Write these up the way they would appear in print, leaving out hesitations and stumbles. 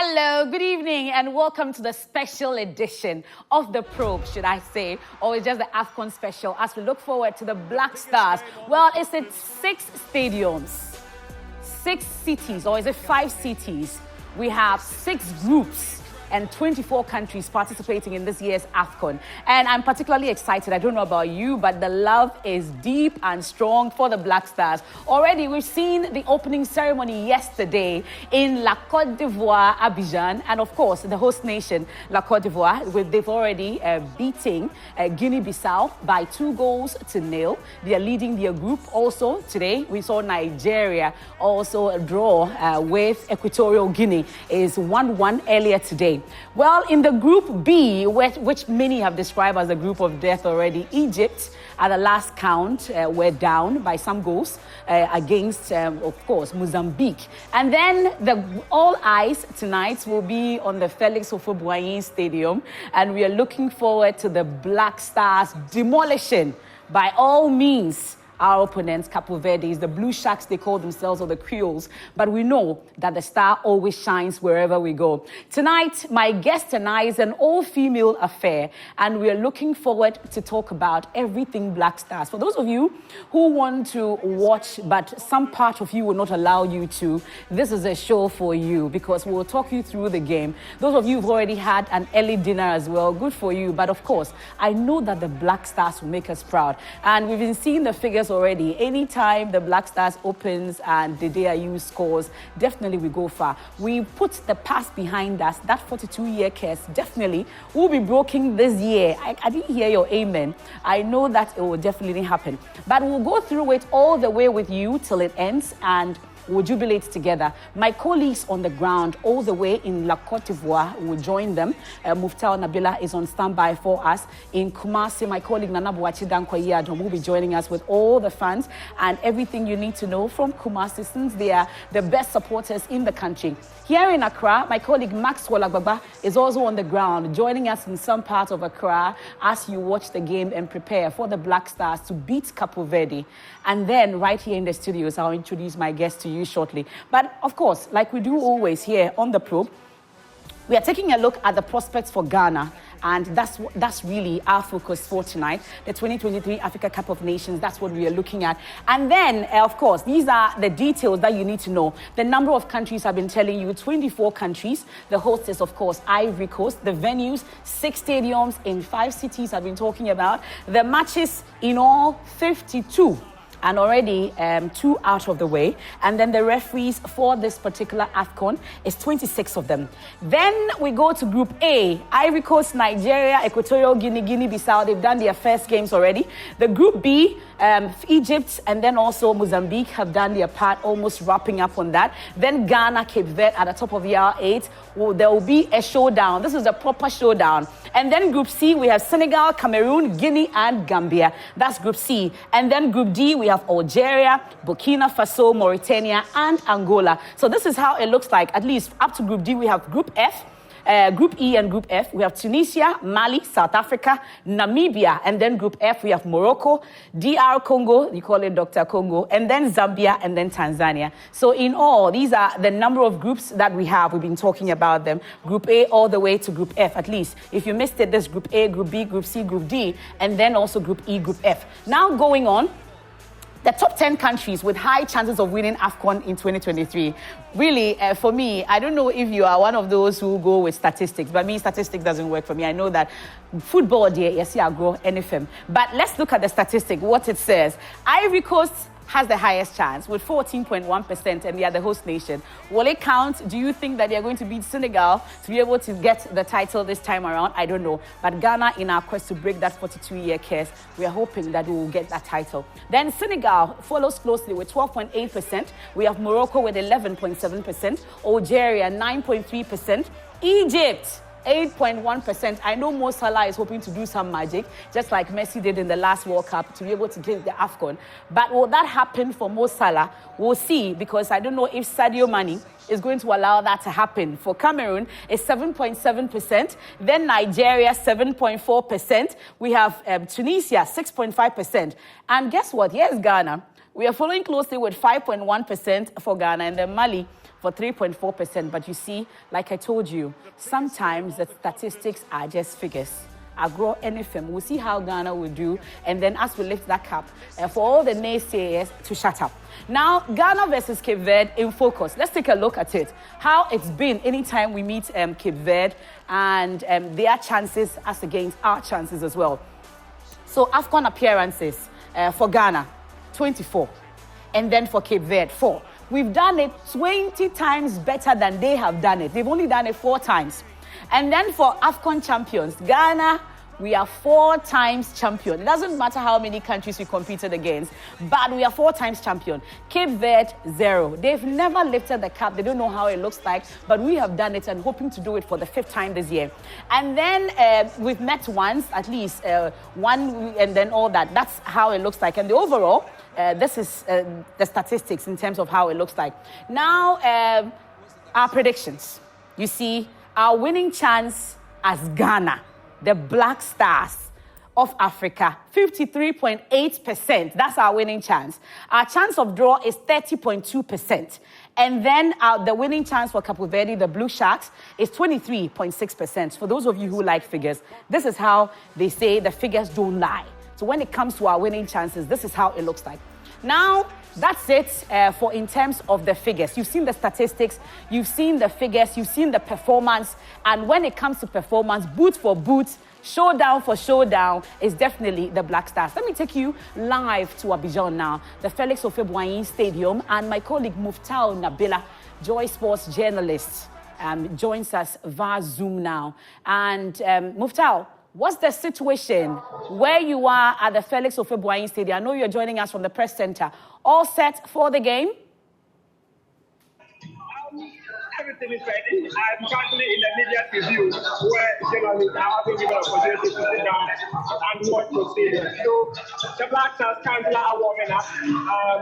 Hello, good evening, and welcome to the special edition of The Probe, should I say, or it's just the AFCON special as we look forward to the Black Stars. Well, is it 6 stadiums, 6 cities, or is it 5 cities? We have 6 groups and 24 countries participating in this year's AFCON. And I'm particularly excited. I don't know about you, but the love is deep and strong for the Black Stars. Already, we've seen the opening ceremony yesterday in La Côte d'Ivoire, Abidjan, and of course, the host nation, La Côte d'Ivoire, they've already beating Guinea-Bissau by 2-0. They are leading their group. Also, today, we saw Nigeria also draw with Equatorial Guinea. Is 1-1 earlier today. Well, in the Group B, which many have described as a group of death already, Egypt, at the last count, were down by some goals against, of course, Mozambique. And then all eyes tonight will be on the Felix Houphouët-Boigny Stadium, and we are looking forward to the Black Stars demolishing, by all means, our opponents, Capo Verdes, the Blue Sharks, they call themselves, or the Creoles. But we know that the star always shines wherever we go. Tonight, my guest and I is an all-female affair, and we are looking forward to talk about everything Black Stars. For those of you who want to watch, but some part of you will not allow you to, this is a show for you, because we'll talk you through the game. Those of you who've already had an early dinner as well, good for you. But of course, I know that the Black Stars will make us proud. And we've been seeing the figures already. Anytime the Black Stars opens and the DAU scores, definitely we go far. We put the past behind us. That 42-year curse definitely will be broken this year. I didn't hear your amen. I know that it will definitely happen. But we'll go through it all the way with you till it ends, and we'll jubilate together. My colleagues on the ground all the way in La Côte d'Ivoire will join them. Muftar Nabila is on standby for us. In Kumasi, my colleague Nana Boachi Dankwa will be joining us with all the fans and everything you need to know from Kumasi, since they are the best supporters in the country. Here in Accra, my colleague Maxwell Agbagba is also on the ground, joining us in some part of Accra as you watch the game and prepare for the Black Stars to beat Capo Verde. And then right here in the studios, I'll introduce my guest to you shortly. But of course, like we do always here on The Probe, we are taking a look at the prospects for Ghana. And that's really our focus for tonight. The 2023 Africa Cup of Nations, that's what we are looking at. And then, of course, these are the details that you need to know. The number of countries I've been telling you, 24 countries. The host is, of course, Ivory Coast. The venues, 6 stadiums in 5 cities I've been talking about. The matches in all, 52. And already 2 out of the way. And then the referees for this particular AFCON is 26 of them. Then we go to Group A. Ivory Coast, Nigeria, Equatorial Guinea, Guinea-Bissau. They've done their first games already. The Group B, Egypt, and then also Mozambique have done their part, almost wrapping up on that. Then Ghana, Cape Verde at the top of year 8. Well, there will be a showdown. This is a proper showdown. And then Group C, we have Senegal, Cameroon, Guinea, and Gambia. That's Group C. And then Group D, we have Algeria, Burkina Faso, Mauritania, and Angola. So this is how it looks like. At least up to Group D, we have Group F. Group E and Group F, we have Tunisia, Mali, South Africa, Namibia, and then Group F, we have Morocco, DR Congo, you call it Dr. Congo, and then Zambia, and then Tanzania. So in all, these are the number of groups that we have. We've been talking about them. Group A all the way to Group F, at least. If you missed it, there's Group A, Group B, Group C, Group D, and then also Group E, Group F. Now going on, the top 10 countries with high chances of winning AFCON in 2023. Really, for me, I don't know if you are one of those who go with statistics, but me, statistics doesn't work for me. I know that football, yes, I grow anything. But let's look at the statistic, what it says. Ivory Coast has the highest chance with 14.1%, and they are the host nation. Will it count? Do you think that they are going to beat Senegal to be able to get the title this time around? I don't know. But Ghana, in our quest to break that 42-year curse, we are hoping that we will get that title. Then Senegal follows closely with 12.8%. We have Morocco with 11.7%. Algeria, 9.3%. Egypt, 8.1%. I know Mo Salah is hoping to do some magic, just like Messi did in the last World Cup, to be able to get the AFCON. But will that happen for Mo Salah? We'll see, because I don't know if Sadio Mane is going to allow that to happen. For Cameroon, it's 7.7%. Then Nigeria, 7.4%. We have Tunisia, 6.5%. And guess what? Here's Ghana. We are following closely with 5.1% for Ghana, and then Mali, for 3.4%. But you see, like I told you, sometimes the statistics are just figures. I grow anything. We'll see how Ghana will do. And then as we lift that cup, for all the naysayers to shut up. Now, Ghana versus Cape Verde in focus. Let's take a look at it. How it's been anytime we meet Cape Verde and their chances as against our chances as well. So AFCON appearances for Ghana, 24. And then for Cape Verde, 4. We've done it 20 times better than they have done it. They've only done it 4 times. And then for AFCON champions, Ghana, we are 4 times champion. It doesn't matter how many countries we competed against, but we are 4 times champion. Cape Verde, 0. They've never lifted the cup. They don't know how it looks like, but we have done it and hoping to do it for the 5th time this year. And then we've met once, at least one, and then all that. That's how it looks like. And the overall, this is the statistics in terms of how it looks like. Now, our predictions. You see, our winning chance as Ghana, the Black Stars of Africa, 53.8%. That's our winning chance. Our chance of draw is 30.2%. And then the winning chance for Cape Verde, the Blue Sharks, is 23.6%. For those of you who like figures, this is how they say the figures don't lie. So when it comes to our winning chances, this is how it looks like. Now, that's it for in terms of the figures. You've seen the statistics, you've seen the figures, you've seen the performance. And when it comes to performance, boot for boot, showdown for showdown, is definitely the Black Stars. Let me take you live to Abidjan now, the Felix Houphouët-Boigny Stadium. And my colleague Muftau Nabila, Joy Sports journalist, joins us via Zoom now. And Muftau, what's the situation where you are at the Felix Houphouët-Boigny Stadium? I know you're joining us from the press center. All set for the game? Everything is ready. I'm currently in the media review where journalists are having given an opportunity to sit down and watch the stadium. So the Black Stars currently are warming up.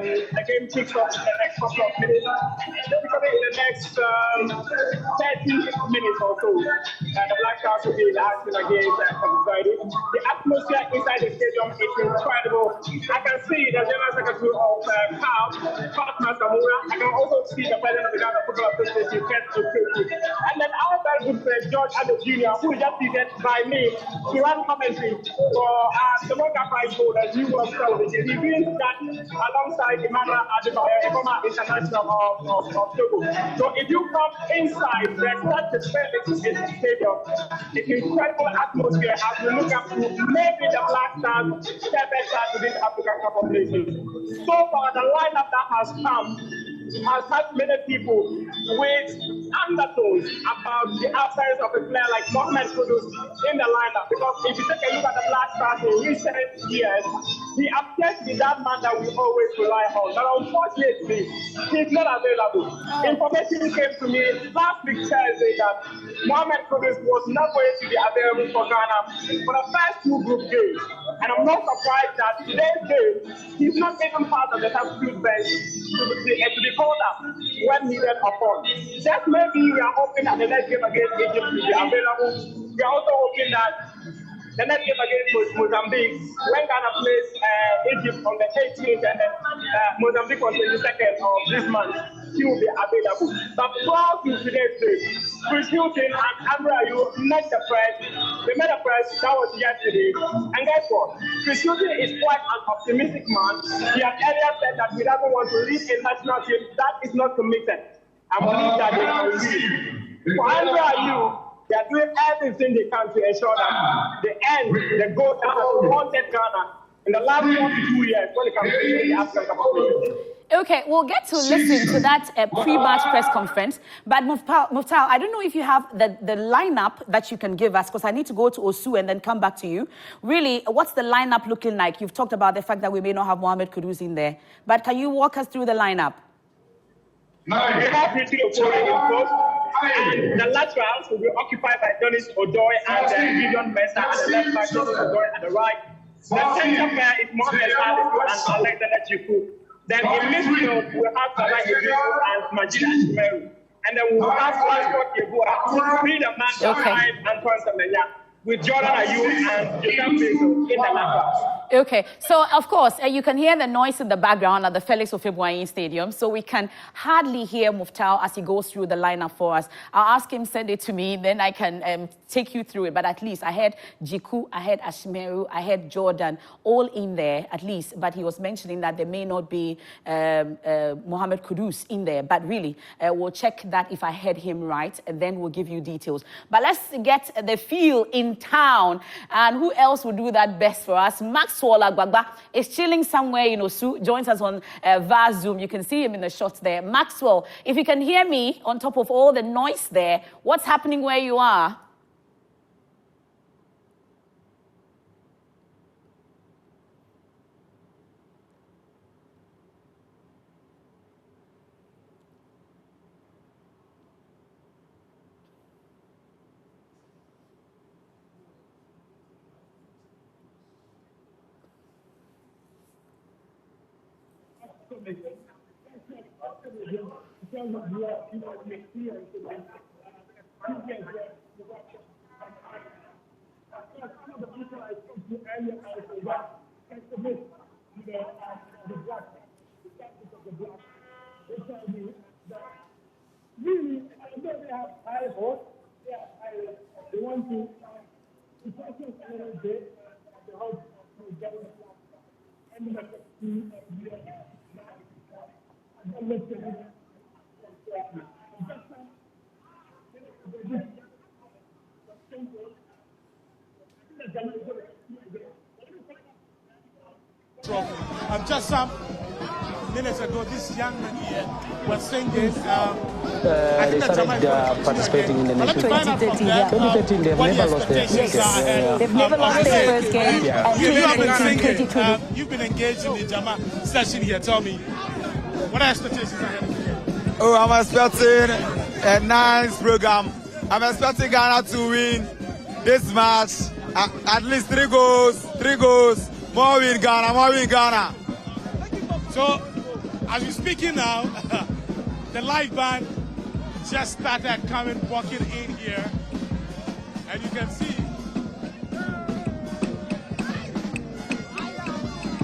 The game kicks off in the next couple of minutes. Basically in the next 30 minutes or so, the Black Stars will be in action against Cape Verde. The atmosphere inside the stadium is incredible. I can see the General Secretary of CAF, Fatma Samura. I can also see the President of the Ghana Football Association, and then our very good friend George Addo Jr., who is just seated by me to run commentary for the World Cup prize holders, New World Television. He brings that alongside Emmanuel Adebayo, former international of Togo. So if you come inside, there's such a perfect stadium. It's incredible atmosphere as we look up to maybe the Black Stars step inside to this African Cup of Nations. So far, the lineup that has come has had many people with undertones about the absence of a player like Mohamed Kudus in the lineup. Because if you take a look at the Black Stars in recent years, he appears to be that man that we always rely on. But unfortunately, he's not available. Information came to me last week Thursday that Mohamed Kudus was not going to be available for Ghana for the first 2 group games. And I'm not surprised that today's game, he's not even part of the substitute bench to be called up when needed upon. Just maybe we are hoping that the next game against Egypt will be available. We are also hoping that the next game against Mozambique, when Ghana plays Egypt on the 18th and then Mozambique on the 22nd of this month, he will be available. But prior to today's game, Chris Hughton and Amoh met the press. They met the press, that was yesterday. And guess what? Chris Hughton is quite an optimistic man. He has earlier said that he doesn't want to leave a national team that is not committed. I believe that they can leave. For Amoh, they are doing everything they can to ensure that the goal that has wanted Ghana in the last 1 to 2 years when it comes to the AFCON Cup of Nations. Okay, we'll get to listen to that pre-match press conference. But Muftau, I don't know if you have the lineup that you can give us, because I need to go to Osu and then come back to you. Really, what's the lineup looking like? You've talked about the fact that we may not have Mohamed Kudus in there. But can you walk us through the lineup? We have Richie Okoye, and the laterals will be occupied by Dennis Odoi and Gideon Mensah, and the left back is Odoi at the right. The center pair is Mohamed Salisu and Alexander Chiku. Then in midfield, we'll have Salah Ibrahim and Majid Ashimeru. And then we'll have Francois Yeboah, be the man behind Antoine Semenyo, with Jordan Ayew and Joseph Bezos in the laterals. Okay, so of course, you can hear the noise in the background at the Felix Ofebuayin Stadium, so we can hardly hear Muftau as he goes through the lineup for us. I'll ask him send it to me, then I can take you through it, but at least I had Jiku, I had Ashmeru, I had Jordan, all in there at least, but he was mentioning that there may not be Mohamed Kudus in there, but really, we'll check that if I heard him right, and then we'll give you details. But let's get the feel in town, and who else will do that best for us? Maxwell Agbagba is chilling somewhere in Osu, joins us on via Zoom. You can see him in the shots there. Maxwell, if you can hear me on top of all the noise there, what's happening where you are? Really, I know they have high hopes. They want to focus a little bit to help get it and just some minutes ago, this young man here was singing. They started participating in the national 2013. 2013, they've never lost their first game. They've never lost their first game. You've been engaged in the Jama session here. Tell me, what are expectations ahead of you? Oh, I'm expecting a nice program. I'm expecting Ghana to win this match. At least 3 goals. More win Ghana. So, as we're speaking now, the live band just started walking in here, and you can see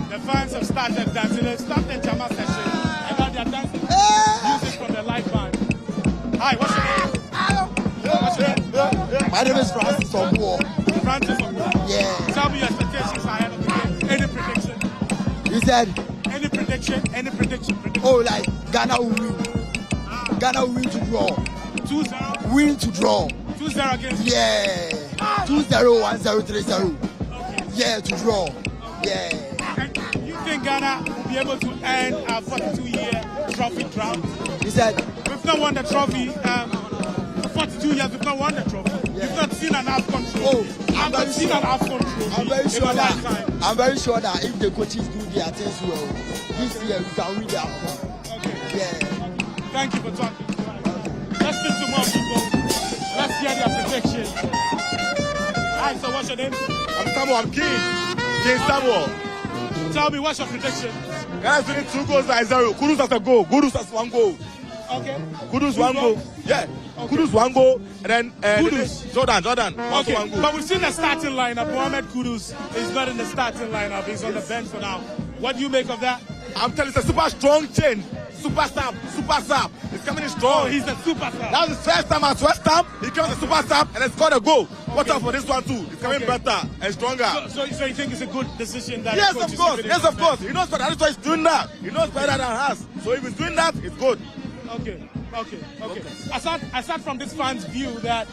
the fans have started dancing. They've started the Jama session, and now they're dancing music from the live band. Hi, what's your name? What's your name? My name is Francis Amoh. Francis Amoh. Yeah. Tell me your expectations ahead of the game. Any prediction? You said? Any prediction? Oh, like Ghana will win. Ghana will win to draw. 2-0? Win to draw. 2-0 against? Yeah. 2-0, 1-0, 3-0. Okay. Yeah, to draw. Yeah. And you think Ghana will be able to end a 42-year trophy drought? You said? We've not won the trophy. For 42 years, we've not won the trophy. Yeah. We've not seen an AFCON trophy. Oh, I've not seen an AFCON trophy. I'm very sure that if the coaches do their things well, this year we can win the AFCON. Okay. Yeah. Thank you for talking. Let's speak to more people. Let's hear their prediction. Hi, so what's your name? I'm Samuel. I'm King Samuel. Tell me, what's your prediction? Guys, winning 2 goals by 0. Kudus has a goal. Kudus has 1 goal. Okay. Kudus 1 goal. Yeah. Okay. Kudus 1 goal, and then Jordan. Okay. 1 goal. But we've seen the starting lineup. Mohamed Kudus is not in the starting lineup. He's on the bench for now. What do you make of that? I'm telling you, it's a super strong chain. Super sub. It's coming in strong. Oh, he's a super sub. That was his first time at West Ham. He came as a super sub and then scored a goal. Okay. Watch out for this one too. It's coming better and stronger. So you think it's a good decision that? Yes, of course. He knows better. That's why he's doing that. He knows better than us. So if he's doing that, it's good. Okay. Aside from this fan's view that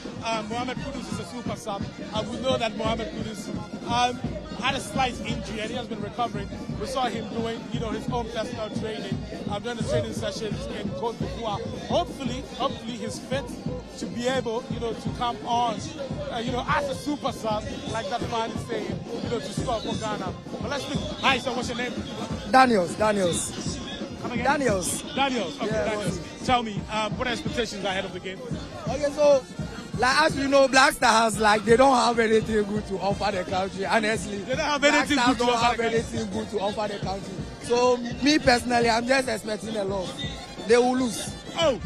Mohamed Kudus is a super sub, we know that Mohamed Kudus had a slight injury and he has been recovering. We saw him doing, his own personal training, during the training sessions in Côte d'Ivoire. Hopefully he's fit to be able, to come on, as a super sub, like that man is saying, to score for Ghana. But let's speak. Hi, so what's your name? Daniels. Come again? Daniels. Okay, Yeah, Daniels. Tell me, what are expectations ahead of the game? Okay, so, as you know, Black Stars, they don't have anything good to offer the country, honestly. They don't have anything good to offer the country. So, me personally, I'm just expecting a loss. They will lose. Oh!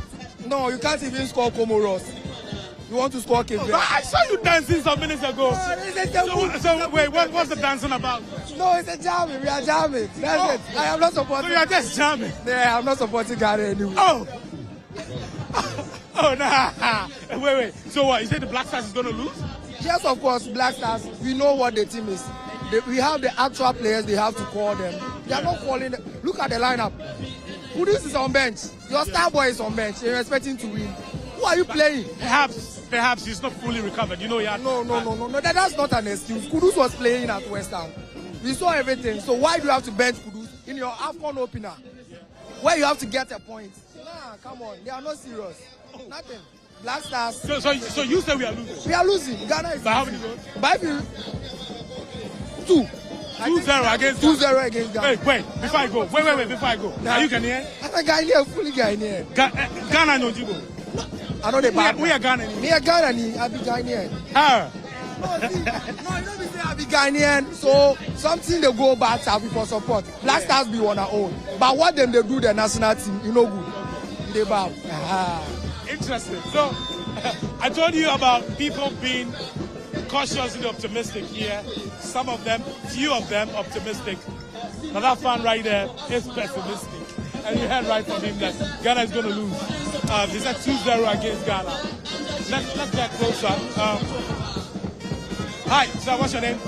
No, you can't even score Comoros. You want to score Cape Verde? I saw you dancing some minutes ago. So wait, what's the dancing about? No, it's a jamming. We are jamming. That's it. I am not supporting. So you are just jamming? Yeah, I'm not supporting Ghana anyway. Oh. Oh, nah. Wait. So what? You say the Black Stars is going to lose? Yes, of course, Black Stars. We know what the team is. We have the actual players. They have to call them. They are not calling them. Look at the lineup. Kudus is on bench. Your star boy is on bench. You're expecting to win. Who are you playing? Perhaps he's not fully recovered. You know, he had No. That's not an excuse. Kudus was playing at West Ham. We saw everything. So why do you have to bench Kudus in your AFCON opener, where you have to get a point? Nah, come on. They are not serious. Nothing. Black Stars. So you say we are losing? We are losing. Ghana is by how many goals? By 2. 2-0 against 2-0 against Ghana. Wait, before I go. Wait, before I go. Are you Ghanaian? I'm a Ghanaian, fully Ghanaian. Ghana no Jibo. I know the bad. We are Ghanaian. Me a Ghanaian, I be Ghanaian. How? No, you don't be say I be Ghanaian, so something they go back to people support. Black Stars be on our own. But what them they do the national team, you know good. They bow. Interesting. So, I told you about people being cautiously optimistic here. Some of them, few of them optimistic. Now that fan right there is pessimistic. And you heard right from him that Ghana is going to lose. He said 2-0 against Ghana. Let's get closer. Hi, sir, what's your name?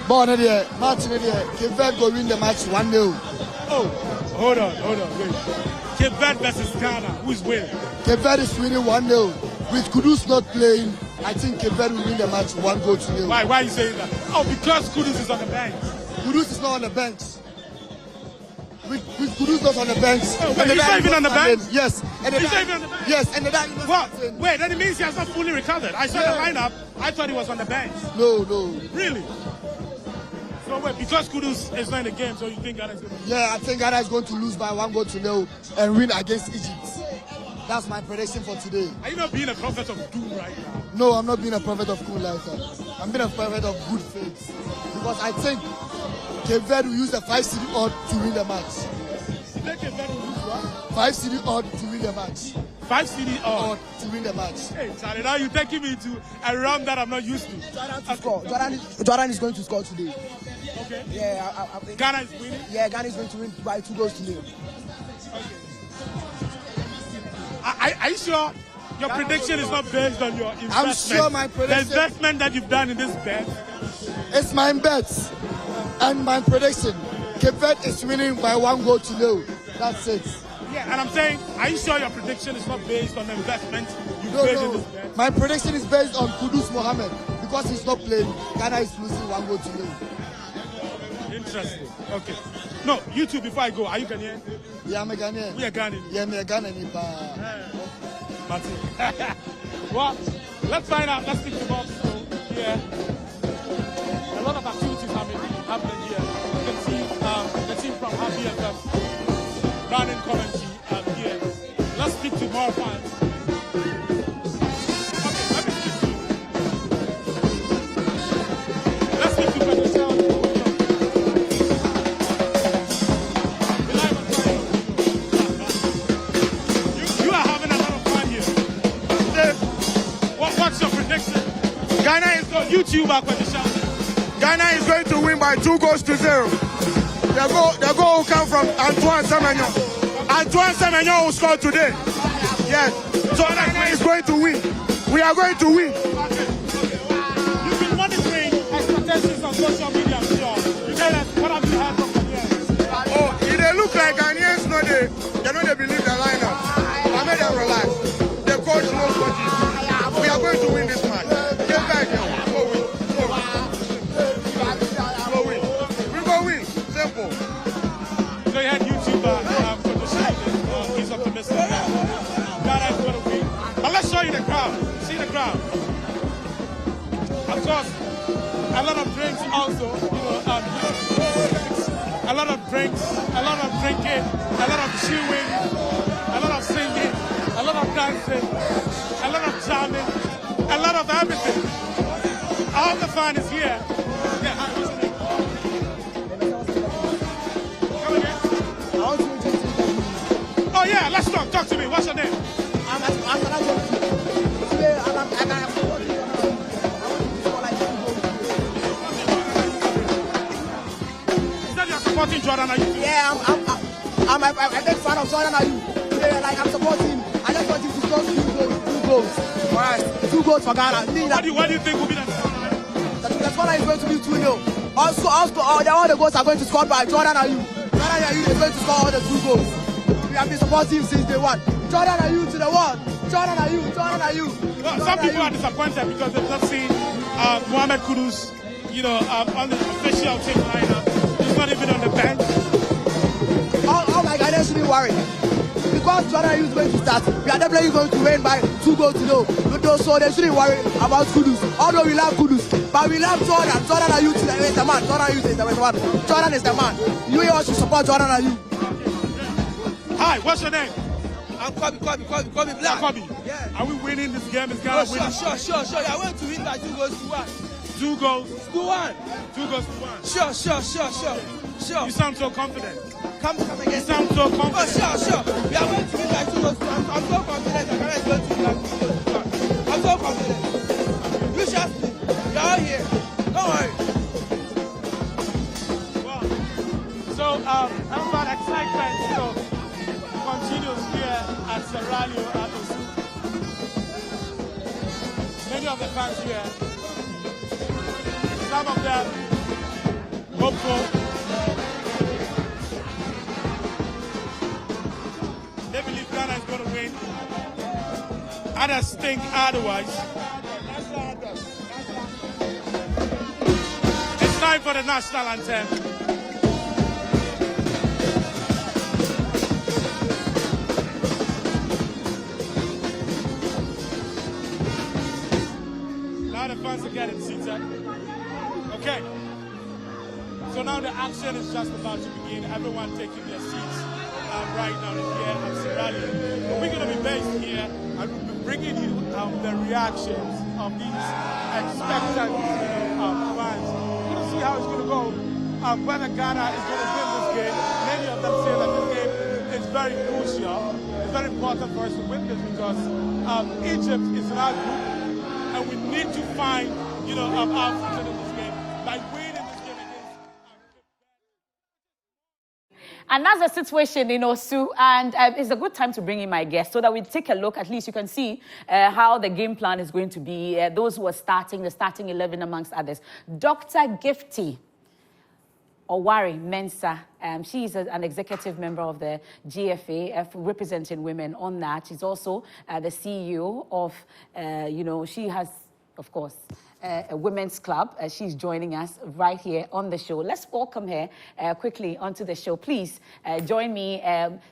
Born here, match here. Cape Verde go win the match 1-0. Oh, hold on, wait. Cape Verde versus Ghana, who's winning? Cape Verde is winning 1-0. With Kudus not playing, I think Cape Verde will win the match 1-0. Why are you saying that? Oh, because Kudus is on the bench. Kudus is not on the bench. With Kudus not on the bench. Oh, wait, he's not even on the bench? Yes. And He's not even on the bench? Yes, and the guy is not What? Wait, then it means he has not fully recovered. I saw the lineup. I thought he was on the bench. No. Really? So wait, because Kudus is not in the game, so you think Ghana is going to lose? Yeah, I think Ghana is going to lose by 1-0 and win against Egypt. That's my prediction for today. Are you not being a prophet of doom right now? No, I'm not being a prophet of cool like that. I'm being a prophet of good faith. Because I think Cape Verde will use the 5 city odd to win the match. You think Cape Verde will lose what? 5 city odd to win the match. 5 city odd to win the match. Hey, Charlie, now you're taking me to a realm that I'm not used to. Jordan is going to score today. Okay. Yeah, I think Ghana is winning? Yeah, Ghana is going to win by 2-0. Okay. Are you sure your prediction is not based on your investment? I'm sure my prediction... The investment that you've done in this bet? It's my bet. And my prediction. Cape Verde is winning by 1-0. That's it. Yeah, and I'm saying, are you sure your prediction is not based on the investment you've made in this bet? My prediction is based on Kudus Mohammed. Because he's not playing, Ghana is losing 1-0. Interesting. Okay. No, you two, before I go, are you Ghanaian? Yeah, I'm a Ghanaian. We are Ghanaian. Yeah, I'm a Ghanaian. Martin. Well, let's find out. Let's speak to more people here. A lot of activities happening here. You can see the team from Happy and running commentary here. Let's speak to more fans. Let's speak to President. Ghana is going Ghana is going to win by 2-0. The goal will come from Antoine Semenyo. Antoine Semenyo will score today. Yes. So Ghana is going to win. We are going to win. You've been monitoring expectations on social media, I'm sure. You tell us, what have you heard from Ghanaians? Oh, if they look like Ghanaians, they know they believe the lineup. I made them relax. The coach knows what he's doing. We are going to win this match. Get back here. Go win. Go win. We go win. Simple. So you had YouTuber for the show. He's optimistic. Ghana is going to win. But let's show you the crowd. See the crowd. Of course, a lot of drinks also. A lot of drinks, a lot of drinking, a lot of chewing, a lot of singing, a lot of dancing, a lot of jamming, a lot of everything. All the fun is here. Yeah, what's your name? Come again? Oh yeah, let's talk. Talk to me. What's your name? I'm I'm a big fan of Jordan Ayew. Today, like, I'm supporting him. I just want him to score 2 goals for us. 2 goals for Ghana. What do you think will be the score? The score is going to be 2-0. Also, all the goals are going to score by Jordan Ayew. Jordan Ayew is going to score all the 2 goals. We have been supporting him since day one. Jordan Ayew to the world. Jordan Ayew, Jordan Ayew. Well, some people are disappointed because they've not seen Mohamed Kudus, on the official team lineup. He's not even on the bench. Oh my God, they shouldn't worry. Because Jordan Ayew is going to start, we are definitely going to win by 2 goals to 0. So they shouldn't worry about Kudus. Although we love Kudus, but we love Jordan. Jordan Ayew is the man. Jordan Ayew is the man. Jordan is the man. You all should support Jordan Ayew. Hi, what's your name? I'm Kobe Black. Yeah, Kobe. Yeah. Are we winning this game? Is Ghana winning? Sure. I want to win by 2 goals to 1. 2 goals to 1. 2 goals to 1. Sure. You sound so confident. Come again. You sound so confident. Oh, sure. We are going to win by 2 goals to 1. I'm so confident that Ghana is going to win by 2 goals to 1. I'm so confident. You trust me. You're all here. Don't worry. Well, so about excitement, continues here at Serralio at Osu. Many of the fans here, some of them hopeful. They believe Ghana is going to win. Others think otherwise. It's time for the national anthem. The fans are getting seated. Okay. So now the action is just about to begin. Everyone taking their seats right now here at Serralio. We're going to be based here and we'll be bringing you the reactions of these expectant fans. We're going to see how it's going to go. Whether Ghana is going to win this game. Many of them say that this game is very crucial. It's very important for us to win this because Egypt is in our group. And we need to find, our future in this game by winning this game against. And that's the situation in Osu, and it's a good time to bring in my guest so that we take a look. At least you can see how the game plan is going to be. Those who are starting, the starting 11 amongst others. Dr. Gifty Owari Mensah. She is an executive member of the GFA, representing women on that. She's also the CEO of, she has, of course, a women's club. She's joining us right here on the show. Let's welcome her quickly onto the show. Please join me.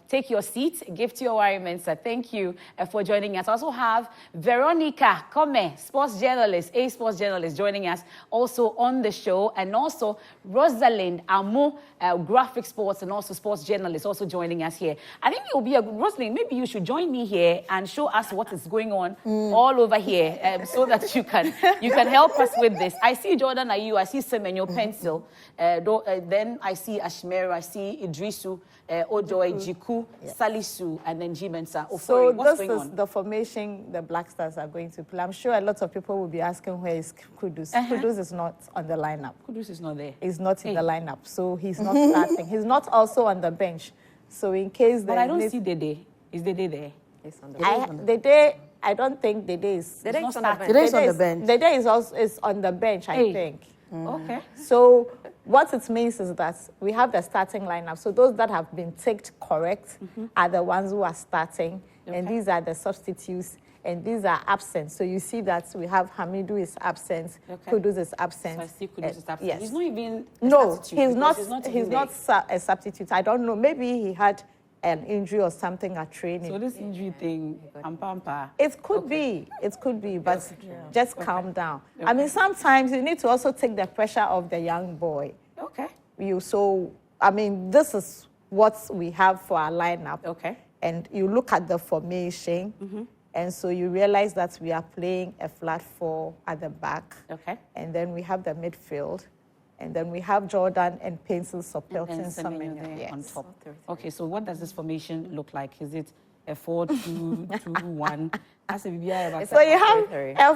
Take your seat. Gifty Owari Mensah, thank you for joining us. I also have Veronica Come, sports journalist, joining us also on the show. And also Rosalind Amoh, graphic sports and also sports journalist, also joining us here. I think it will be Rosalind, maybe you should join me here and show us what is going on all over here so that you can help us with this. I see Jordan Ayew, I see Semenyo Pencil, then I see Ashmeru, I see Idrisu, Ojoy, Jiku, Salisu, and then G Mensah. So this is the formation the Black Stars are going to play. I'm sure a lot of people will be asking where is Kudus. Kudus is not on the lineup. Kudus is not there. He's not in the lineup, so he's not starting. He's not also on the bench. So in case but I don't see Dede. Is Dede there? It's on the Dede, I don't think Dede is. Dede is on the bench. Dede is on the bench. Dede is on the bench, I think. Okay. So what it means is that we have the starting lineup. So those that have been ticked correct are the ones who are starting, and these are the substitutes, and these are absent. So you see that we have Hamidu is absent, Kudus is absent. So I see Kudus is absent. Yes. He's not even a no, substitute. He's not a substitute. I don't know. Maybe he had an injury or something at training. So this injury thing, it could be, but just calm down. I mean, sometimes you need to also take the pressure off the young boy. Okay. This is what we have for our lineup. Okay. And you look at the formation, and so you realize that we are playing a flat 4 at the back. Okay. And then we have the midfield. And then we have Jordan and Pencil supporting Semenyo on top. Okay, so what does this formation look like? Is it a 4-2-2-1? So you have a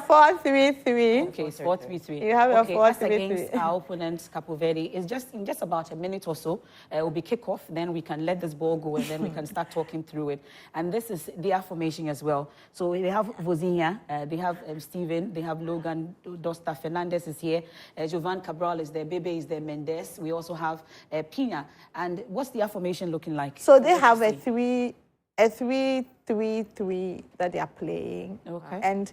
4-3-3. Okay, it's 4-3-3. You have a okay, 4-3-3. As against our opponent, Cape Verde, it's just in just about a minute or so. It will be kickoff. Then we can let this ball go, and then we can start talking through it. And this is their formation as well. So they have Vozinha, they have Steven, they have Logan Dosta, Fernandez is here, Jovan Cabral is there, Bebe is there, Mendes. We also have Pina. And what's their formation looking like? So they have a 3-3-3 that they are playing. Okay. And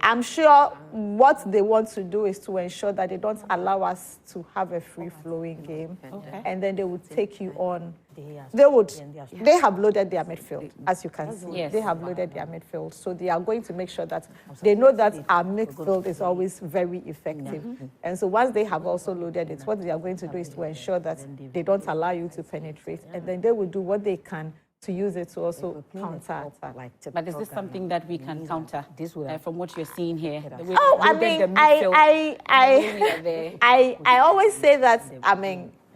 I'm sure what they want to do is to ensure that they don't allow us to have a free-flowing game. Okay. And then they would take you on. They have loaded their midfield, as you can see. Yes. They have loaded their midfield. So they are going to make sure that they know that our midfield is always very effective. And so once they have also loaded it, what they are going to do is to ensure that they don't allow you to penetrate. And then they will do what they can to use it to also counter attack. But is this something that we can counter from what you're seeing here? I always say that,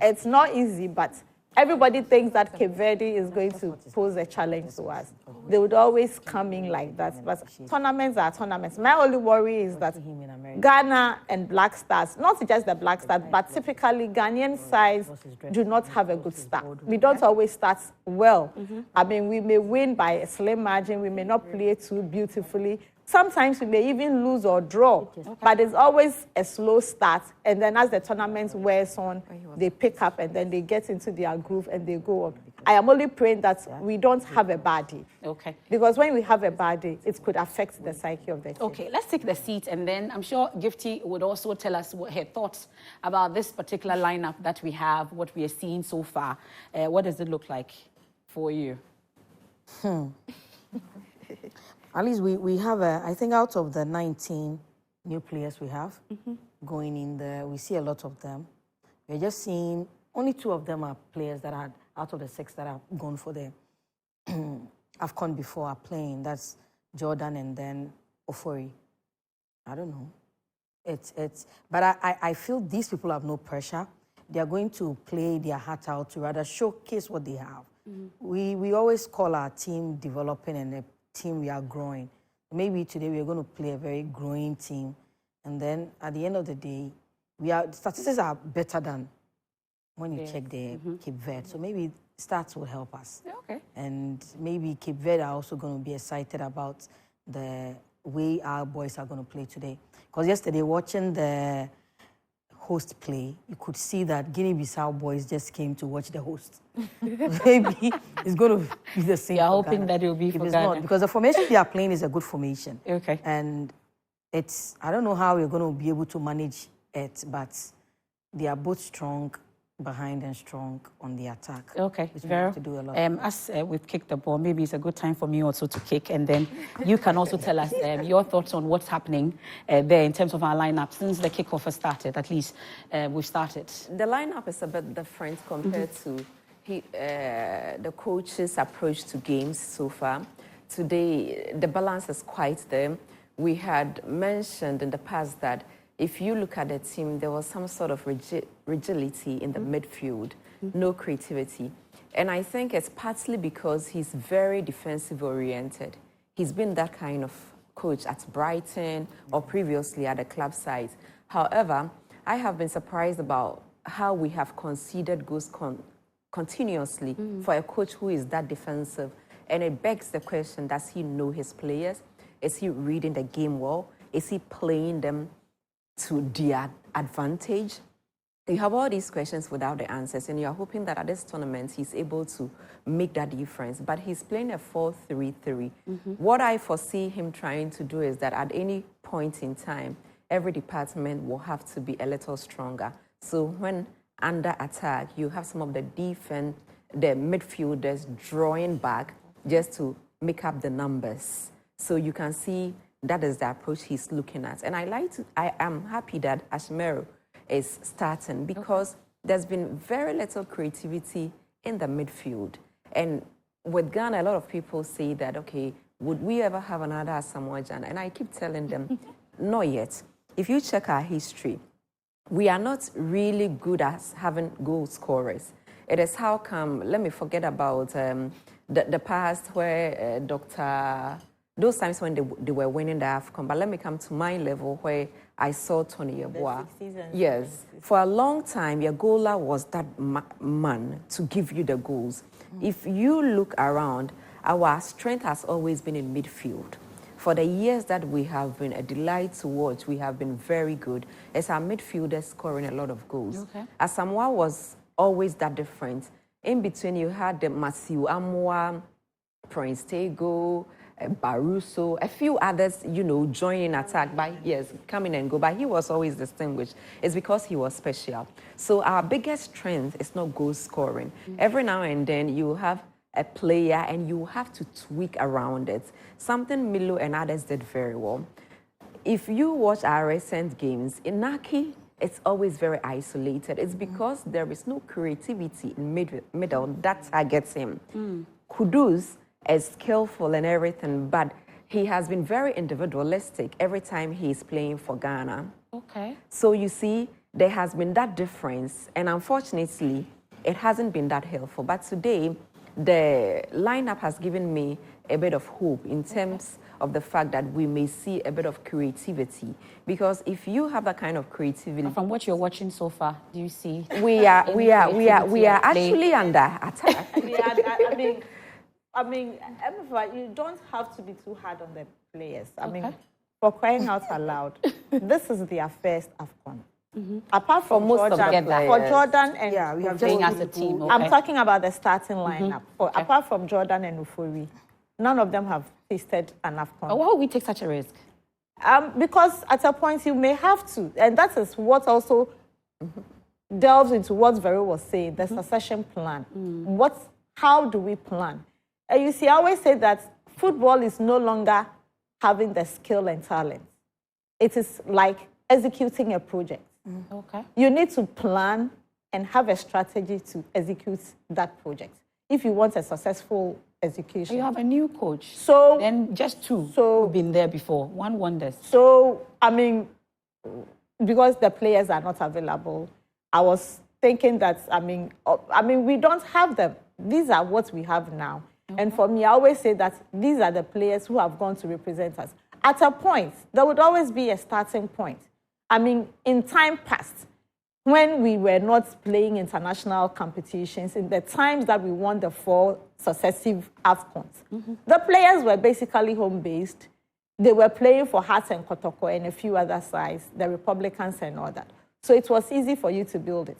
it's not easy, but everybody thinks that Cape Verde is going to pose a challenge to us. They would always come in like that. But tournaments are tournaments. My only worry is that Ghana and Black Stars, not just the Black Stars, but typically Ghanaian sides do not have a good start. We don't always start well. We may win by a slim margin. We may not play too beautifully. Sometimes we may even lose or draw, but it's always a slow start. And then as the tournament wears on, they pick up and then they get into their groove and they go on. I am only praying that we don't have a baddie. Okay. Because when we have a baddie, it could affect the psyche of the team. Okay, let's take the seat, and then I'm sure Gifty would also tell us what her thoughts about this particular lineup that we have, what we are seeing so far. What does it look like for you? At least we have, I think out of the 19 new players we have going in there, we see a lot of them. We're just seeing only 2 of them are players that are out of the 6 that have gone for the AFCON before are playing. That's Jordan and then Ofori. I don't know. But I feel these people have no pressure. They are going to play their heart out to rather showcase what they have. We always call our team developing and a team we are growing. Maybe today we are going to play a very growing team. And then at the end of the day, statistics are better than when you check the Cape Verde. So maybe stats will help us. Okay. And maybe Cape Verde are also going to be excited about the way our boys are going to play today. Because yesterday, watching the host play, you could see that Guinea-Bissau boys just came to watch the host. Maybe it's going to be the same. You're hoping that it will be for Ghana. Not, because the formation they are playing is a good formation. Okay. And I don't know how we're going to be able to manage it, but they are both strong behind and strong on the attack. Okay, Vero, to do a lot. As we've kicked the ball, maybe it's a good time for me also to kick, and then you can also tell us your thoughts on what's happening there in terms of our lineup. Since the kickoff has started, at least we've started. The lineup is a bit different compared to the coach's approach to games so far. Today, the balance is quite there. We had mentioned in the past that if you look at the team, there was some sort of rigidity in the midfield, no creativity. And I think it's partly because he's very defensive-oriented. He's been that kind of coach at Brighton or previously at the club side. However, I have been surprised about how we have conceded goals continuously for a coach who is that defensive. And it begs the question, does he know his players? Is he reading the game well? Is he playing them to their advantage? You have all these questions without the answers, and you're hoping that at this tournament he's able to make that difference. But he's playing a 4-3-3. What I foresee him trying to do is that at any point in time, every department will have to be a little stronger. So when under attack, you have some of the midfielders drawing back just to make up the numbers. So you can see that is the approach he's looking at. And I am happy that Ashmero is starting because there's been very little creativity in the midfield. And with Ghana, a lot of people say that, okay, would we ever have another Asamoah Gyan? And I keep telling them, not yet. If you check our history, we are not really good at having goal scorers. It is how come, let me forget about the past where Dr. those times when they were winning the AFCON. But let me come to my level where I saw Tony Yeboah. Yes. For a long time, Yagola was that man to give you the goals. If you look around, our strength has always been in midfield. For the years that we have been a delight to watch, we have been very good. As our midfielders scoring a lot of goals. Okay. Asamoah was always that different. In between, you had the Amoh, Prince Tego, Baruso, a few others, joining attack, but yes, coming and go. But he was always distinguished. It's because he was special. So our biggest strength is not goal scoring. Every now and then you have a player and you have to tweak around it. Something Milo and others did very well. If you watch our recent games, Inaki, it's always very isolated. It's because there is no creativity in middle that targets him. Kudus is skillful and everything, but he has been very individualistic every time he's playing for Ghana. Okay. So you see, there has been that difference, and unfortunately, it hasn't been that helpful. But today, the lineup has given me a bit of hope in terms of the fact that we may see a bit of creativity. Because if you have that kind of creativity, from what you're watching so far, do you see? We are actually under attack. I mean, you don't have to be too hard on the players. I mean, for crying out aloud, this is their first AFCON. Apart from most Jordan, for Jordan and we have playing as a team. Okay. I'm talking about the starting lineup. Apart from Jordan and Ufori, none of them have tasted an AFCON. But why would we take such a risk? Because at a point you may have to, and that is what also delves into what Vero was saying, the succession plan. How do we plan? You see, I always say that football is no longer having the skill and talent. It is like executing a project. Okay. You need to plan and have a strategy to execute that project if you want a successful execution. You have a new coach. So then just two who've been there before. One wonders. So, I mean, because the players are not available, I was thinking that, we don't have them. These are what we have now. And for me, I always say that these are the players who have gone to represent us. At a point, there would always be a starting point. I mean, in time past, when we were not playing international competitions, in the times that we won the 4 successive AFCONs, the players were basically home-based. They were playing for Hearts and Kotoko and a few other sides, the Republicans and all that. So it was easy for you to build it.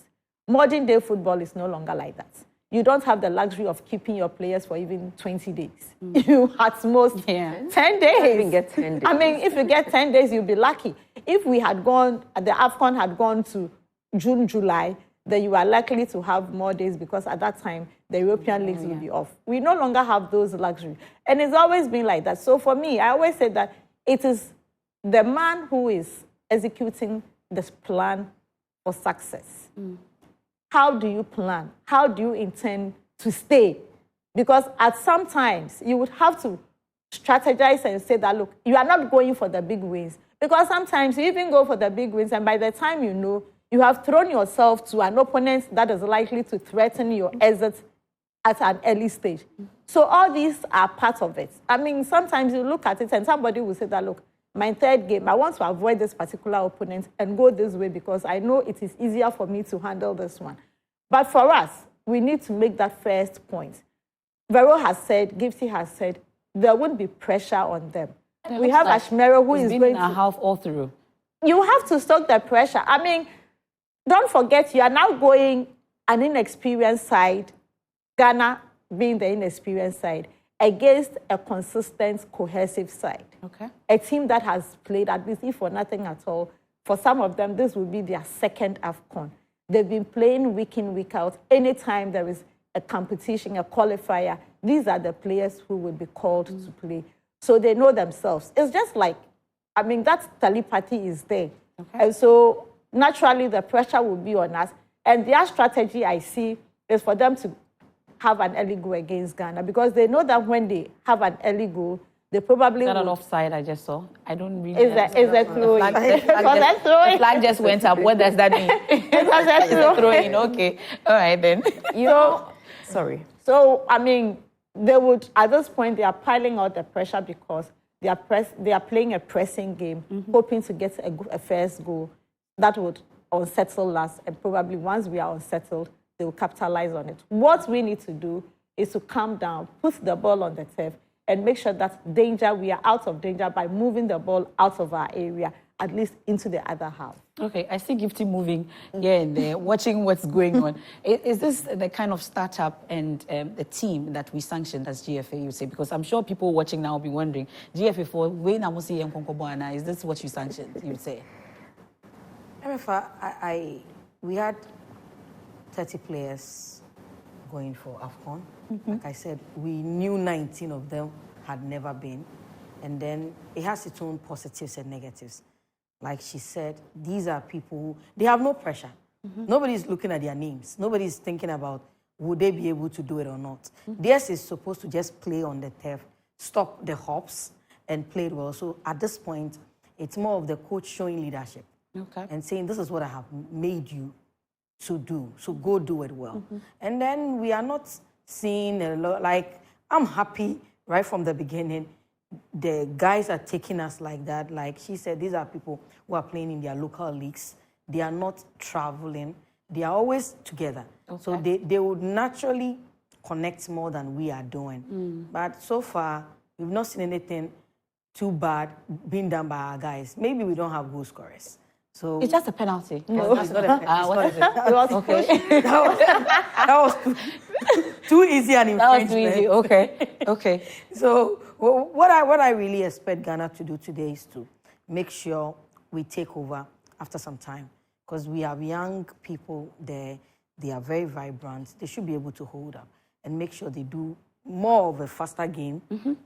Modern day football is no longer like that. You don't have the luxury of keeping your players for even 20 days. You at most 10 days. Even get 10 days. I mean, if you get 10 days, you'll be lucky. If we had gone, the AFCON had gone to June, July, then you are likely to have more days because at that time, the European leagues will be off. We no longer have those luxury. And it's always been like that. So for me, I always say that it is the man who is executing this plan for success. How do you plan? How do you intend to stay? Because at some times, you would have to strategize and say that, look, you are not going for the big wins. Because sometimes you even go for the big wins, and by the time you know, you have thrown yourself to an opponent that is likely to threaten your exit at an early stage. So all these are part of it. I mean, sometimes you look at it and somebody will say that, look, my third game, I want to avoid this particular opponent and go this way because I know it is easier for me to handle this one. But for us, we need to make that first point. Vero has said, Gifty has said, there won't be pressure on them. We have Ashmero who is going to... half all through. You have to stoke the pressure. I mean, don't forget, you are now going an inexperienced side, Ghana being the inexperienced side, against a consistent, cohesive side. Okay. A team that has played, at least if for nothing at all, for some of them, this will be their second AFCON. They've been playing week in, week out. Anytime there is a competition, a qualifier, these are the players who will be called to play. So they know themselves. It's just like, I mean, that telepathy is there. Okay. And so naturally the pressure will be on us. And their strategy, I see, is for them to have an early goal against Ghana because they know that when they have an early goal, they probably is that an offside I just saw? I don't really Is that throwing? The flag just went up. What does that mean? It's a throwing. Okay. All right, then. Sorry. So, I mean, they would, at this point, they are piling out the pressure because They are playing a pressing game, hoping to get a first goal. That would unsettle us, and probably once we are unsettled, they will capitalize on it. What we need to do is to calm down, put the ball on the turf, and make sure that we are out of danger by moving the ball out of our area, at least into the other half. Okay, I see Gifty moving here and there, watching what's going on. Is this the kind of startup and the team that we sanctioned as GFA, you say? Because I'm sure people watching now will be wondering, GFA for Wayne Amosi and Konkoboana, is this what you sanctioned, you say? MFA, we had 30 players going for AFCON. Like I said, we knew 19 of them had never been. And then it has its own positives and negatives. Like she said, these are people who, they have no pressure. Nobody's looking at their names. Nobody's thinking about would they be able to do it or not. Theirs is supposed to just play on the turf, stop the hops, and play it well. So at this point, it's more of the coach showing leadership and saying, this is what I have made you to do. So go do it well. And then we are not seeing a lot, like, I'm happy right from the beginning. The guys are taking us like that. Like she said, these are people who are playing in their local leagues. They are not traveling. They are always together. So they would naturally connect more than we are doing. But so far, we've not seen anything too bad being done by our guys. Maybe we don't have goal scorers. So it's just a penalty. No, it's not a penalty. What is it? That was too easy an infringement. That was too easy. Okay. So what I really expect Ghana to do today is to make sure we take over after some time, because we have young people there. They are very vibrant. They should be able to hold up and make sure they do more of a faster game,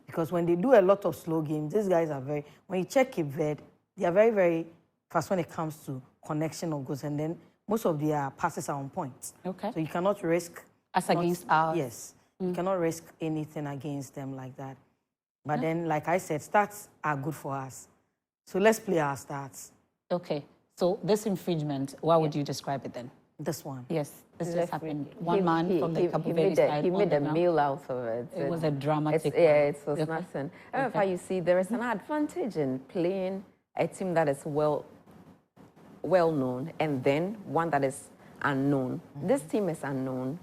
because when they do a lot of slow games, these guys are very, when you check Cape Verde, they are very, very fast when it comes to connection of goals, and then most of their passes are on point. Okay. So you cannot risk... As against ours? Yes. You cannot risk anything against them like that. But then, like I said, stats are good for us. So let's play our stats. Okay. So this infringement, how would you describe it then? This one. Yes. This just happened. One man from the Cabo Verde side. He made a meal out of it. It was a dramatic one. Yeah, it was nothing. However, you see, there is an advantage in playing a team that is well known, and then one that is unknown. This team is unknown.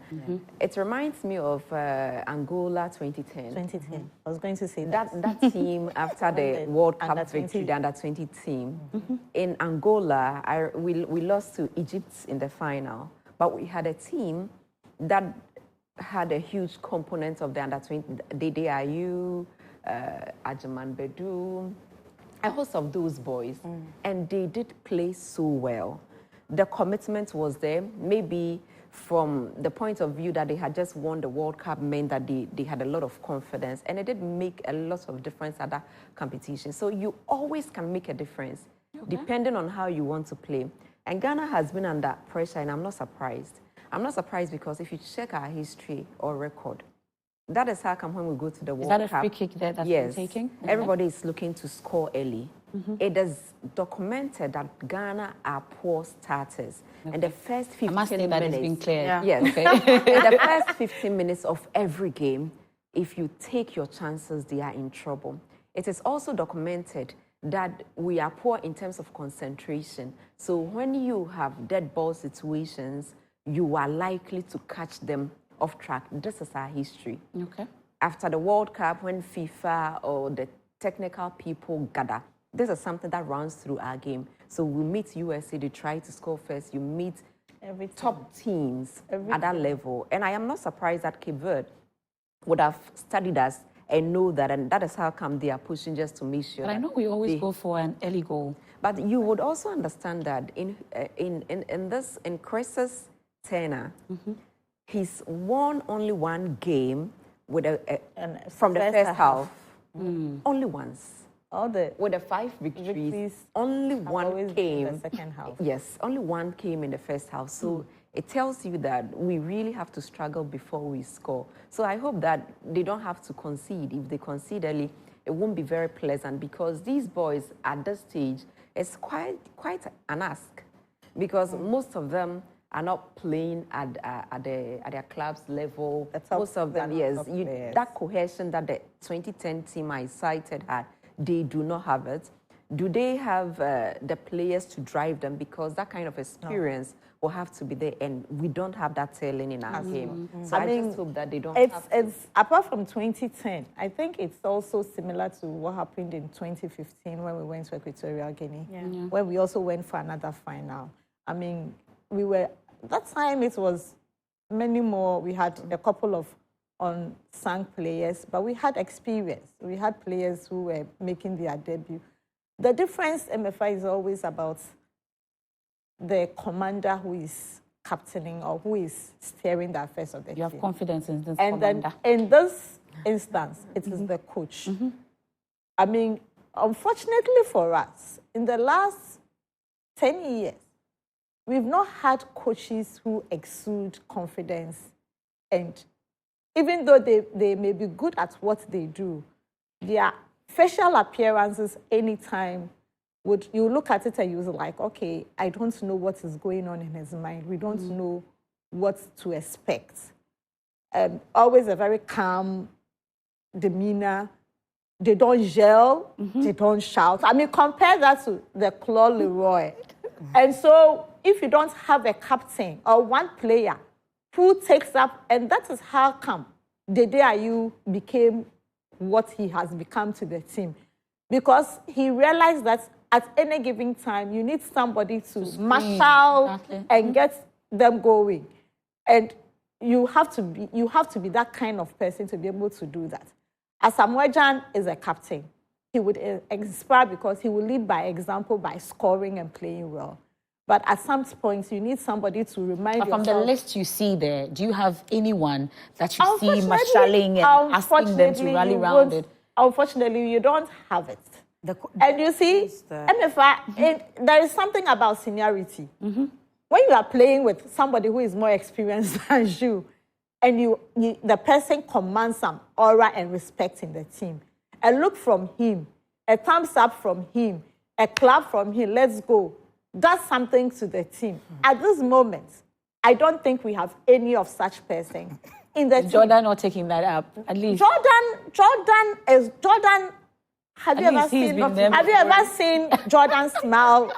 It reminds me of Angola 2010. 2010. I was going to say that team after the World Cup victory, the under-20 team. In Angola, we lost to Egypt in the final, but we had a team that had a huge component of the under-20, Dede Ayew, Ajaman Bedu, a host of those boys, and they did play so well. The commitment was there. Maybe from the point of view that they had just won the World Cup meant that they had a lot of confidence, and it did make a lot of difference at that competition. So you always can make a difference depending on how you want to play. And Ghana has been under pressure, and I'm not surprised. I'm not surprised because if you check our history or record, that is how come when we go to the World Cup. Is that a free kick there that's yes, been taken? Everybody is looking to score early. It is documented that Ghana are poor starters. And the first 15 minutes... I must say that it's been cleared. Yeah. Yes. In the first 15 minutes of every game, if you take your chances, they are in trouble. It is also documented that we are poor in terms of concentration. So when you have dead ball situations, you are likely to catch them off track. This is our history. Okay. After the World Cup, when FIFA or the technical people gather, this is something that runs through our game. So we meet USA, they try to score first. You meet top teams at that level. And I am not surprised that Cape Verde would have studied us and know that, and that is how come they are pushing just to make sure. But I know we always go for an early goal. But you would also understand that in Chris's tenure, he's won only one game with from the first half. Only once. With the 5 victories, only one came in the second half. Yes, only one came in the first half. So it tells you that we really have to struggle before we score. So I hope that they don't have to concede. If they concede early, it won't be very pleasant, because these boys at this stage, it's quite an ask, because most of them are not playing at their club's level. Most of them, yes. That cohesion that the 2010 team I cited had, they do not have it. Do they have the players to drive them? Because that kind of experience will have to be there, and we don't have that talent in our game. So I just hope that they don't have to. It's apart from 2010, I think it's also similar to what happened in 2015 when we went to Equatorial Guinea, where we also went for another final. I mean, that time it was many more. We had a couple of unsung players, but we had experience. We had players who were making their debut. The difference, MFI, is always about the commander who is captaining or who is steering the affairs of the team. You have confidence in this and commander. then in this instance, it is the coach. I mean, unfortunately for us, in the last 10 years, we've not had coaches who exude confidence, and even though they may be good at what they do, their facial appearances anytime you look at it and you're like, okay, I don't know what is going on in his mind. We don't know what to expect. Always a very calm demeanor. They don't yell. They don't shout. I mean, compare that to the Claude Leroy. And so if you don't have a captain or one player who takes up, and that is how come Dede Ayew became what he has become to the team. Because he realized that at any given time, you need somebody to marshal and get them going. And you have to be that kind of person to be able to do that. Asamoah Gyan is a captain. He would inspire because he will lead by example by scoring and playing well. But at some point, you need somebody to remind you. From the list you see there, do you have anyone that you see marshalling and asking them to rally around it? Unfortunately, you don't have it. And you see, MFI, there is something about seniority. When you are playing with somebody who is more experienced than you, and the person commands some aura and respect in the team, a look from him, a thumbs up from him, a clap from him, let's go, does something to the team. At this moment, I don't think we have any of such person in the team. Jordan not taking that up, at least. Jordan. Have you ever seen Jordan smile?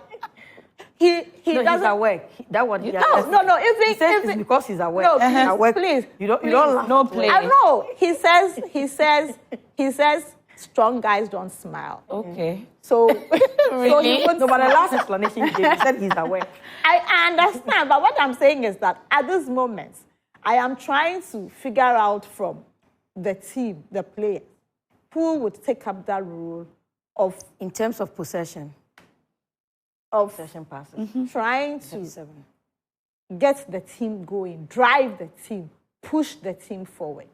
He doesn't. He's aware. That one. No. It's because he's aware. No, he's aware. Please. You don't laugh. No play. I know. He says, strong guys don't smile. Okay. So, Really? But the last explanation he gave, he said he's aware. I understand, but what I'm saying is that at this moment, I am trying to figure out from the team, the players, who would take up that role of, in terms of possession passes. Trying to get the team going, drive the team, push the team forward.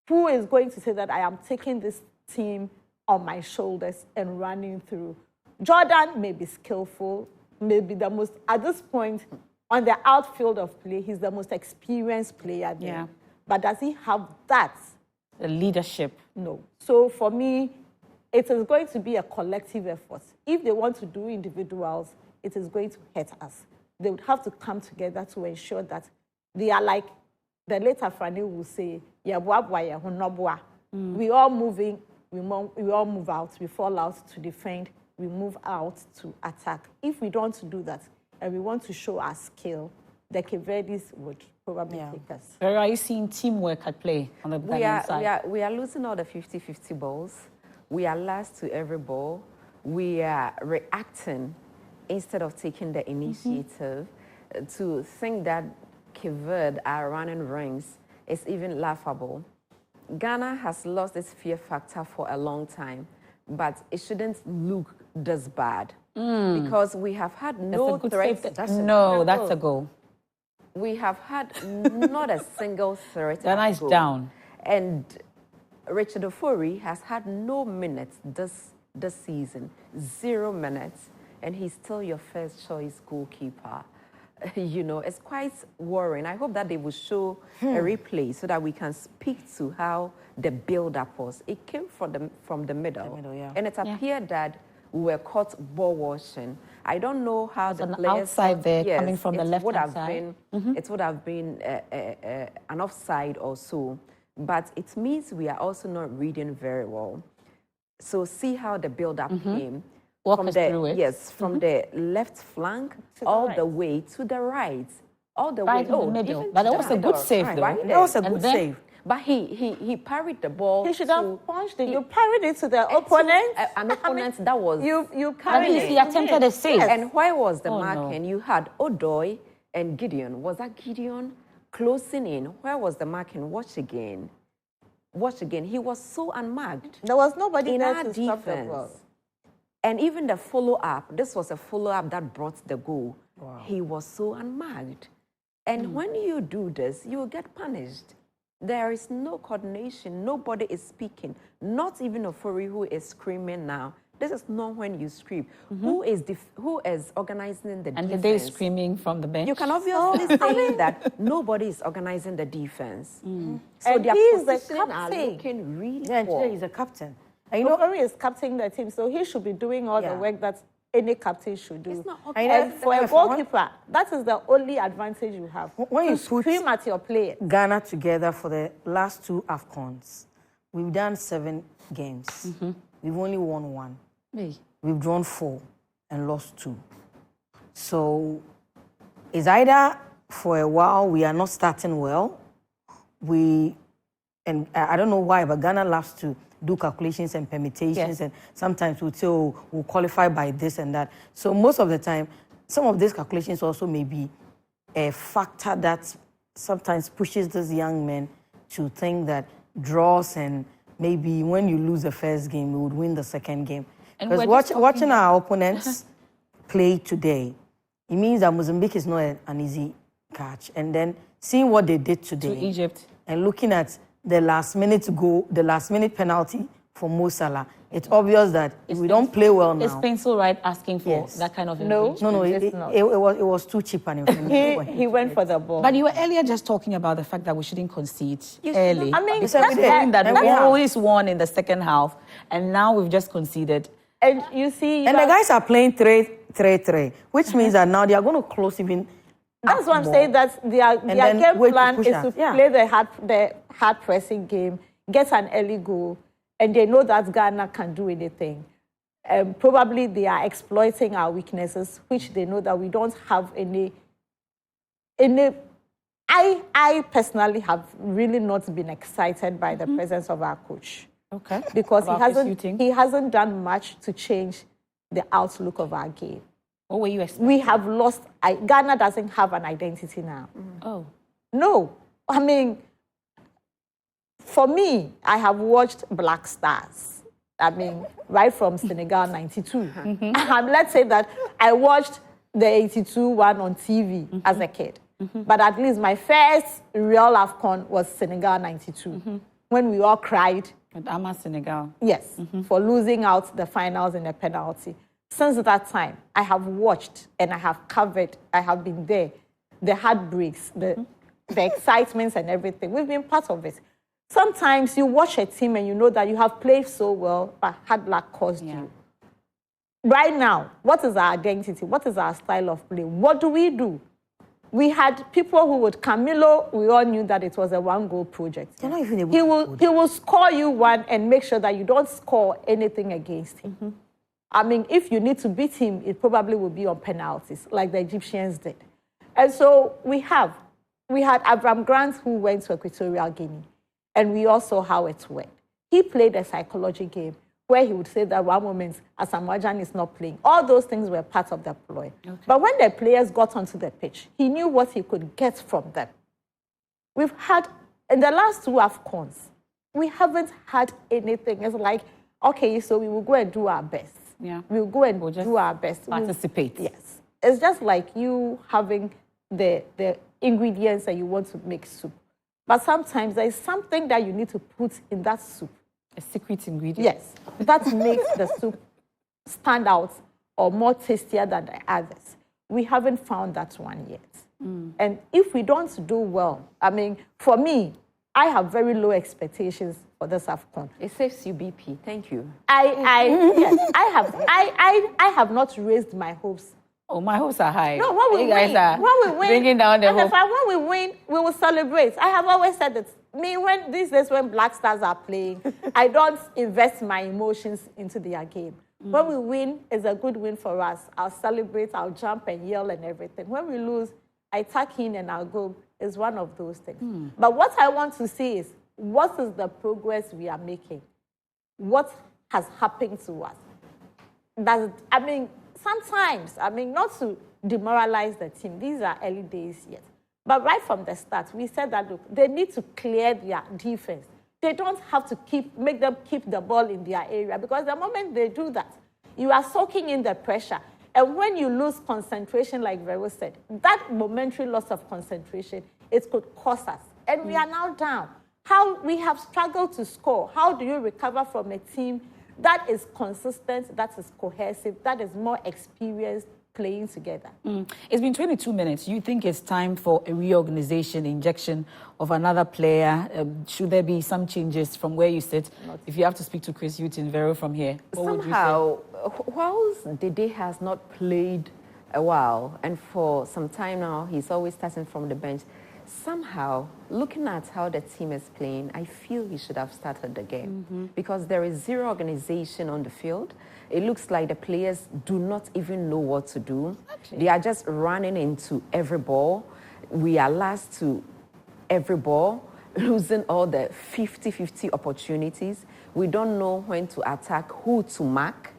Who is going to say that I am taking this team on my shoulders and running through? Jordan may be skillful, maybe the most, at this point, on the outfield of play, he's the most experienced player there. Yeah. But does he have that? The leadership. No. So for me, it is going to be a collective effort. If they want to do individuals, it is going to hurt us. They would have to come together to ensure that they are like the late Afrani will say, we all moving, we all move out, we fall out to defend, we move out to attack. If we don't do that and we want to show our skill, the Keverdis would probably take us. Where are you seeing teamwork at play on the Ghanaian side? We are losing all the 50-50 balls. We are last to every ball. We are reacting instead of taking the initiative. To think that Cape Verde are running rings is even laughable. Ghana has lost its fear factor for a long time, but it shouldn't look this bad because we have had no threat. That's a goal. We have had not a single threat. Ghana is down. And Richard Ofori has had no minutes this season, 0 minutes, and he's still your first choice goalkeeper. You know, it's quite worrying. I hope that they will show a replay so that we can speak to how the build-up was. It came from the middle, and it appeared that we were caught ball washing. I don't know how the players outside there coming from the left-hand side. It would have been an offside or so, but it means we are also not reading very well. So see how the build-up came. Walk From us the, through it. yes, from the left flank all the way to the right. All the Right way. in the middle. even But to that the was a good middle. save, though. Right That was a And good then- save. But he parried the ball. He should to- have punched it. You parried it to the opponent. an opponent that was. You At carried least it. he attempted a save. And where was the Oh, no. marking? You had Odoy and Gideon. Was that Gideon closing in? Where was the marking? Watch again. Watch again. He was so unmarked. There was nobody In there our to stop the defense. ball. And even the follow-up, this was a follow-up that brought the goal. He was so unmarked. And when you do this, you will get punished. There is no coordination. Nobody is speaking. Not even Ofori, who is screaming now. This is not when you scream. Who is organizing the And defense? they screaming from the bench. You can obviously say that nobody is organizing the defense. So And their he is the positioning are captain. looking really Yeah, poor. today he's a captain. And you know, Ofori is captaining the team, so he should be doing all the Yeah. work that any captain should do. It's not I know. And for a If I want- goalkeeper, that is the only advantage you have. When to you put- scream at your player. Ghana together for the last 2 AFCONs, we've done 7 games. We've only won 1. Hey. We've drawn 4 and lost 2. So it's either for a while we are not starting well, and I don't know why, but Ghana loves to do calculations and permutations, Yes. and sometimes we'll say, oh, we'll qualify by this and that. So most of the time, some of these calculations also may be a factor that sometimes pushes these young men to think that draws and maybe when you lose the first game, we would win the second game. And Because we're just watching our opponents play today, it means that Mozambique is not an easy catch. And then seeing what they did today To Egypt. and looking at the last minute goal, the last minute penalty for Mo Salah, it's obvious that if we don't play well now. Is Pencil right asking for Yes. that kind of No. engagement? No, It's not. it was too cheap an information. He went for the ball. But you were earlier just talking about the fact that we shouldn't concede should early. not- I mean, You said that's we did that and we we have. always won in the second half, and now we've just conceded. And you see, And the guys are playing 3-3, which means that now they are going to close even. that's what I'm more. saying. That their then game wait to plan push is us. to Yeah. play the hard pressing game, get an early goal, and they know that Ghana can do anything. Probably they are exploiting our weaknesses, which they know that we don't have any. I personally have really not been excited by the presence of our coach. Okay. Because About he hasn't done much to change the outlook of our game. What were you expecting? We have lost. Ghana doesn't have an identity now. Oh. No, I mean, for me, I have watched Black Stars. I mean, right from Senegal '92. Let's say that I watched the '82 one on TV as a kid. But at least my first real AFCON was Senegal '92, when we all cried. With Amoh, Senegal. Yes, for losing out the finals in a penalty. Since that time, I have watched and I have covered, I have been there. The heartbreaks, the excitements and everything. We've been part of it. Sometimes you watch a team and you know that you have played so well, but hard luck caused you. Right now, what is our identity? What is our style of play? What do? We had people who would, Camilo, we all knew that it was a one-goal project. They're not even able to He will score you one and make sure that you don't score anything against him. I mean, if you need to beat him, it probably will be on penalties, like the Egyptians did. And so we had Abraham Grant, who went to Equatorial Guinea, and we all saw how it went. He played a psychology game where he would say that one moment Asamoah is not playing. All those things were part of the ploy. Okay. But when the players got onto the pitch, he knew what he could get from them. We've had, in the last 2 AFCONs, we haven't had anything. It's like, okay, so we will go and do our best. Yeah. We'll go and We'll just do our best. participate. Yes. It's just like you having the ingredients that you want to make soup. But sometimes there is something that you need to put in that soup. A secret ingredient. Yes, that makes the soup stand out or more tastier than the others. We haven't found that one yet. And if we don't do well, I mean, for me, I have very low expectations for this AFCON. It saves you BP. Thank you. Yes, I have not raised my hopes. Oh, my hopes are high. No, when we you guys win, are when we win, bringing down the and hope. when we win, we will celebrate. I have always said that Me, when these days when Black Stars are playing, I don't invest my emotions into their game. When we win, it's a good win for us. I'll celebrate, I'll jump and yell and everything. When we lose, I tuck in and I'll go. It's one of those things. But what I want to see is, what is the progress we are making? What has happened to us? Sometimes, not to demoralize the team. These are early days yet. But right from the start, we said that, look, they need to clear their defense. They don't have to make them keep the ball in their area, because the moment they do that, you are soaking in the pressure. And when you lose concentration, like Vero said, that momentary loss of concentration, it could cost us. And we are now down. How we have struggled to score. How do you recover from a team that is consistent, that is cohesive, that is more experienced, playing together? It's been 22 minutes. You think it's time for a reorganization, injection of another player? Should there be some changes from where you sit? If you have to speak to Chris Hughton, Vero, from here, what would you say? Whilst Dede has not played a while, and for some time now, he's always starting from the bench, somehow, looking at how the team is playing, I feel he should have started the game, because there is zero organization on the field. It looks like the players do not even know what to do. They are just running into every ball. We are last to every ball, losing all the 50-50 opportunities. We don't know when to attack, who to mark,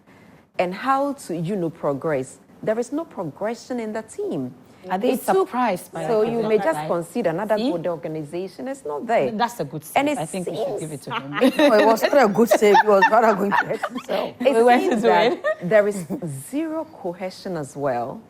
and how to, progress. There is no progression in the team. Are they surprised by that? So you may just consider another good organization. It's not there. That's a good save. I think we should give it to him. It was not a good save. He was rather going to hurt himself. It seems that there is zero cohesion as well.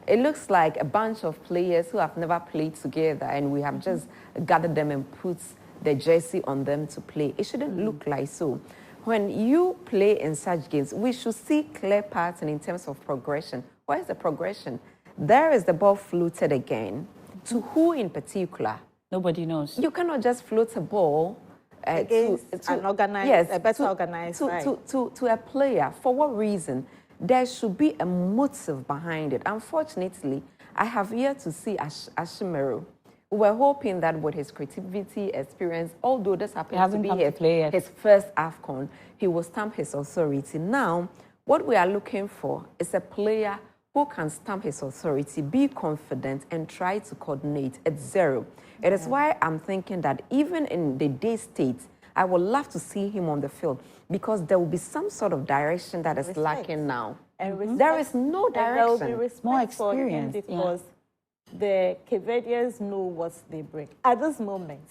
It looks like a bunch of players who have never played together, and we have just gathered them and put the jersey on them to play. It shouldn't look like so. When you play in such games, we should see clear pattern in terms of progression. Where is the progression? There is the ball floated again. To who in particular? Nobody knows. You cannot just float a ball against an organized, a better organized side. To a player. For what reason? There should be a motive behind it. Unfortunately, I have yet to see Ashimeru. We were hoping that with his creativity, experience, although this happens to be his first AFCON, he will stamp his authority. Now, what we are looking for is a player who can stamp his authority, be confident, and try to coordinate. It's zero. It is why I'm thinking that even in the day state, I would love to see him on the field, because there will be some sort of direction that is lacking now. And there is no direction. There will be more experience because the Cavadians know what they bring. At this moment,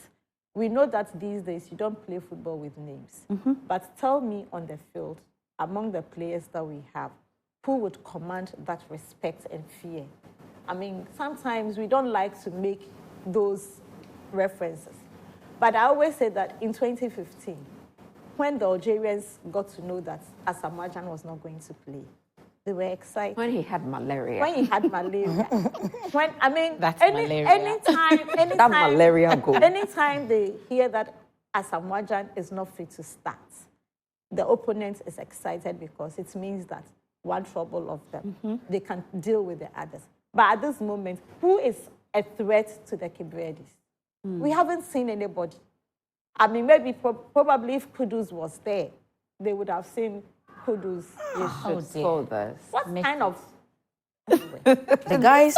we know that these days you don't play football with names. But tell me on the field, among the players that we have, who would command that respect and fear? Sometimes we don't like to make those references. But I always say that in 2015, when the Algerians got to know that Asamoah was not going to play, they were excited. When he had malaria. Anytime that malaria goal. Anytime they hear that Asamoah is not fit to start, the opponent is excited, because it means that one trouble of them, they can deal with the others. But at this moment, who is a threat to the Cape Verdes? We haven't seen anybody. Maybe probably if Kudus was there, they would have seen Kudus. What kind of... The guys,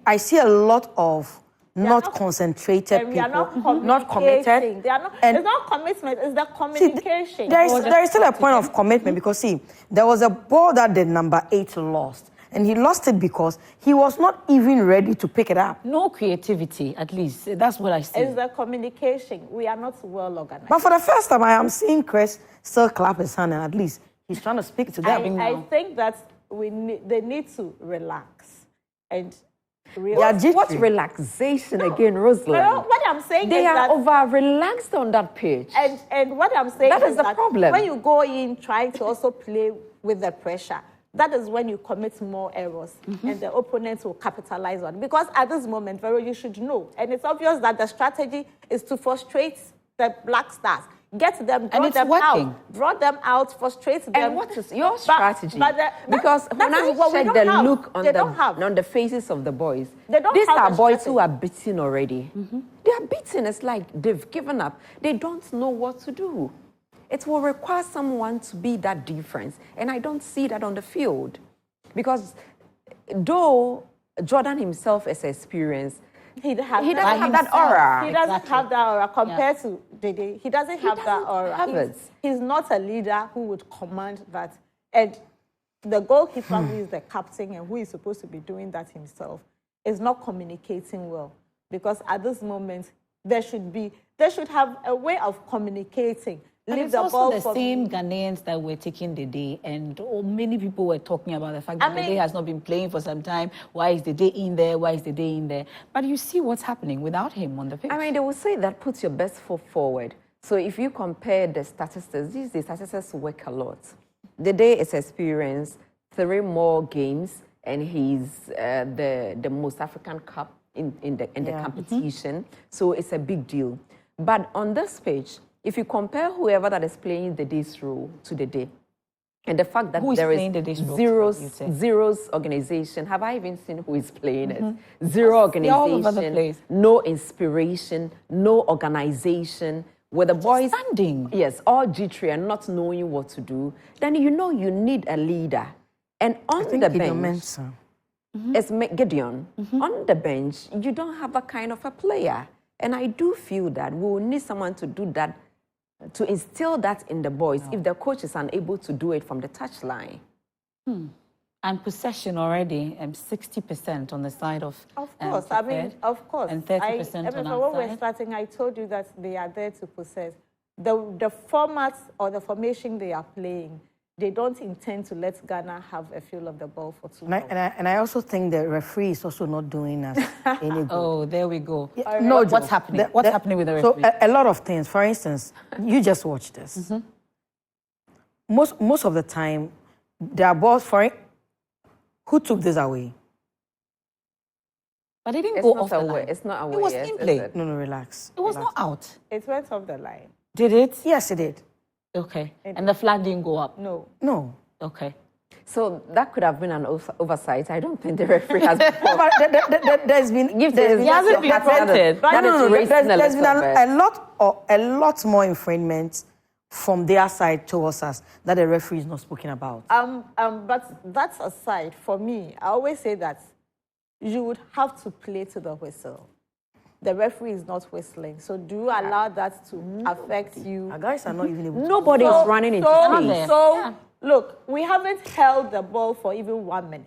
I see a lot of not concentrated people, not committed. It's not commitment, it's the communication. There is still a point of commitment, because, there was a ball that the number 8 lost. And he lost it because he was not even ready to pick it up. No creativity, at least. That's what I see. It's the communication. We are not well organized. But for the first time, I am seeing Chris still clap his hand, and at least he's trying to speak to them. I think that they need to relax and What's relaxation again, Rosalind? No, what I'm saying they is are over-relaxed on that pitch. And what I'm saying is the problem. When you go in trying to also play with the pressure, that is when you commit more errors, and the opponents will capitalize on it. Because at this moment, Vero, you should know, and it's obvious that the strategy is to frustrate the Black Stars. Get them, And draw it's them working. out. Draw them out, frustrate them. And what is your strategy? Because when I check the look on the faces of the boys, these are boys who are beaten already. They are beaten. It's like they've given up. They don't know what to do. It will require someone to be that difference. And I don't see that on the field. Because though Jordan himself is experienced, he doesn't have that aura. He doesn't have that aura compared to Dede. He doesn't have that aura. He's not a leader who would command that. And the goalkeeper, who is the captain and who is supposed to be doing that himself, is not communicating well. Because at this moment, they should have a way of communicating. And it's also the same Ghanaians that were taking the day, and many people were talking about the fact that the day has not been playing for some time. Why is the day in there? Why is the day in there? But you see what's happening without him on the pitch. I mean, they will say that puts your best foot forward. So if you compare the statistics, the statistics work a lot. The day is experienced 3 more games, and he's the most African Cup in the competition. So it's a big deal. But on this page, if you compare whoever that is playing the day's role to the day, and the fact that there is zeros organization, have I even seen who is playing it? Zero organization, no inspiration, no organization. With the boys standing, yes, all jittery and not knowing what to do, then you know you need a leader. And on the bench, it's Gideon. On the bench, you don't have that kind of a player. And I do feel that we will need someone to do that, to instill that in the boys if the coach is unable to do it from the touchline. And possession already, 60% on the side of course, I mean, of course. And 30% on our when side. we're starting, I told you that they are there to possess. The formats or the formation they are playing, they don't intend to let Ghana have a feel of the ball for too long. And I also think the referee is also not doing us any good. Oh, there we go. Yeah, no, what's happening? What's happening with the referee? So a lot of things. For instance, you just watch this. Most of the time, there are balls for who took this away. But it didn't go off the line. It's not away. It was in play. No, relax. It was not out. It went off the line. Did it? Yes, it did. Okay. And the flag didn't go up? No. Okay. So that could have been an oversight. I don't think the referee has been. There's been. He hasn't been appointed. There's been a lot more infringement from their side towards us that the referee is not speaking about. But that's aside. For me, I always say that you would have to play to the whistle. The referee is not whistling. So do you allow that to affect you? Our guys are not even able to. Nobody is running into space. So, look, we haven't held the ball for even 1 minute.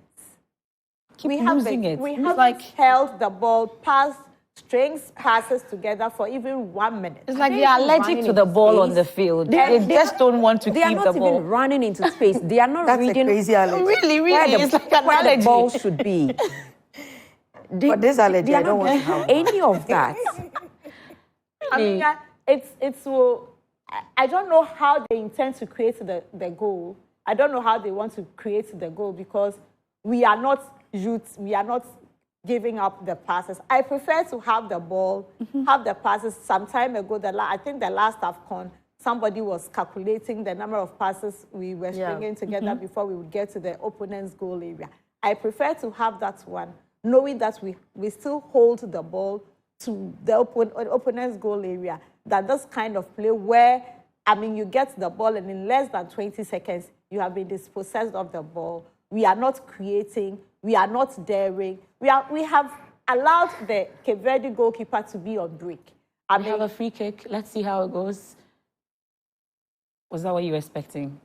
We haven't held the ball past strings passes together for even 1 minute. It's like they are allergic to the ball on the field. They just don't want to keep the ball. They are not even running into space. They are not reading. Crazy allergy. Really, it's like an where allergy. the ball should be. But this allergy, I don't want to have any of that. I mean, I don't know how they intend to create the goal. I don't know how they want to create the goal because we are not youth. We are not giving up the passes. I prefer to have the ball, have the passes. Some time ago, I think the last AFCON, somebody was calculating the number of passes we were stringing together before we would get to the opponent's goal area. I prefer to have that one, knowing that we still hold the ball to the opponent's goal area, that this kind of play where, I mean, you get the ball and in less than 20 seconds, you have been dispossessed of the ball. We are not creating. We are not daring. We have allowed the Cape Verde goalkeeper to be on break. We have a free kick. Let's see how it goes. Was that what you were expecting?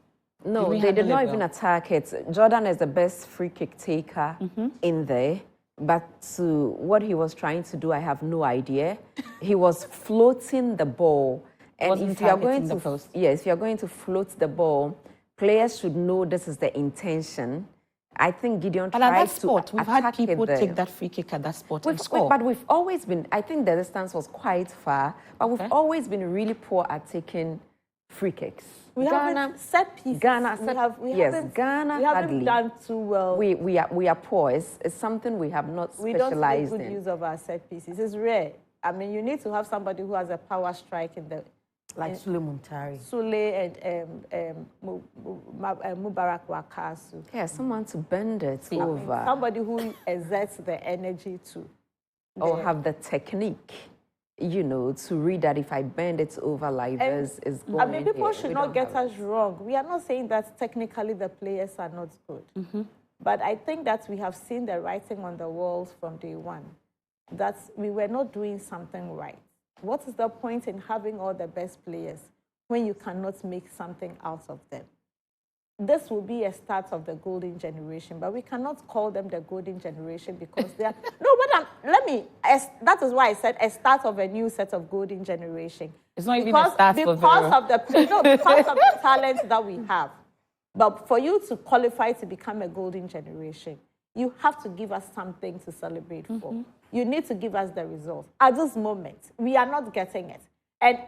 No, they did not even attack it. Jordan is the best free kick taker in there. But to what he was trying to do, I have no idea. He was floating the ball. And if you are going to, if you are going to float the ball, players should know this is the intention. I think Gideon tried to attack it. At that spot, we've had people take that free kick at that spot and score. But we've always been, I think the distance was quite far, but we've always been really poor at taking free kicks. Ghana set pieces. Ghana haven't done too well. We are poor. It's something we have not specialized in. We don't make good use of our set pieces. It's rare. I mean, you need to have somebody who has a power strike in the Like Sule Muntari. Sule and Mubarak Wakasu. Yeah, someone to bend it over. Somebody who exerts the energy to. Or have the technique, you know, to read that if I bend it over like this, is going. I mean, people should not get us wrong. We are not saying that technically the players are not good. But I think that we have seen the writing on the walls from day one, that we were not doing something right. What is the point in having all the best players when you cannot make something out of them? This will be a start of the golden generation, but we cannot call them the golden generation because they are... No, but that is why I said a start of a new set of golden generation. It's not even a start because of the talent that we have. But for you to qualify to become a golden generation, you have to give us something to celebrate for. You need to give us the results. At this moment, we are not getting it. And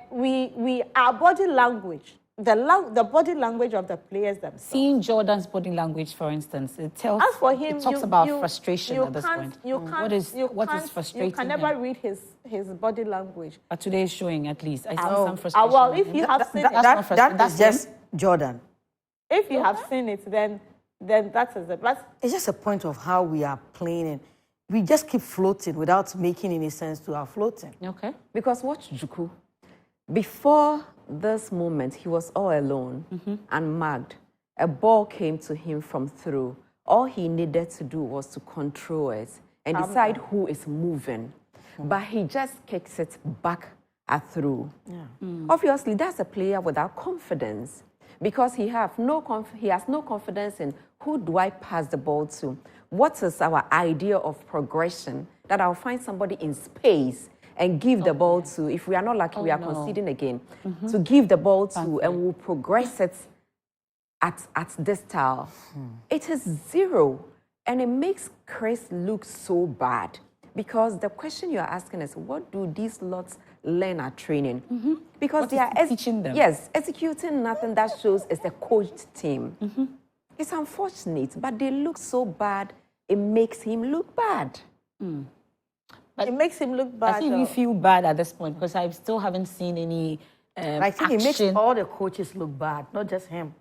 our body language, the body language of the players themselves. Seeing Jordan's body language, for instance, it tells. As for him, it talks about frustration at this point. What is frustrating? You can never read his body language. But today is showing, at least. I see some frustration. Well, if you have seen that's just Jordan. If you have seen it, then that is it. But it's just a point of how we are playing, and we just keep floating without making any sense to our floating. Okay. Because watch Juku. Before this moment, he was all alone and mugged. A ball came to him from through. All he needed to do was to control it and decide who is moving. But he just kicks it back at through. Obviously, that's a player without confidence because he has no confidence in who do I pass the ball to. What is our idea of progression? That I'll find somebody in space and give the ball to. If we are not lucky, we are conceding again. To give the ball to, and we'll progress it at this style. It is zero. And it makes Chris look so bad. Because the question you're asking is, what do these lots learn at training? Because they are teaching them. Yes, executing nothing that shows it's a coached team. It's unfortunate, but they look so bad, it makes him look bad. But it makes him look bad. I think we feel bad at this point because I still haven't seen any I think it makes all the coaches look bad, not just him.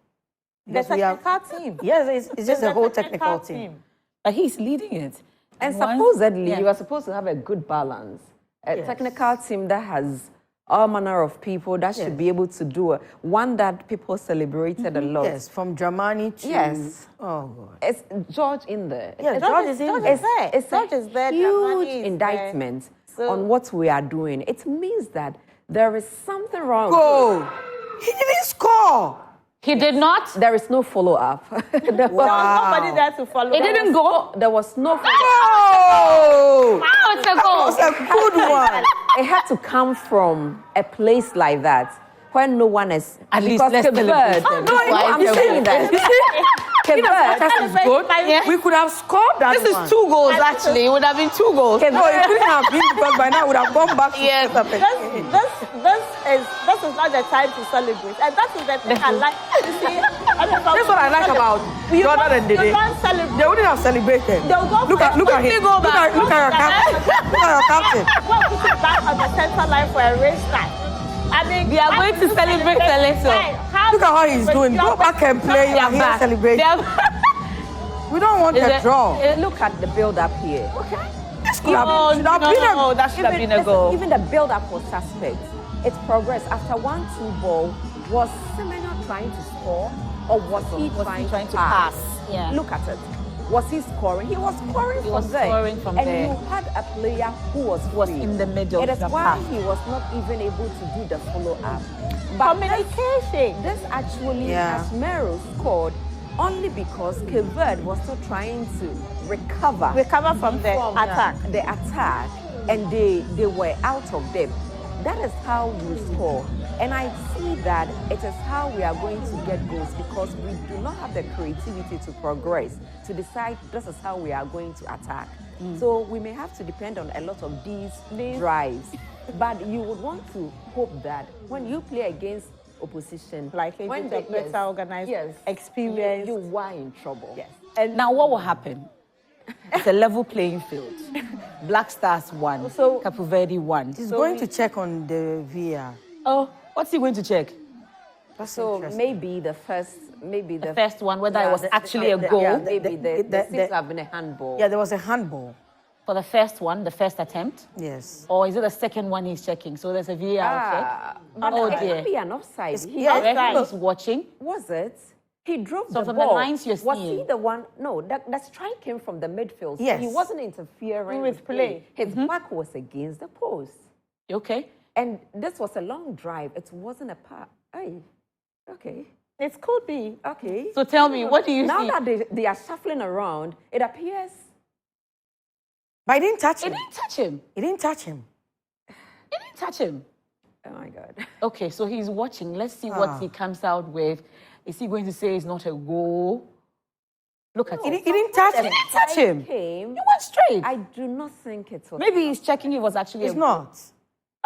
The technical team. Yes, it's just the whole technical team. But he's leading it. And supposedly, you are supposed to have a good balance. A technical team that has all manner of people that should be able to do it. One that people celebrated a lot. Yes, from Germany to... Yes. Oh, God. It's George in there. Yes, George is in there. It's George is there. a huge indictment on what we are doing. It means that there is something wrong. Go! He didn't score! He did not? There is no follow-up. There was nobody there to follow. It didn't go? There was no follow-up. Oh! Wow, it's a goal. It's a good one. It had to come from a place like that where no one is. At least let's celebrate them. I'm saying that. That is good. We could have scored that This is 2 goals, actually. It would have been 2 goals. No, it couldn't have been because by now we would have gone back to This is not the time to celebrate. And that is the thing I like. You see, that's what I like about Jordan and Dede. They wouldn't have celebrated. Look at him. Look at your captain. Look at your captain. Well, put it back on the center line for a race start. I mean, they are going to celebrate a little. Look at what he's doing. Go back and play. You are here celebrating. We don't want a draw. Look at the build-up here. Okay. That should have been a goal. Even the build-up was suspect. It progressed. After 1-2 ball, was Semenyo trying to score or was he trying to pass? Yeah. Look at it. Was he scoring? He was scoring from there. And you had a player who was in the middle. It is why he was not even able to do the follow-up. Communication. This actually, as Mero scored, only because Cape Verde was still trying to recover from the attack, and they were out of depth. That is how you score. And I see that it is how we are going to get goals because we do not have the creativity to progress, to decide this is how we are going to attack. So we may have to depend on a lot of these drives. But you would want to hope that when you play against opposition, when the better organized experience, you are in trouble. Yes. And now what will happen? It's a level playing field. Black Stars won. So Cape Verde won. He's going to check on the VAR. What's he going to check? So maybe the first one, whether it was actually a goal. Yeah, maybe there seems to have been a handball. Yeah, there was a handball. For the first one, the first attempt? Yes. Or is it the second one he's checking? So there's a VAR check? But Oh, it dear. could be an offside. He's watching. Was it? He drove So the from ball. the lines you're Was seeing? he the one? No, that strike came from the midfield. So Yes. he wasn't interfering With play. His back was against the post. Okay. And this was a long drive. It wasn't a pass. Aye. Okay. It could be. Okay. So tell me, what do you now see? that they are shuffling around, it appears. But he didn't touch It him. didn't touch him. He didn't touch him. It didn't touch him. Oh my God. Okay, so he's watching. Let's see what he comes out with. Is he going to say it's not a goal? Look at He it. didn't touch him. He didn't touch him. Came. He went straight. I do not think it was. Maybe he's checking if it was actually It's a goal. not.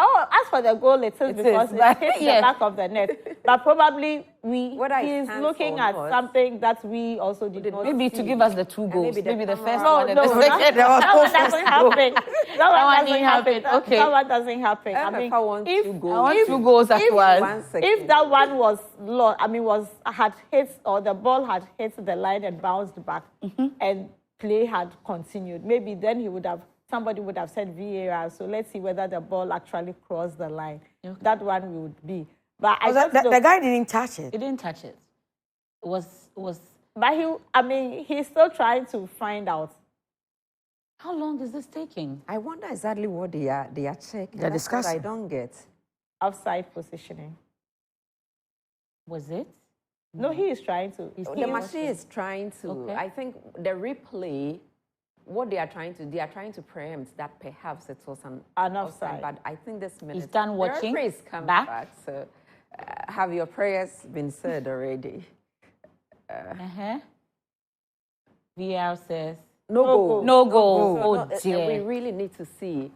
Oh, as for the goal, it is It because is, it but- hit yeah. the back of the net. But probably Whether it he's stands looking or at not. something that we also did not Maybe see. to give us the two goals. maybe the Maybe the camera- first No, one and no, the no, second. There was that no one doesn't first happen. That one one doesn't didn't happen. happen. Okay. That one doesn't happen. I mean, MFA wants if, two goals. I want two goals as well. 1 second. if that one was lost, had hit, or the ball had hit the line and bounced back, and play had continued, maybe then somebody would have said VAR. So let's see whether the ball actually crossed the line. Okay. That one would be. But I Because just the guy didn't touch it. He didn't touch it. It was. But he's still trying to find out. How long is this taking? I wonder exactly what they are checking. They're That's what I discussing. don't get. Offside positioning. Was it? No, he is trying to. The machine is trying to. Okay. I think the replay. What they are trying to preempt that perhaps it was an offside. But I think this minute He's done watching. The referee is coming Back. back. So have your prayers been said already? VAR says No goal. no goal. So Oh no, dear. we really need to see.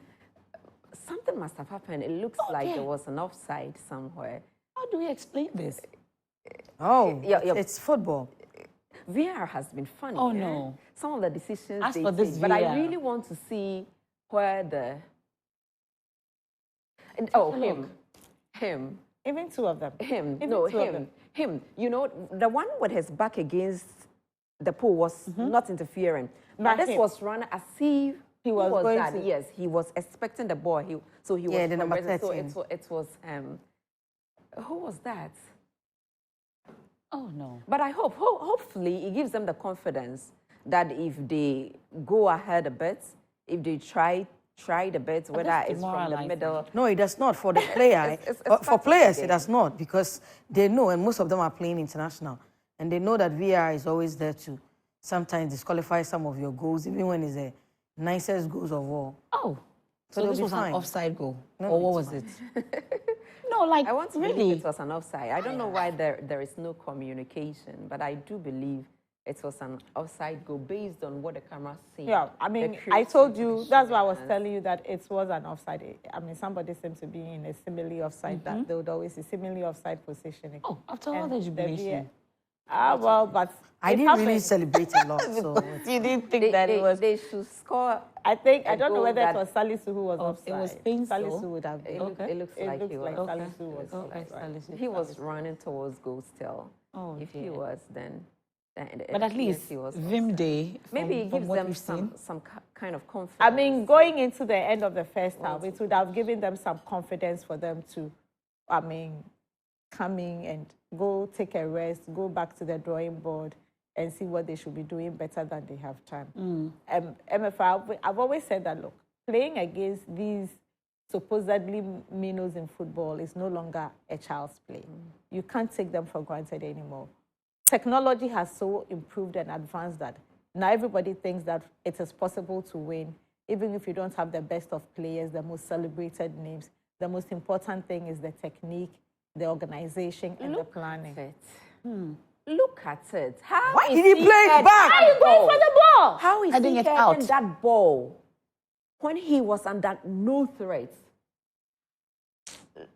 Something must have happened. It looks like Okay. there was an offside somewhere. How do we explain this? Oh, Yeah, yeah. it's football. VR has been funny. Oh, eh? no. Some of the decisions As they for this take, but I VAR. really want to see where the. Him. Even two of them. Him. Even No, two of them. him. You know, the one with his back against the pole was not interfering. But But this him. was run as if He who was going that? to- Yes, he was expecting the ball. So he was. Yeah, the number progressing. 13. So it was. Who was that? Oh no. But I hopefully, it gives them the confidence that if they go ahead a bit, if they try the bit, whether that's it's from the demoralizing. middle. No, it does not. For the player, It's for part of the players, game. it does not, because they know, and most of them are playing international, and they know that VAR is always there to sometimes disqualify some of your goals, even when it's the nicest goals of all. Oh. So they'll this be was fine. an offside goal, No, or what it's was it? No, like I want to really. believe it was an offside. I don't know why there is no communication, but I do believe it was an offside goal based on what the camera seen. Yeah, I The mean, crew I told seemed to you, be that's why I was showing us. telling you that it was an offside. I mean, somebody seems to be in a similarly offside, that they would always see similarly offside positioning. Oh, after all And the the jubilation. well, but I it didn't really happened. celebrate a lot, so You didn't think that it was. They should score. I a don't know goal whether it that- was Salisu who was Oh, it offside. was Painful. Salisu would have been. It looks like he was. Okay. Salisu was Okay, offside. Salisu. He was running towards goal still. Oh, if he dear. was, then But at yes, least he was Vim offside. Day. Maybe it from gives what them we've seen. some kind of confidence. I mean, going into the end of the first half, it would have given them some confidence for them to, come in and go take a rest, go back to the drawing board, and see what they should be doing better than they have done. MFR, I've always said that, look, playing against these supposedly minnows in football is no longer a child's play. You can't take them for granted anymore. Technology has so improved and advanced that now everybody thinks that it is possible to win, even if you don't have the best of players, the most celebrated names. The most important thing is the technique, the organization, and the planning. Look at it. How Why is did he play it heading back? that Why are you going ball? for the ball? How is Heading he it heading out. that ball when he was under no threat?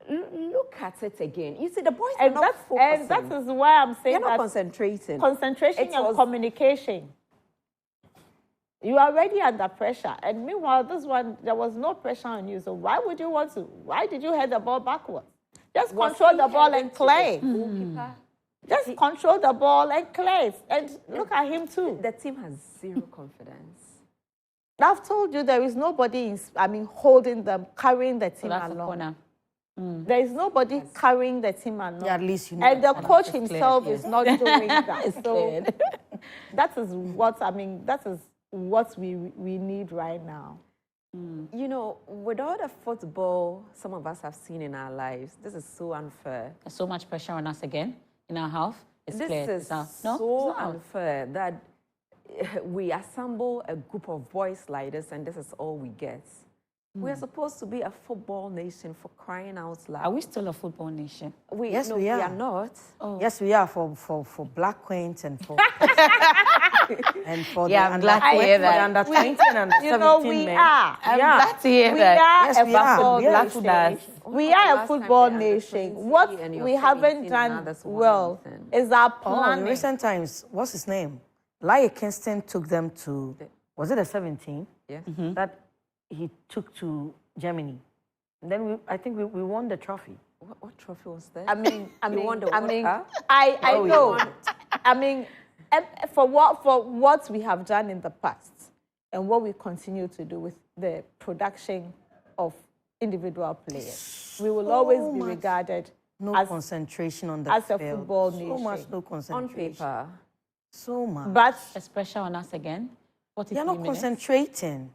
Look at it again. You see, the boys are And not and focusing. that is why I'm saying They're not that concentrating. concentration It and was- communication. You are already under pressure. And meanwhile, this one, there was no pressure on you. So why would you want to? Why did you head the ball backwards? Just control the ball and play. Goalkeeper. Just control the ball and play. And look at him too. The team has zero confidence. I've told you there is nobody, holding them, carrying the So team that's a along. corner. There is nobody carrying the team along. Yeah, at least you know. And the that. coach It's himself clear, is not doing that. It's So clear. that is what we need right now. You know, with all the football some of us have seen in our lives, this is so unfair. There's so much pressure on us again in our half. It's This clear. is It's out. so It's not out. unfair that we assemble a group of boys like this and this is all we get. We are supposed to be a football nation, for crying out loud. Are we still a football nation? Yes, no, we are. not. Yes, we are for Black Queens and for and for Yeah, the I'm glad to under, hear for that. the under 20 and under 17 You know, we men. are. I'm Yeah. glad to hear We that. are Yes, a we are. football We are. nation. That. We are a Last time football they under nation. 20 What and you're we 17 haven't and done others won well anything. is our Oh, in planning. recent times, what's his name? Laia Kingston took them to, was it a 17? Yes. That he took to Germany. And then I think we won the trophy. What trophy was that? I mean, You won the World Cup? I Oh, we know. won. I mean, for what we have done in the past and what we continue to do with the production of individual players, we will always be much regarded No as concentration on the as a field. football So nation. much no On concentration. paper. So much. But There's pressure on us again. 43 They're not minutes. concentrating.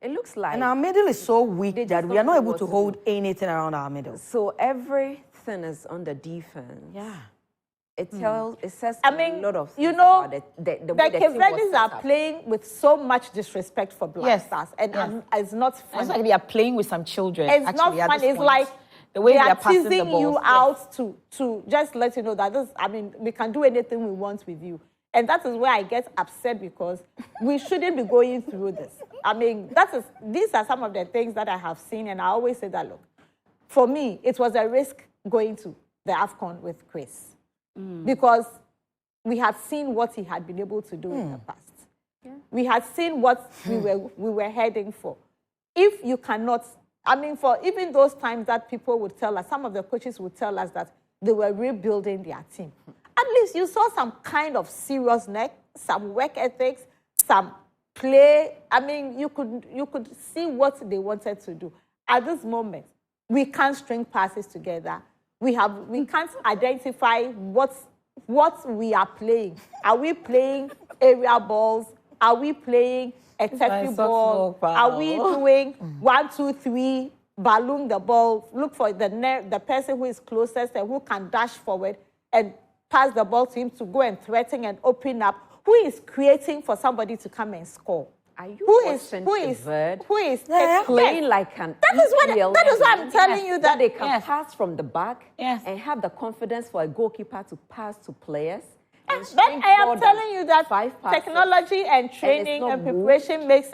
It looks like And our middle is so weak They that just we are don't not know able what to to hold anything around our middle. so everything is on the defense. Yeah. It says I mean, a lot of you things know, about the the way the team was Cape set are up. playing with so much disrespect for Black Yes, Stars, and yes. it's not fun. It's like they are playing with some children. It's actually, not at fun. this It's point. like the way they they are are passing the teasing ball. you out to just let you know that this. I mean, we can do anything we want with you, and that is where I get upset because we shouldn't be going through this. I mean, these are some of the things that I have seen, and I always say that look, for me, it was a risk going to the AFCON with Chris because we had seen what he had been able to do in the past. We had seen what we were heading for. If you cannot, I mean, for even those times that people would tell us, some of the coaches would tell us that they were rebuilding their team. At least you saw some kind of seriousness, some work ethics, some play. I mean, you could see what they wanted to do. At this moment, we can't string passes together. We can't identify what we are playing. Are we playing area balls? Are we playing a turkey ball? Are we doing 1, 2, 3, balloon the ball, look for the person who is closest and who can dash forward and pass the ball to him to go and threaten and open up? Who is creating for somebody to come and score? Are you who is playing like an that is why I'm telling you that they can pass from the back Yes. and have the confidence for a goalkeeper to pass to players? But I am telling you that technology and training and preparation makes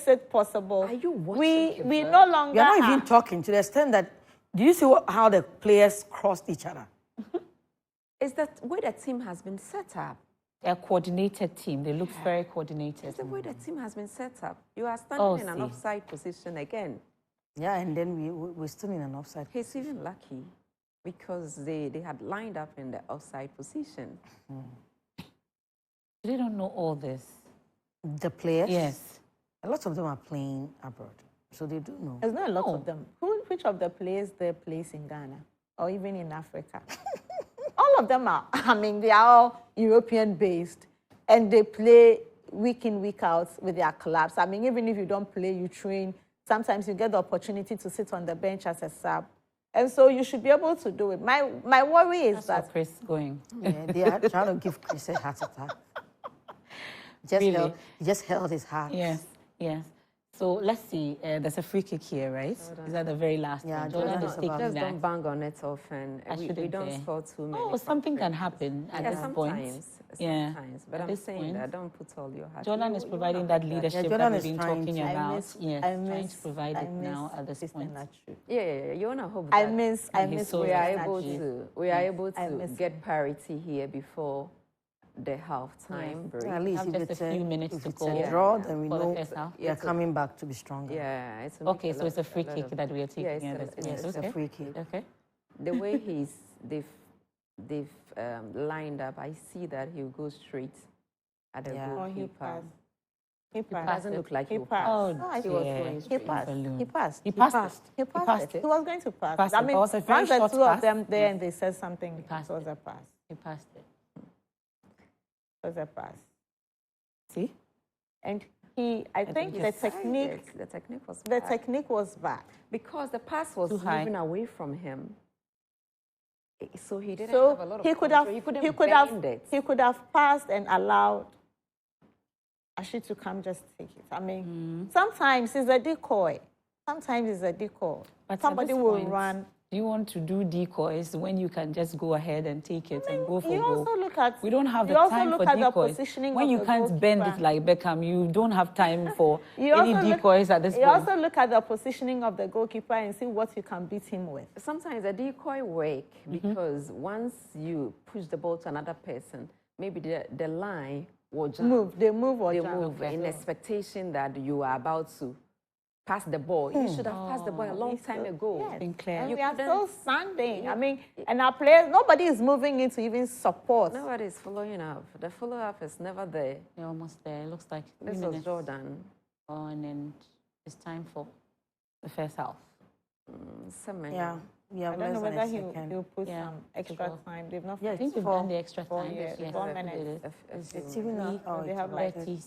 it possible. Are you watching? We no longer We are not even talking to the extent that, do you see how the players crossed each other? Is that way the team has been set up? They're a coordinated team. They look very coordinated. It's the way the team has been set up. You are standing in an see. offside position again. Yeah, and then we're still in an offside. He's even lucky because they had lined up in the offside position. They don't know all this. The players? Yes. A lot of them are playing abroad, so they do know. There's not a lot of them. Which of the players they place in Ghana or even in Africa? All of them are. I mean, they are all European based, and they play week in, week out with their clubs. I mean, even if you don't play, you train. Sometimes you get the opportunity to sit on the bench as a sub. And so you should be able to do it. My worry is That's where Chris going. Yeah, they are trying to give Chris a heart attack. He just held his heart. Yes, yes. So let's see. There's a free kick here, right? Is that the very last one? Jordan is taking Just that. don't bang on it often. We don't score too many. Oh, something can happen at this point. Sometimes. But I'm saying that don't put all your heart. Jordan is providing that leadership that we've been talking about. Yes, trying to provide it now at this point. Yeah. You wanna hope I that miss we are able to get parity here before the half-time break. At least have if just a few minutes to go. It's a draw, then we for the know first half. they're coming back to be stronger. Yeah. Okay, so it's a free kick that we are taking. Yes, at this point. It's a free kick. Okay. the way they've lined up, I see that he'll go straight at the goalkeeper. He passed. It doesn't look like he'll pass. Oh, He was going he straight. passed. He passed. He passed. He passed. He was going to pass. Passed I it. mean, It was a very once the short two of pass. them there and they said something, it passed was a pass. He passed it. It was a pass. See? And I think the technique was the bad. technique was bad. Because the pass was Too high. moving away from him. So he didn't So have a lot of he could control. have He couldn't he could have passed and allowed Ashi to come just take it. I mean, sometimes it's a decoy. Sometimes it's a decoy. But somebody at this will point, run. Do you want to do decoys when you can just go ahead and take it and go for You goal? also look at. We don't have the you also time look for at the decoys. positioning When of you the can't bend it goalkeeper. like Beckham, you don't have time for You any also look- decoys at this You point. also look at the positioning of the goalkeeper and see what you can beat him with. Sometimes a decoy work because once you push the ball to another person, maybe the line will jump. They move or They jump. move in expectation that you are about to pass the ball. You should have passed the ball a long time ago. Yes. Been clear. And You we are couldn't- still standing. I mean, and our players, nobody is moving in to even support. Nobody is following up. The follow-up is never there. They're almost there. It looks like This 3 was minutes Jordan. on, and it's time for the first half. Yeah. I don't know whether he'll put Yeah, some extra well. time. They've not. Yeah, I think we've Four- done the extra time. yeah, Yes, 4 we minutes. did it. It's even not. Oh, they it's have about like 30 30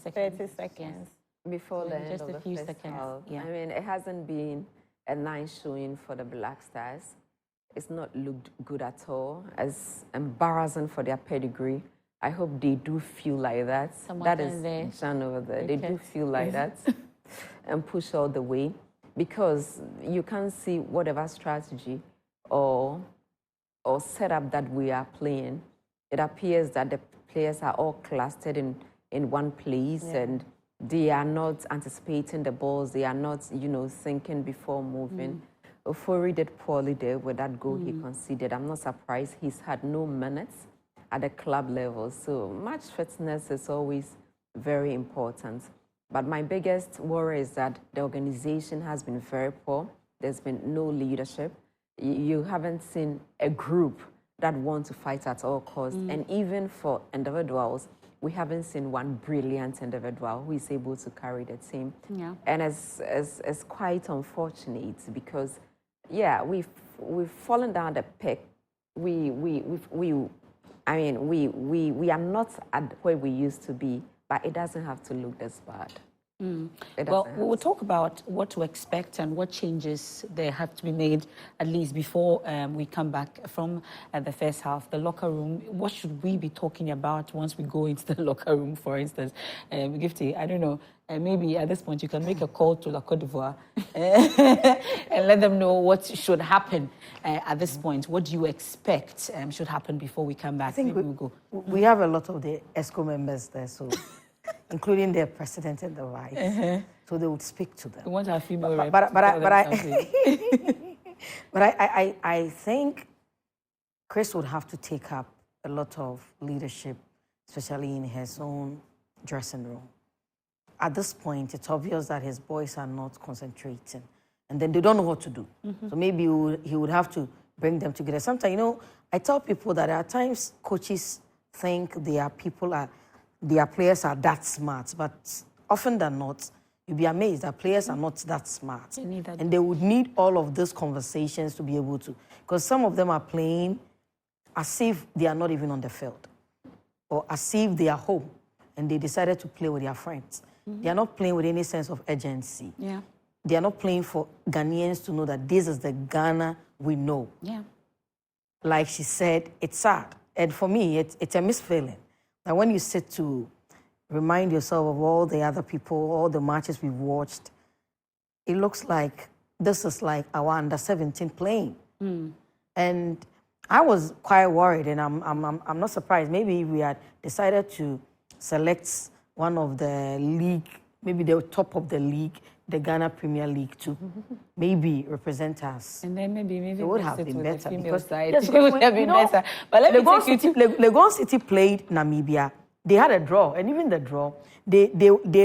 seconds. seconds. Before So the end just of a the few first seconds, half. yeah. I mean, it hasn't been a nice showing for the Black Stars. It's not looked good at all. As embarrassing for their pedigree. I hope they do feel like that. Someone That down there. is Jan over there. They do Okay. feel like that and push all the way because you can't see whatever strategy or setup that we are playing. It appears that the players are all clustered in one place and they are not anticipating the balls. They are not, thinking before moving. Ofori did poorly there with that goal he conceded. I'm not surprised. He's had no minutes at the club level. So match fitness is always very important. But my biggest worry is that the organization has been very poor. There's been no leadership. You haven't seen a group that want to fight at all costs. And even for individuals, we haven't seen one brilliant individual who is able to carry the team. Yeah. And it's quite unfortunate because, yeah, we've fallen down the peg. We are not at where we used to be, but it doesn't have to look this bad. Well, we'll talk about what to expect and what changes there have to be made, at least before we come back from the first half. The locker room, what should we be talking about once we go into the locker room, for instance? Gifty, I don't know, maybe at this point you can make a call to La Côte d'Ivoire and let them know what should happen at this point. What do you expect should happen before we come back? I think maybe we'll go. we have a lot of the ESCO members there, so including their president and the vice, so they would speak to them. We want our female rep But to tell them something. I think Chris would have to take up a lot of leadership, especially in his own dressing room. At this point, it's obvious that his boys are not concentrating, and then they don't know what to do. So maybe he would have to bring them together. Sometimes, I tell people that at times coaches think their players are that smart, but often than not, you'll be amazed that players are not that smart. And they would need all of those conversations to be able to, because some of them are playing as if they are not even on the field, or as if they are home and they decided to play with their friends. They are not playing with any sense of urgency. Yeah. They are not playing for Ghanaians to know that this is the Ghana we know. Yeah. Like she said, it's sad. And for me, it's a misfeeling. That when you sit to remind yourself of all the other people, all the matches we've watched, it looks like this is like our under-17 playing. And I was quite worried, and I'm not surprised. Maybe we had decided to select one of the league, maybe the top of the league, the Ghana Premier League, to maybe represent us. And then maybe it would have mix it been with the better female because side. yes, It would have been better. But let me take you to Legon City played Namibia. They had a draw, and even the draw, they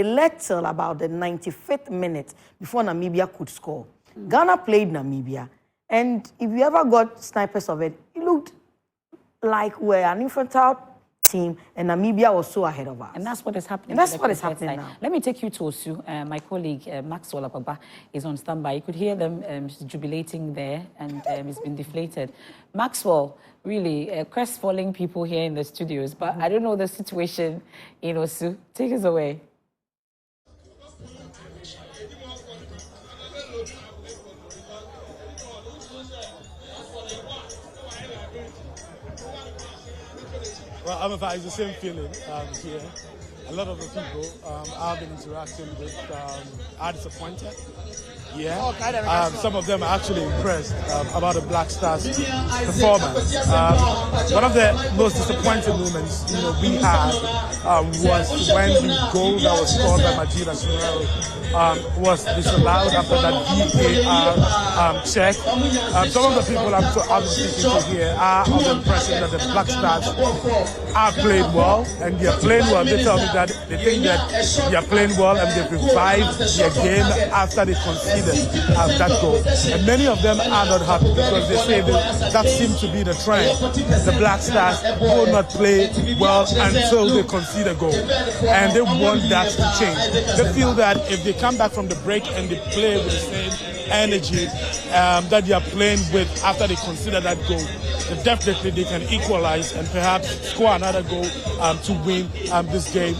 led till about the 95th minute before Namibia could score. Ghana played Namibia. And if you ever got snipers of it, it looked like we're an infantile team, and Namibia was so ahead of us. And that's what is happening. And that's what is happening now. Let me take you to Osu. My colleague, Maxwell Apapa, is on standby. You could hear them jubilating there, and it's been deflated. Maxwell, really, crestfallen people here in the studios, but I don't know the situation in Osu. Take us away. Well, I'm it's the same feeling here. A lot of the people I've been interacting with are disappointed. Yeah. Some of them are actually impressed about the Black Stars' performance. One of the most disappointing moments we had was when the goal that was scored by Majida Shimero was disallowed after that VAR check. Some of the people I'm speaking to here are of the impression that the Black Stars are playing well, and they're playing well. They tell me that they think that they're playing well and they've revived their game after they conceded that goal. And many of them are not happy because they say that seems to be the trend. The Black Stars will not play well until they concede a goal. And they want that to change. They feel that if they come back from the break and they play with the same energy that they are playing with after they consider that goal, then definitely they can equalize and perhaps score another goal to win this game,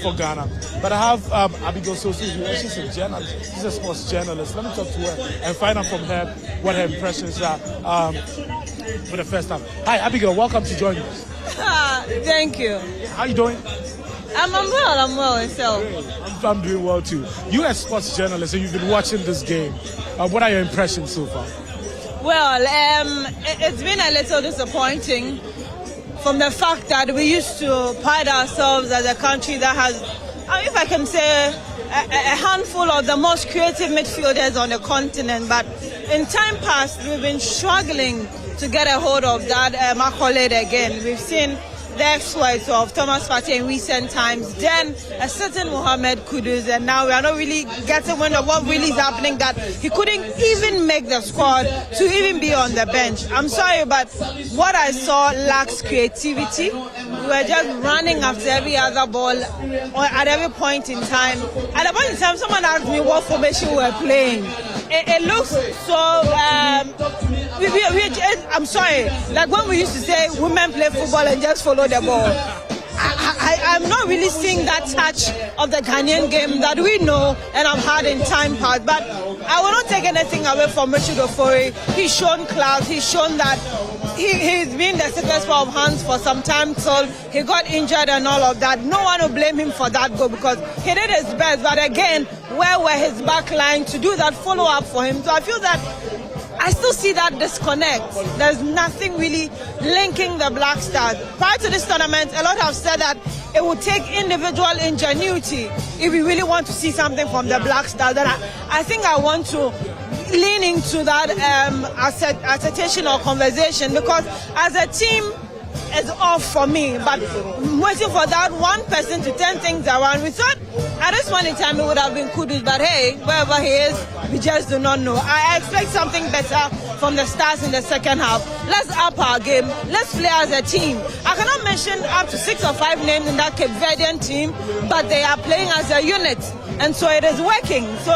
for Ghana. But I have Abigail Sosu here. She's a journalist. She's a sports journalist. Let me talk to her and find out from her what her impressions are for the first time. Hi, Abigail. Welcome to join us. Thank you. How are you doing? I'm well myself. I'm doing well too. You're a sports journalist and you've been watching this game. What are your impressions so far? Well, it's been a little disappointing from the fact that we used to pride ourselves as a country that has, if I can say, a handful of the most creative midfielders on the continent. But in time past, we've been struggling to get a hold of that accolade again. We've seen the exploits of Thomas Partey in recent times, then a certain Mohamed Kudus, and now we are not really getting wind of what really is happening, that he couldn't even make the squad to even be on the bench. I'm sorry, but what I saw lacks creativity. We were just running after every other ball at every point in time. At a point in time, someone asked me what formation we were playing. It looks so... I'm sorry, like when we used to say women play football and just follow the ball. I'm not really seeing that touch of the Ghanaian game that we know and have had in time past. But I will not take anything away from Richard Ofori. He's shown class. He's shown that he's been the safest pair of hands for some time till he got injured and all of that. No one will blame him for that goal because he did his best. But again, where were his back line to do that follow-up for him? So I feel that I still see that disconnect. There's nothing really linking the Black Stars. Prior to this tournament, a lot have said that it would take individual ingenuity if we really want to see something from the Black Stars. And I think I want to lean into that assertion or conversation because as a team, it's off for me. But waiting for that one person to turn things around, we thought at this point in time it would have been Kudus, but hey, wherever he is, we just do not know. I expect something better from the Stars in the second half. Let's up our game. Let's play as a team. I cannot mention up to 6 or 5 names in that Cape Verdean team, but they are playing as a unit, and so it is working. So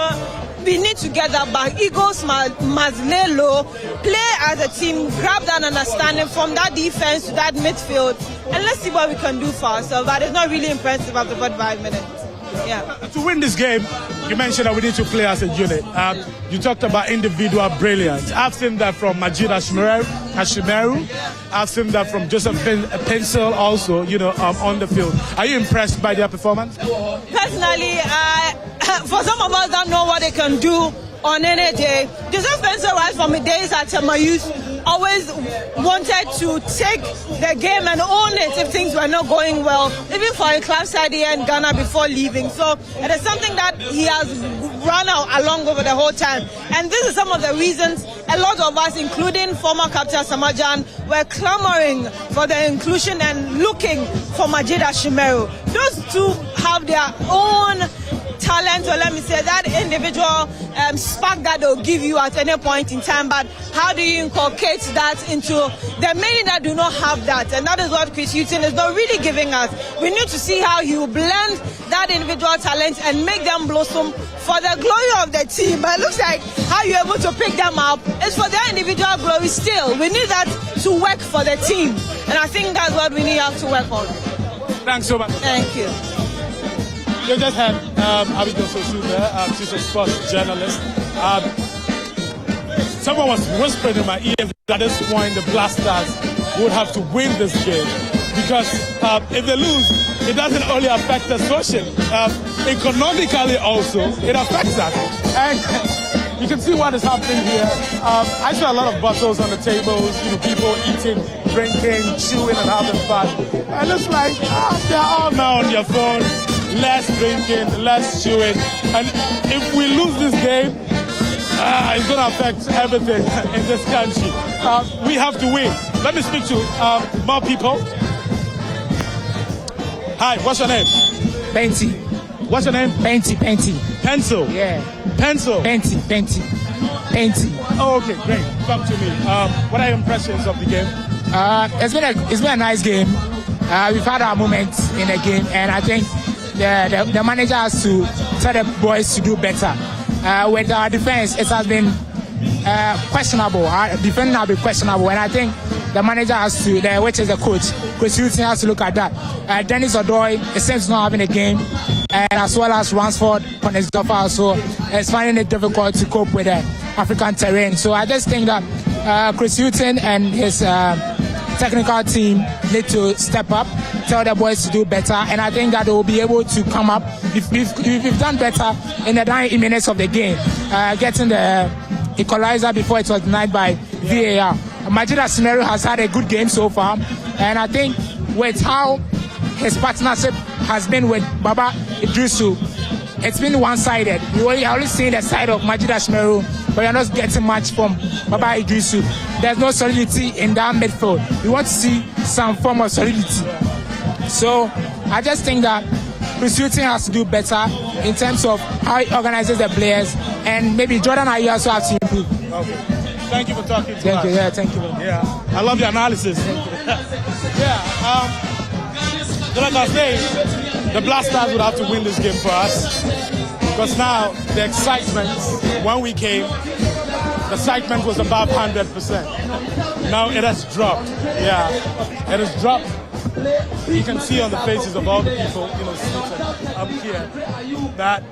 we need to get that back. Egos must lay low, play as a team, grab that understanding from that defense to that midfield, and let's see what we can do for ourselves. But it's not really impressive after 45 minutes. Yeah. To win this game, you mentioned that we need to play as a unit. You talked about individual brilliance. I've seen that from Majida Shimero. I've seen that from Joseph Pencil also, on the field. Are you impressed by their performance? Personally, for some of us that know what they can do on any day, Joseph Pencil, right from the days at my youth, always wanted to take the game and own it if things were not going well, even for a club side here in Ghana before leaving. So it is something that he has run along over the whole time. And this is some of the reasons a lot of us, including former captain Samajan, were clamoring for the inclusion and looking for Majida Shimero. Those two have their own talent, or let me say that individual spark that they'll give you at any point in time, but how do you inculcate that into the many that do not have that? And that is what Chris Hughton is not really giving us. We need to see how he will blend that individual talent and make them blossom for the glory of the team. But it looks like how you're able to pick them up is for their individual glory still. We need that to work for the team. And I think that's what we need to work on. Thanks so much. Thank you. You just had Abigail Sosu there. She's a sports journalist. Someone was whispering in my ear that at this point the Black Stars would have to win this game because if they lose, it doesn't only affect us socially, economically also it affects us. And you can see what is happening here. I saw a lot of bottles on the tables, people eating, drinking, chewing, and having fun. And it's like they're all now on their phone, less drinking, less chewing. And if we lose this game, it's going to affect everything in this country. We have to win. Let me speak to more people. Hi, what's your name? Penty. What's your name? Penty. Pencil? Yeah. Pencil? Penty. Oh, okay, great. Talk to me. What are your impressions of the game? It's been a nice game. We've had our moments in the game, and I think the manager has to tell the boys to do better. With our defense, it has been questionable. Our defending has been questionable, and I think the manager has to, which is the coach, Chris Hughton has to look at that. Dennis Odoi, it seems not having a game, and as well as Ransford on his offer, so it's finding it difficult to cope with the African terrain. So I just think that Chris Hughton and his technical team need to step up, tell the boys to do better, and I think that they will be able to come up. If we've done better in the 90 minutes of the game, getting the equalizer before it was denied by VAR. Majida Scenario has had a good game so far, and I think with how his partnership has been with Baba Idrisu, it's been one-sided. You only seen the side of Majida Scenario, but you're not getting much from Baba Idrisu. There's no solidity in that midfield. We want to see some form of solidity. So I just think that Chris Hughton has to do better in terms of how he organizes the players, and maybe Jordan Ayew also has to improve. Okay. Thank you for talking to us. Thank you. Yeah, thank you. Yeah, I love your analysis. Yeah, like I was saying, the Black Stars would have to win this game for us, because now the excitement, when we came, the excitement was above 100%. Now it has dropped. Yeah, it has dropped. You can see on the faces of all the people, seated up here, that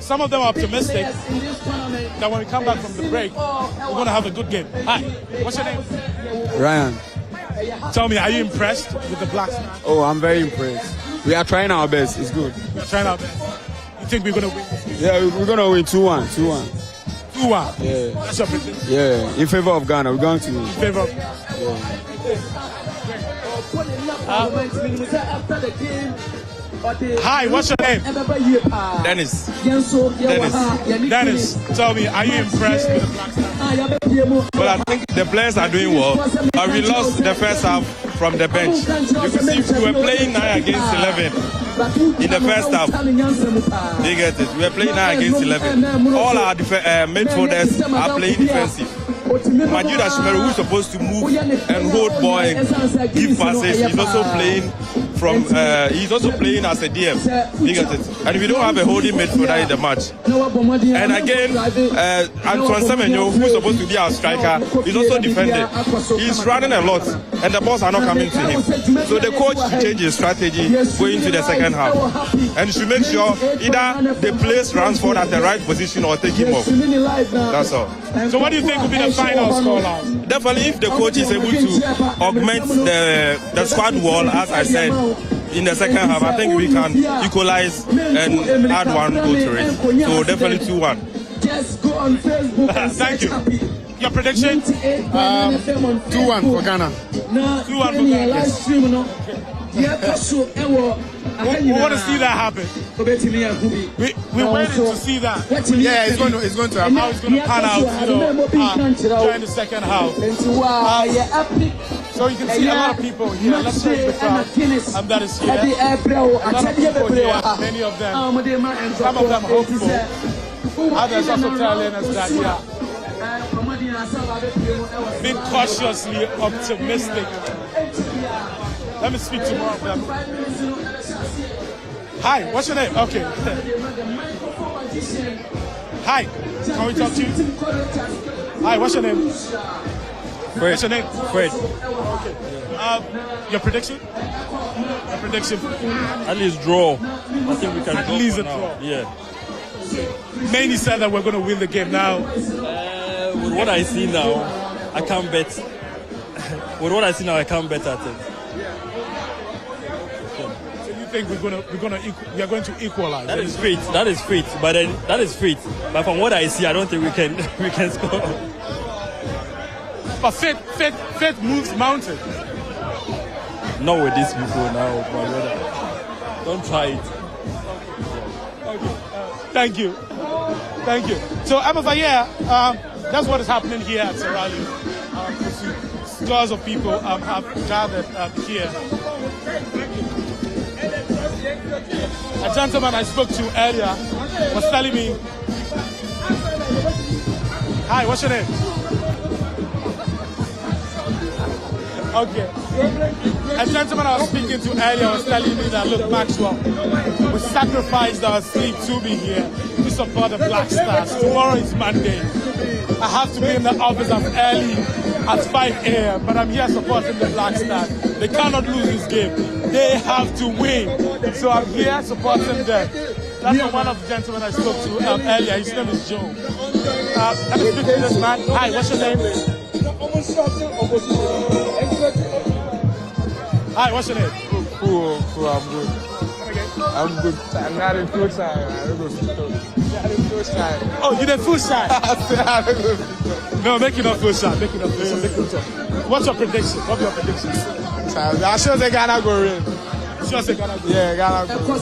some of them are optimistic that when we come back from the break, we're going to have a good game. Hi, what's your name? Ryan. Tell me, are you impressed with the Black Stars? Oh, I'm very impressed. We are trying our best. It's good. We're trying our best. You think we're going to win? Yeah, we're going to win 2-1. 2-1? Yeah. That's your prediction? Yeah, in favor of Ghana. We're going to win. In favor of Ghana? Yeah. Hi, what's your name? Dennis. Dennis, tell me, are you impressed with the Black Stars? Well, I think the players are doing well, but we lost the first half from the bench. You can see we were playing 9 against 11 in the first half. You get it? We were playing 9 against 11. All our midfielders are playing defensive. Majida Shumero, who is supposed to move and hold ball and give passes, he's also playing he's also playing as a DM. You get it? And we don't have a holding midfielder in the match. And again, Antoine Semenyo, who is supposed to be our striker, he's also defending. He's running a lot, and the balls are not coming to him. So the coach should change his strategy going into the second half, and should make sure either they place Ransford at the right position or take him off. That's all. So what do you think will be the final scoreline? Definitely, if the coach is able to augment the squad wall, as I said, in the second half, I think we can equalize and add one goal to it. So definitely 2-1. Thank you. Your prediction? 2-1 for Ghana. 2-1 for Ghana. We want to see that happen. We waited to see that. Yeah, it's going to happen. How it's going to pan out, during the second half. So you can see a lot of people here. Let's check the crowd that is here. A lot of people here, many of them. Some of them hopeful. Others also telling us that, being cautiously optimistic. Let me speak to more of them. Hi, what's your name? Okay. Hi, can we talk to you? Hi, what's your name? Fred. What's your name? Fred. Okay. Your prediction? Your prediction? At least draw. I think we can At draw. least a now. draw. Yeah. Mainly said that we're going to win the game now. With what I see now, I can't bet. With what I see now, I can't bet at it. So you think we are going to equalize? That is fate. That is fate. But then that is fate. But from what I see, I don't think we can score. But fate moves mountains. Not with these people now, my brother. Don't try it. Okay. Thank you. Thank you. So, Amoh, that's what is happening here at Serali. Scores of people have gathered here. A gentleman I spoke to earlier was telling me, hi, what's your name? Okay. A gentleman I was speaking to earlier was telling me that, look, Maxwell, we sacrificed our sleep to be here to support the Black Stars. Tomorrow is Monday. I have to be in the office as early as 5 a.m., but I'm here supporting the Black Stars. They cannot lose this game. They have to win. So I'm here supporting them. That's from one of the gentlemen I spoke to earlier. His name is Joe. Let me speak to this man. Hi, what's your name? Hi, what's your name? Cool, I'm good. I'm good. I'm not in full time. I don't go full time. Oh, you did full time? No, make it not full time. Make it not full time. What's your prediction? What's your prediction? I'm sure they Ghana go in. Sure say Ghana go in. Yeah, Ghana go in.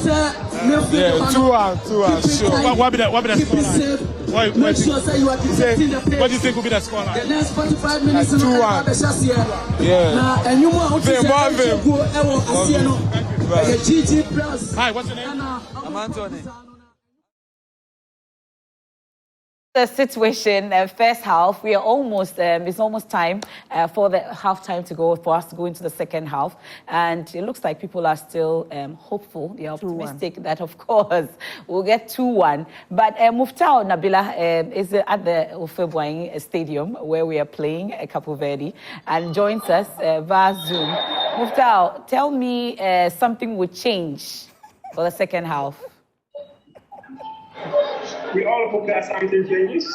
Yeah, 2-1, sure. What be the scoreline? What do you think will be the scoreline? The next 45 minutes 2-1. Yeah. And you want to Hi, what's your name? I'm Anthony. The situation, first half, we are almost, it's almost time for the half time to go, for us to go into the second half. And it looks like people are still hopeful, they are optimistic that, of course, we'll get 2-1. But Muftao Nabila is at the Ofebuaing Stadium where we are playing Cape Verde and joins us via Zoom. Muftao, tell me something would change for the second half. We all hope that something changes.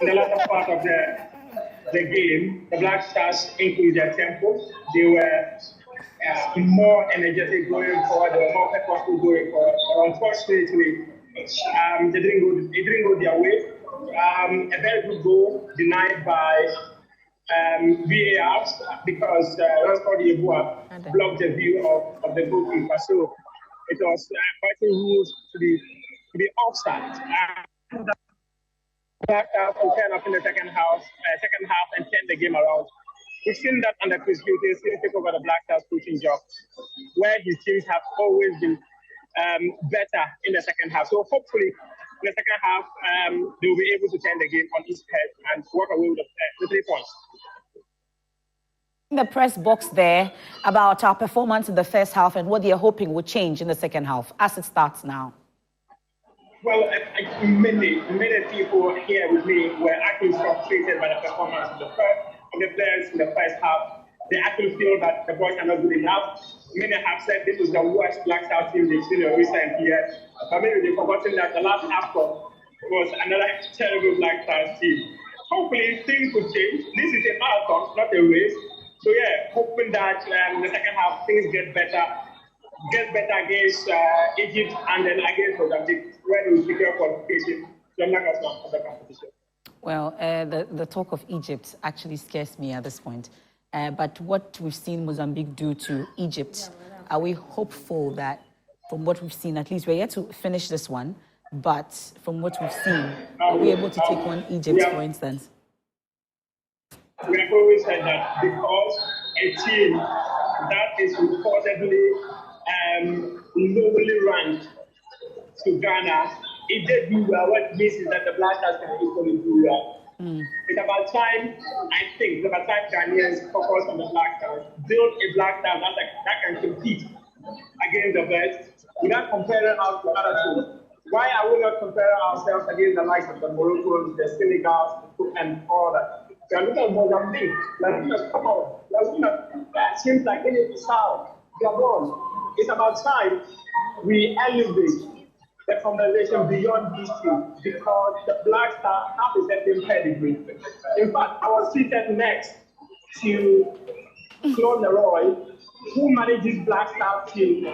In the latter part of the game, the Black Stars increased their tempo. They were more energetic going forward. They were more purposeful going forward. Unfortunately, it didn't go their way. A very good goal denied by VAR because Roscoe Yeboah blocked the view of the goalkeeper. So it was fighting rules to be offside. Black Stars will turn up in the second half and turn the game around. We've seen that under Chris Hughton take over the Black Stars coaching job, where his teams have always been better in the second half. So hopefully, in the second half, they will be able to turn the game on its head and walk away with the 3 points. In the press box there about our performance in the first half and what they are hoping will change in the second half as it starts now. Well, many people here with me were actually frustrated by the performance of the players in the first half. They actually feel that the boys are not good enough. Many have said this is the worst Black Stars team they've seen in recent years. But maybe they've forgotten that the last AFCON was another terrible Black Stars team. Hopefully things will change. This is a marathon, not a race. So yeah, hoping that in the second half things get better against Egypt and then against Mozambique, where we secure qualification to the knockout of the competition. Well, the talk of Egypt actually scares me at this point. But what we've seen Mozambique do to Egypt, are we hopeful that from what we've seen, at least we're yet to finish this one, but from what we've seen, are we able to take on Egypt, for instance? We have always said that because a team that is reportedly lowly ranked to Ghana. If they do well, what it means is that the Black Stars can equally do well. It's about time, I think, it's about time Ghanaians focus on the Black Stars, build a Black Star that can compete against the best without comparing us to other teams. Why are we not comparing ourselves against the likes of the Moroccans, the Senegals, and all that? We are looking at Mozambique, we are looking at Comor, we are looking at teams like Guinea-Bissau, Gabon. It's about time we elevate the conversation beyond these two because the Black Stars have a certain pedigree. In fact, I was seated next to Claude Leroy, who managed this Black Stars team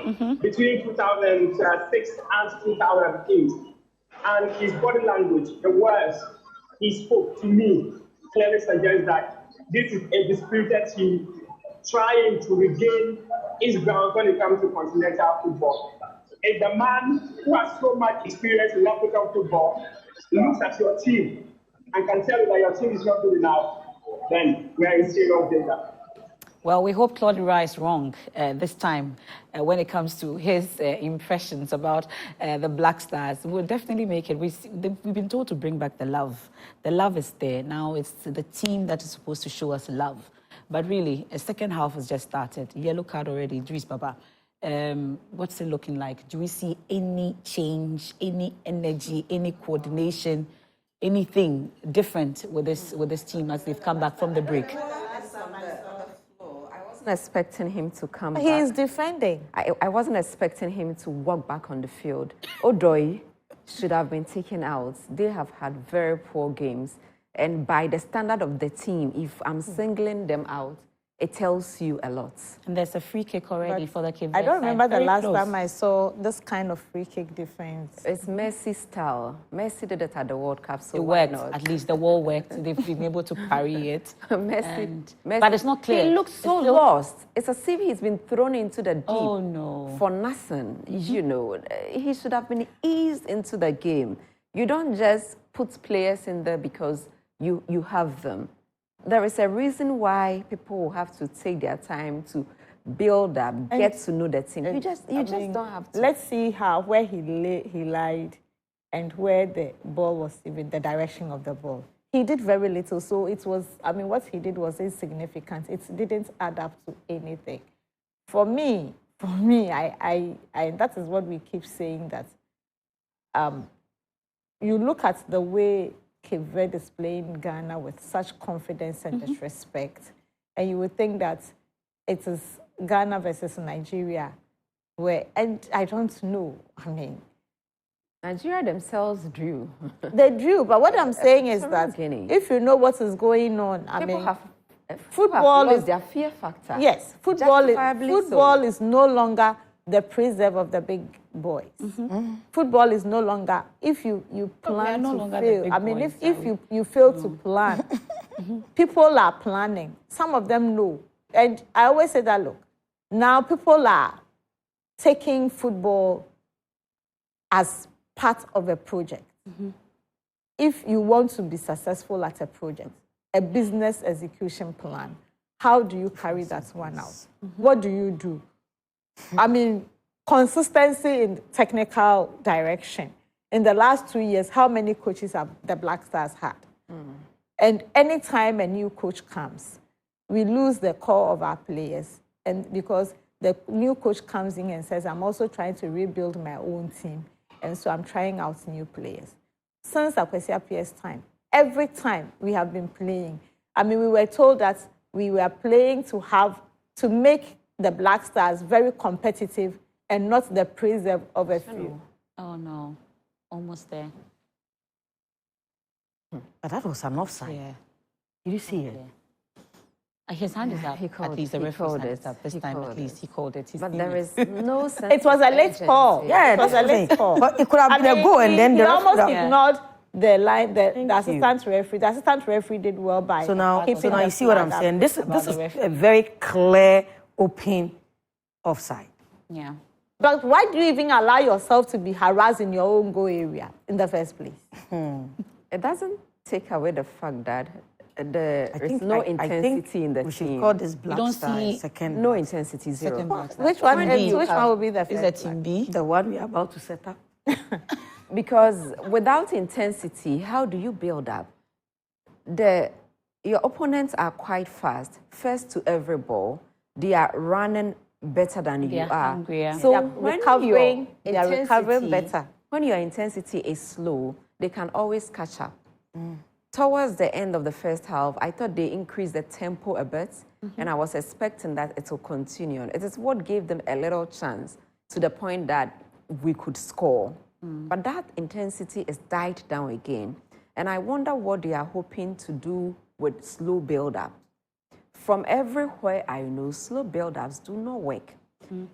between 2006 and 2008. And his body language, the words he spoke to me, clearly suggests that this is a dispirited team trying to regain its ground when it comes to continental football. If the man who has so much experience in African football looks at your team and can tell you that your team is not good enough, then we are in serious danger. Well, we hope Claude Leroy is wrong this time when it comes to his impressions about the Black Stars. We'll definitely make it. We've been told to bring back the love. The love is there. Now it's the team that is supposed to show us love. But really, a second half has just started. Yellow card already, Idris Baba. What's it looking like? Do we see any change, any energy, any coordination, anything different with this team as they've come back from the break? I wasn't expecting him to come back. He is defending. I wasn't expecting him to walk back on the field. Odoi should have been taken out. They have had very poor games. And by the standard of the team, if I'm singling them out, it tells you a lot. And there's a free kick already for the Cape I don't remember the last close. time I saw this kind of free kick defense. It's Messi style. Messi did it at the World Cup, so it why worked. not? At least the wall worked. They've been able to parry it. Messi, But it's not clear. He looks so lost. It's as if he's been thrown into the deep. Oh, no. For nothing. You know, he should have been eased into the game. You don't just put players in there because you have them. There is a reason why people will have to take their time to build up, get to know the team. You just don't have to. Let's see where he lied and where the ball was, even the direction of the ball. He did very little, so it was, what he did was insignificant. It didn't add up to anything. For me, I that is what we keep saying, that you look at the way Cape Verde is playing Ghana with such confidence and disrespect, and you would think that it is Ghana versus Nigeria, and I don't know. Nigeria themselves drew. They drew, but what I'm saying is that if you know what is going on, football is their fear factor. Yes, football is no longer the preserve of the big boys. Football is no longer, if you plan to fail, if you fail to plan, people are planning. Some of them know. And I always say that, look, now people are taking football as part of a project. If you want to be successful at a project, a business execution plan, how do you carry that one out? What do you do? Consistency in technical direction. In the last 2 years, how many coaches have the Black Stars had? And anytime a new coach comes, we lose the core of our players. And because the new coach comes in and says, I'm also trying to rebuild my own team. And so I'm trying out new players. Since Akwesi Appiah's time, every time we have been playing, we were told that we were playing to make the Black Stars very competitive and not the preserve of a few. Oh, no. Almost there. But that was an offside. Yeah. Did you see it? His hand is up. At least the referee's hand is up. This time, at least, he called it. But there is no sense. It was a late call. Yeah, it was a late call. But it could have been a goal, and then he almost ignored the line. The assistant referee. The assistant referee did well by. So now you see what I'm saying. This is a very clear, open offside. Yeah. But why do you even allow yourself to be harassed in your own goal area in the first place? It doesn't take away the fact that there is no intensity in the team. We should call this Black don't Star see second. No intensity, zero. Which one will be the Is first it Team B? The one we are about to set up. Because without intensity, how do you build up? Your opponents are quite fast. First to every ball, they are running better than you are. Hungrier. So They are when recovering, your they are recovering intensity- better. When your intensity is slow, they can always catch up. Towards the end of the first half, I thought they increased the tempo a bit, and I was expecting that it will continue. It is what gave them a little chance to the point that we could score. But that intensity is died down again. And I wonder what they are hoping to do with slow build-up. From everywhere I know, slow build-ups do not work.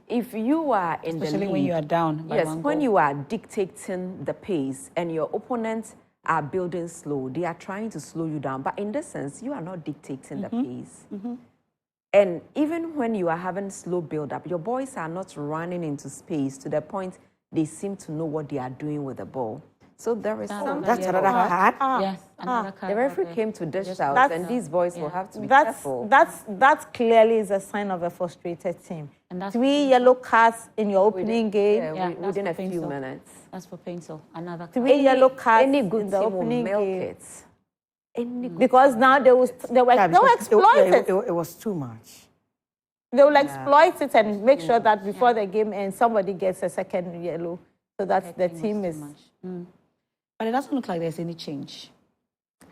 If you are in Especially the lead, when you are down by yes, one when goal. you are dictating the pace and your opponents are building slow, they are trying to slow you down. But in this sense, you are not dictating the pace. And even when you are having slow build-up, your boys are not running into space to the point they seem to know what they are doing with the ball. So there is something. That's another card. Yes, another card. The referee came to dish out, and these boys will have to be careful. That clearly is a sign of a frustrated team. And that's 3 yellow cards in your opening game. Yeah, that's within a for few Pencil. minutes. That's for Pencil. Another card. 3 yellow cards Any good in the team will opening milk game. it. Any good Because now they will exploit it. It was too much. They will exploit it and make sure that before the game ends, somebody gets a second yellow, so that the team is. But it doesn't look like there's any change.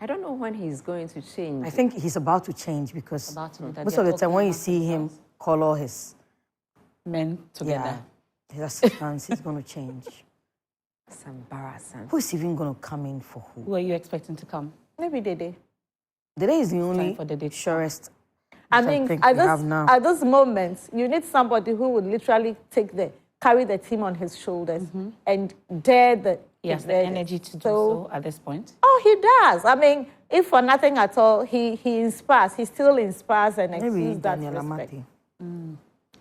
I don't know when he's going to change. I think he's about to change because About to do that. most They're of the time talking when you about see him color his men together. his assistants, he's going to change. It's embarrassing. Who's even going to come in for who? Who are you expecting to come? Maybe Dede. Dede is the only for Dede. surest. I which mean, think at we have now. this moment, you need somebody who would literally carry the team on his shoulders and dare the. He has the energy to do so at this point. Oh, he does. I mean, if for nothing at all, he inspires. He still inspires and Maybe exudes that Daniel respect. Amati.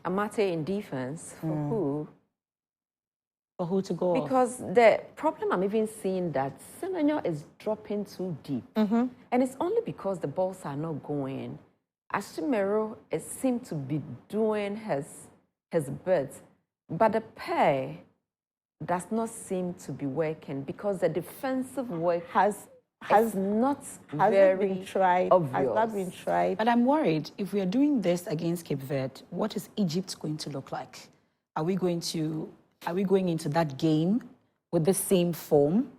Amate in defense for who? For who to go? Because the problem I'm even seeing that Semenyo is dropping too deep. And it's only because the balls are not going. Ashimero seemed to be doing his bit, but the pair does not seem to be working because the defensive work has not very been tried. obvious. Has not been tried. But I'm worried if we are doing this against Cape Verde, what is Egypt going to look like? Are we going into that game with the same form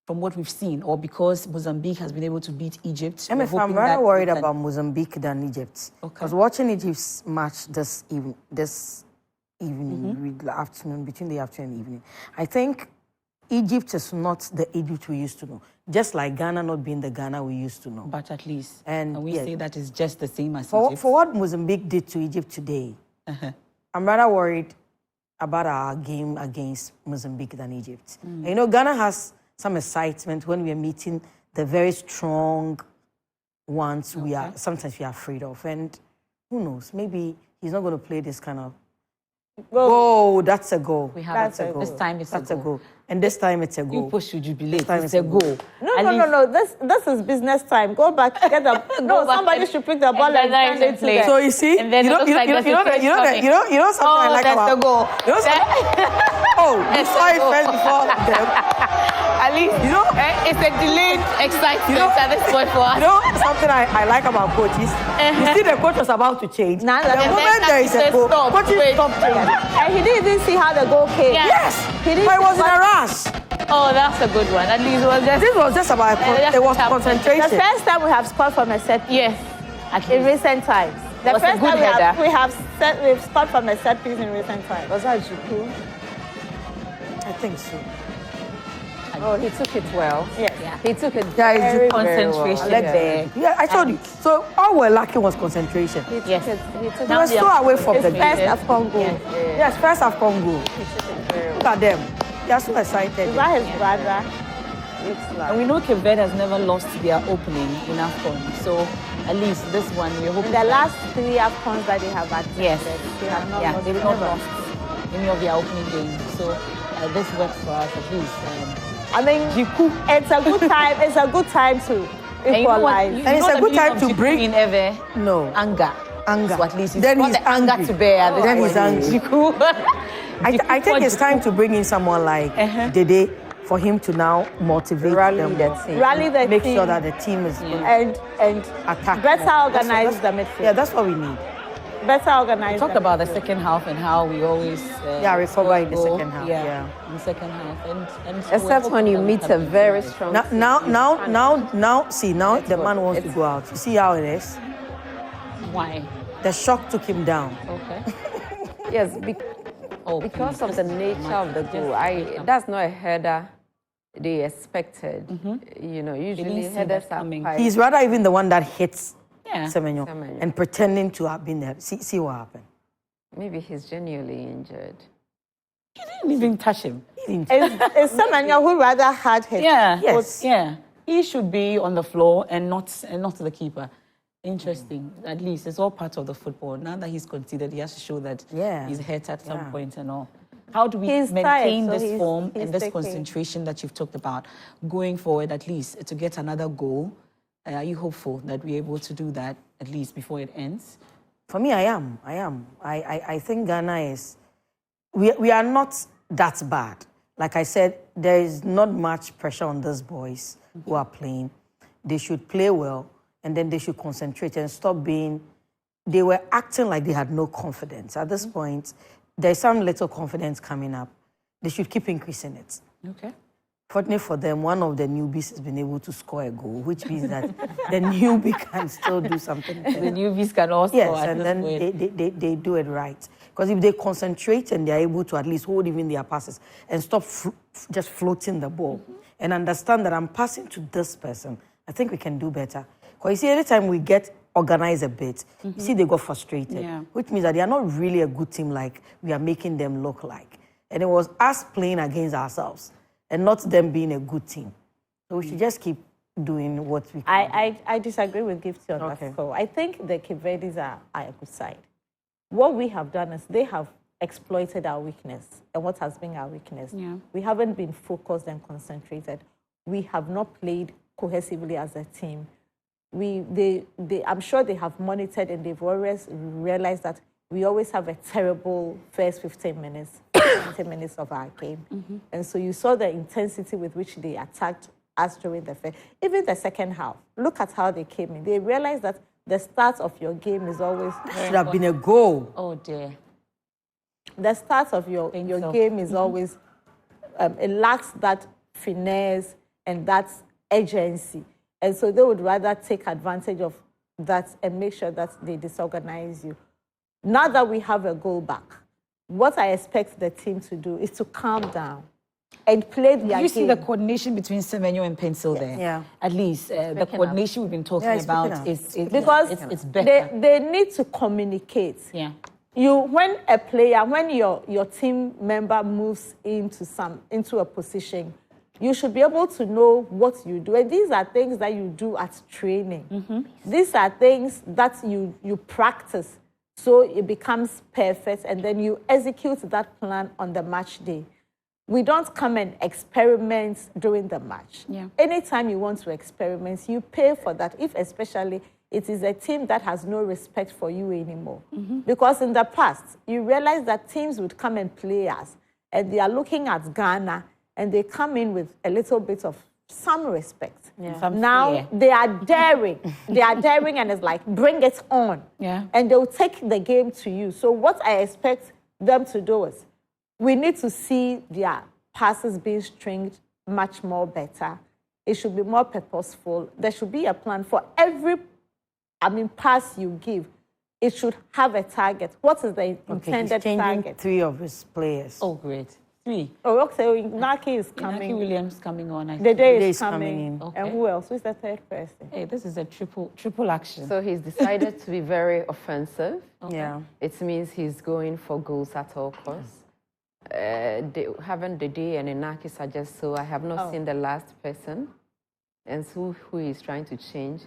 from what we've seen, or because Mozambique has been able to beat Egypt? I'm rather worried about Mozambique than Egypt. Because watching Egypt's match this evening, between the afternoon and evening, I think Egypt is not the Egypt we used to know. Just like Ghana not being the Ghana we used to know. But at least, and we say that is just the same as for Egypt. For what Mozambique did to Egypt today, I'm rather worried about our game against Mozambique than Egypt. And you know, Ghana has some excitement when we are meeting the very strong ones. Sometimes we are afraid of, and who knows? Maybe he's not going to play this kind of. Oh, that's a goal. We have a goal. This time it's a goal. And this time it's a goal. You push, you jubilate. It's a goal. No. This is business time. Go back, get the. No, somebody should pick the ball and send it to them. So you see, and then you know something I like about. That's the goal. You know you saw it first before them. At least, it's a delayed excitement at this point for us. You know something I like about coaches? You see the coach was about to change. The moment there is a goal, coaches stop changing. And he didn't even see how the goal came. Yes, but it was in a rush. Oh, that's a good one. At least this was just about it was concentration. The first time we have scored from a set piece. Yes, in recent times. The was first a good time we've scored from a set piece in recent times. Was that Juku? I think so. Oh, he took it well. Yes. Yeah. He took it very concentration there. Yeah, I told you. So all we're lacking was concentration. He took it. They were so away from the first game. AFCON goal. Yes, first AFCON goal. Look at them. They are so excited. Is that his brother? And we know Cape Verde has never lost their opening in AFCON. So at least this one, we're hoping. The last 3 AFCONs that they have attended, they have not they've not lost any of their opening games. So this works for us at least. I mean, it's a good time. It's a good time to And you know what? equalize. You And it's know a the good meaning time of to Chiku break. in Ever? No. Anger. Anger. So at least Then got he's the anger angry. to bear. at this Then he's point. angry. I think it's time to bring in someone like Dede for him to now motivate Rally them the more. team. Rally the Make team. sure that the team is and attack better more. organize the midfield. Yeah, that's what we need. Better organize. Talk about the second half and how we always recover in the goal. second half. Yeah, Yeah. in the second half, and Except when you meet a very strong team. Now, see, now the man wants to go out. You see how it is? Why? The shock took him down. Okay. Yes, because of the nature of the goal. That's not a header they expected. You know, usually headers are quite... He's rather even the one that hits Yeah. Semenyo and pretending to have been there. See what happened. Maybe he's genuinely injured. He didn't even touch him. It's Semenyo who rather had his. Yeah. Yes. Yeah. He should be on the floor and not the keeper. Interesting. At least it's all part of the football. Now that he's considered, he has to show that he's hurt at some point and all. How do we maintain this form and this concentration that you've talked about going forward, at least to get another goal? Are you hopeful that we're able to do that at least before it ends? For me, I am. I think Ghana is... We are not that bad. Like I said, there is not much pressure on these boys who are playing. They should play well, and then they should concentrate and stop being... They were acting like they had no confidence. At this point, there's some little confidence coming up. They should keep increasing it. Okay. Fortunately for them, one of the newbies has been able to score a goal, which means that the newbie can still do something. The newbies can also Yes, and then they do it right. Because if they concentrate and they're able to at least hold even their passes and stop just floating the ball and understand that I'm passing to this person, I think we can do better. Because you see, anytime we get organized a bit, you see they got frustrated, which means that they are not really a good team like we are making them look like. And it was us playing against ourselves and not them being a good team. So we should just keep doing what we can. I disagree with Gifty on that score. I think the Cape Verdes are a good side. What we have done is they have exploited our weakness. And what has been our weakness? Yeah. We haven't been focused and concentrated. We have not played cohesively as a team. I'm sure they have monitored and they've always realized that we always have a terrible first 15 minutes, 20 minutes of our game. And so you saw the intensity with which they attacked us during the first, even the second half. Look at how they came in. They realized that the start of your game is always... That should have been a goal. Oh, dear. The start of your game is always... it lacks that finesse and that urgency. And so they would rather take advantage of that and make sure that they disorganize you. Now that we have a goal back, what I expect the team to do is to calm down and play their game. You see the coordination between Semenyo and Pencil there? Yeah. At least the coordination we've been talking about is because better. They need to communicate. Yeah. When a player, when your team member moves into a position, you should be able to know what you do. And these are things that you do at training. These are things that you practice so it becomes perfect, and then you execute that plan on the match day. We don't come and experiment during the match. Yeah. Anytime you want to experiment, you pay for that, if especially it is a team that has no respect for you anymore. Because in the past, you realize that teams would come and play us, and they are looking at Ghana, and they come in with a little bit of some respect. Yeah. Now they are daring. They are daring, and it's like, bring it on. Yeah. And they'll take the game to you. So what I expect them to do is, we need to see their passes being stringed much more better. It should be more purposeful. There should be a plan for every, pass you give. It should have a target. What is the intended target? 3 of his players. Oh, great. 3. Oh, okay. Inaki is coming. Inaki Williams coming on. The day is coming in. Okay. And who else? Who's the third person? Hey, this is a triple action. So he's decided to be very offensive. Okay. Yeah. It means he's going for goals at all costs. Having the day and Inaki suggest so. I have not seen the last person and so who he's trying to change.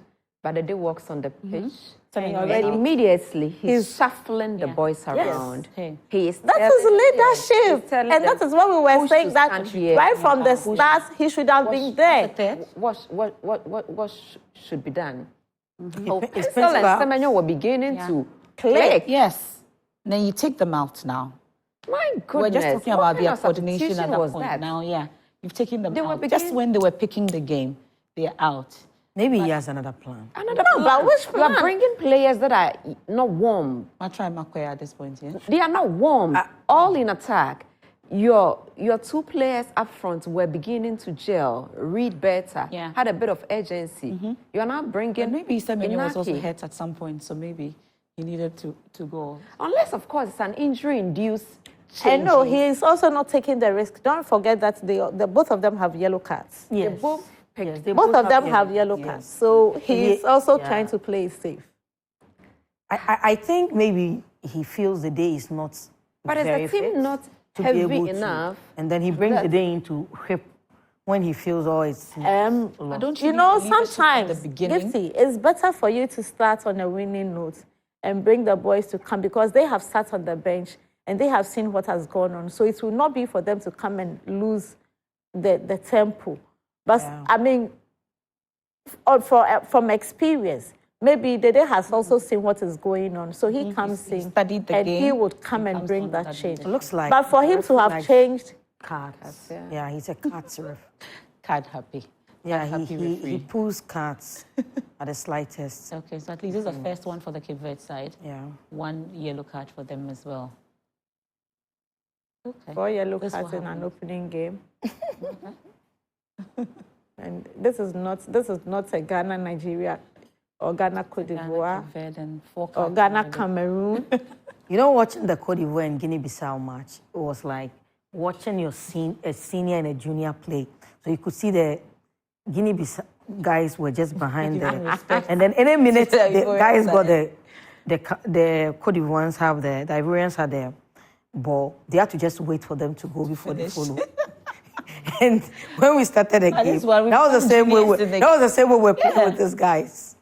But the day walks on the pitch, And and immediately he's shuffling the boys around. He is that is leadership, and that is what we were saying, that right from the start he should have been there. What should be done? Pencil and Semenyo were beginning to click. Yes. Then you take them out now. My goodness. We're just talking What about kind their of coordination at substitution that was point. that? Now, yeah. You've taken them They were out. Just when they were picking the game, they're out. Maybe he has another plan. Another plan. But which plan? You are bringing players that are not warm. I'll try Makwaya at this point, yeah? They are not warm. All in attack. Your two players up front were beginning to gel, read better, had a bit of urgency. You are now bringing. But maybe Semenyo was also Inaki. hurt at some point, so maybe he needed to go. Unless, of course, it's an injury-induced change. And no, he is also not taking the risk. Don't forget that both of them have yellow cards. They both picked. Both of them have yellow cards. So he is also trying to play it safe. I think maybe he feels the day is not. But is the team not heavy enough? And then he brings the day into grip when he feels it's. Don't you know, sometimes Gifty, it's better for you to start on a winning note and bring the boys to come, because they have sat on the bench and they have seen what has gone on. So it will not be for them to come and lose the tempo. But I mean, from experience, maybe Dede has also seen what is going on. So he comes in and he would come and bring that change. It looks like. But for him to have changed cards. Yeah, he's a cards ref. Card happy. Yeah, he pulls cards at the slightest. Okay, so at least this is the first one for the Cape Verde side. Yeah. 1 yellow card for them as well. Okay. 4 yellow cards in an opening game. And this is not a Ghana, Nigeria, or Ghana, Cote d'Ivoire, or Ghana, Cameroon. You know, watching the Cote d'Ivoire and Guinea-Bissau match, it was like watching a senior and a junior play. So you could see the Guinea-Bissau guys were just behind there. And then any minute, the guys got the Cote d'Ivoireans have the Ivorians had the ball. They had to just wait for them to go before they follow. And when we started the game, that was the same way we're playing with these guys.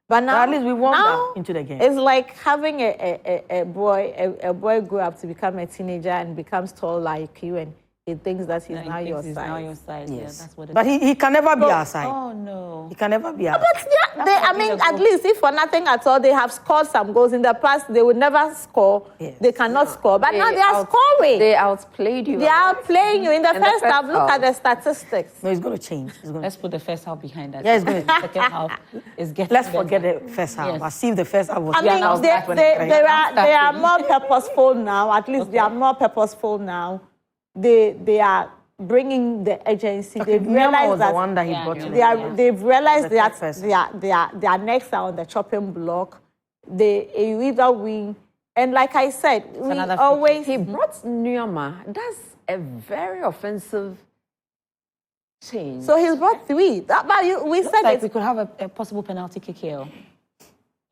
But now, at least we warmed up into the game. It's like having a boy grow up to become a teenager and becomes tall like you, and he thinks that he's now your size. Yes. Yeah, that's what but he can never be our side. Oh, no. He can never be our side. But I mean, at least if for nothing at all, they have scored some goals. In the past, they would never score. Yes. They cannot score. But now they are scoring. They outplayed you. They are outplaying you. In the first half, look at the statistics. No, it's going to change. Let's put the first half behind us. Yeah, it's going to change. Second half is getting Let's forget the first half. Yes. I see the first half was... I mean, they are more purposeful now. At least they are more purposeful now. They are bringing the agency. Okay, they've realized that the one that he brought to they've realized that their necks are on the chopping block. You either win, and like I said, he brought Nyoma. That's a very offensive change. So he's brought 3. But we said like we could have a possible penalty kick here.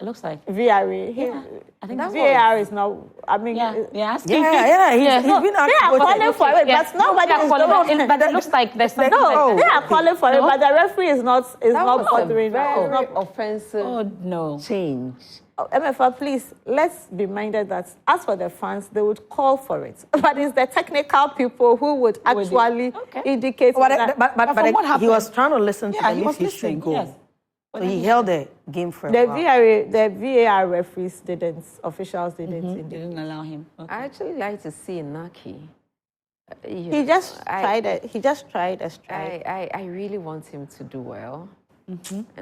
It looks like VAR. I think VAR is not. I mean, yeah. He's been they are calling for it, but nobody is doing it. But it looks like there's something. No, they are calling for it, but the referee is not bothering. Very offensive. Oh no! Change. MFR, please, let's be minded that as for the fans, they would call for it. But it's the technical people who would actually indicate that. But he was trying to listen to the history goal. Yes. So he held the game for the VAR referees officials didn't allow him. Okay. I actually like to see Naki. He just tried a strike. I really want him to do well.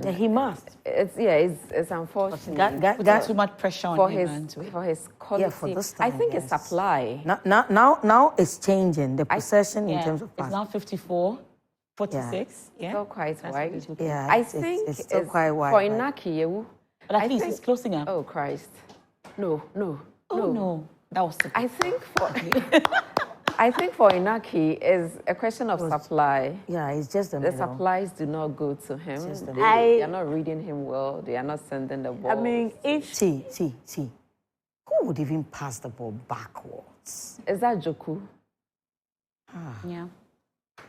Yeah, he must. It's unfortunate. Got too much pressure on him for his quality. Yeah, for this time, I think it's supply. Now it's changing the possession in terms of pass. It's now 54. 46, yeah. Still quite wide. Yeah, I think it's still quite wide. For Inaki, but at least it's closing up. Oh, Christ. No. That was I think for Inaki is a question of supply. Yeah, it's just the supplies do not go to him. They are not reading him well. They are not sending the ball. I mean, See. Who would even pass the ball backwards? Is that Joku? Yeah.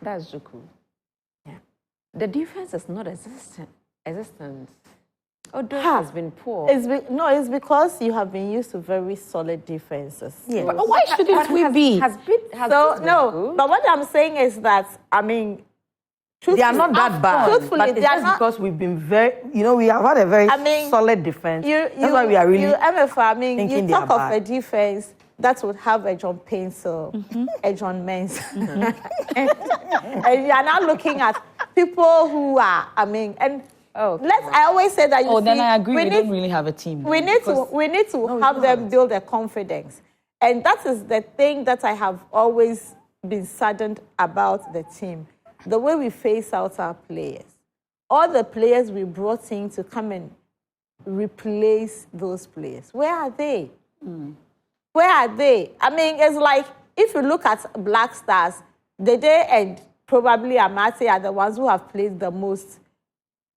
That's Joku. The defense is not existent. Odoi has been poor. It's because you have been used to very solid defenses. Yeah. So, But why shouldn't we be? But what I'm saying is that, I mean, they are not that bad. Truthfully, but it's just because we've been we have had a very solid defense. That's why we are really you talk of a defense that would have a John Pencil, a John Mens. And you are now looking at people who are, I always say that then I agree, we don't really have a team. We need to have them build their confidence. And that is the thing that I have always been saddened about the team. The way we face out our players. All the players we brought in to come and replace those players. Where are they? Where are they? I mean, it's like, if you look at Black Stars, Dede and probably Amate are the ones who have played the most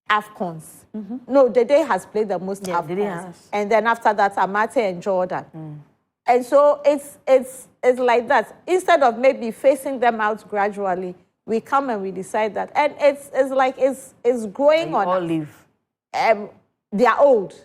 AFCONs. No, Dede has played the most AFCONs. And then after that, Amate and Jordan. And so it's like that. Instead of maybe facing them out gradually, we come and we decide that. And it's growing on. All leave. They are old.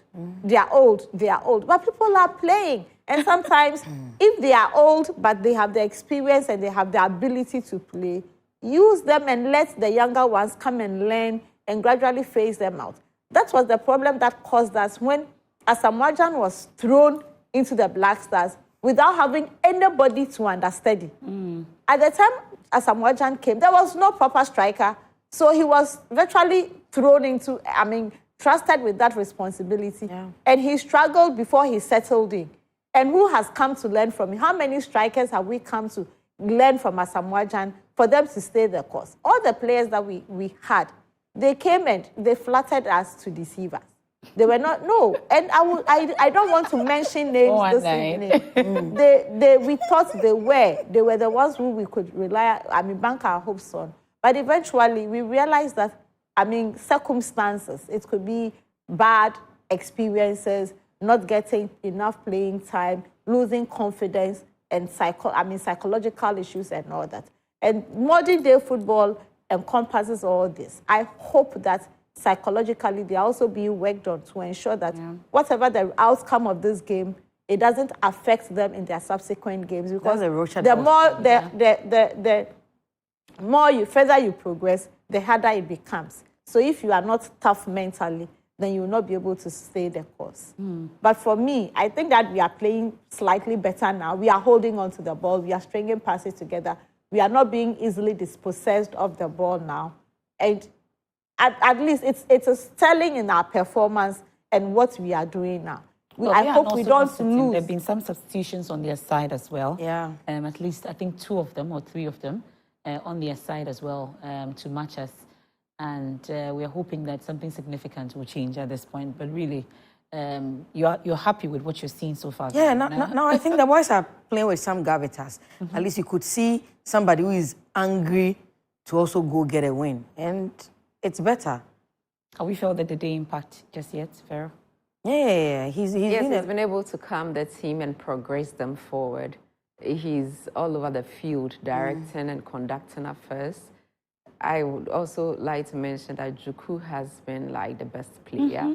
They are old. But people are playing. And sometimes, if they are old, but they have the experience and they have the ability to play, use them and let the younger ones come and learn and gradually phase them out. That was the problem that caused us when Asamoah was thrown into the Black Stars without having anybody to understudy. At the time Asamoah came, there was no proper striker. So he was virtually thrown into, trusted with that responsibility. Yeah. And he struggled before he settled in. And who has come to learn from him? How many strikers have we come to learn from Asamoah for them to stay the course? All the players that we had, they came and they flattered us to deceive us. They were not, and I don't want to mention names this evening. We thought they were the ones who we could bank our hopes on. But eventually we realized that, circumstances, it could be bad experiences, not getting enough playing time, losing confidence, and psychological issues and all that. And modern day football encompasses all this. I hope that psychologically they're also being worked on to ensure that whatever the outcome of this game, it doesn't affect them in their subsequent games. Because further you progress, the harder it becomes. So if you are not tough mentally, then you will not be able to stay the course. But for me, I think that we are playing slightly better now. We are holding on to the ball. We are stringing passes together. We are not being easily dispossessed of the ball now. And at least it's telling in our performance and what we are doing now. I hope we don't lose. There have been some substitutions on their side as well. Yeah. At least, I think 2 of them or 3 of them on their side as well to match us. And we're hoping that something significant will change at this point. But really, you're happy with what you're seeing so far? Yeah, now I think the boys are playing with some gravitas. At least you could see somebody who is angry to also go get a win. And it's better. Have we felt that the day impact just yet, Pharaoh? Yeah. He's been able to calm the team and progress them forward. He's all over the field, directing and conducting affairs. I would also like to mention that Juku has been like the best player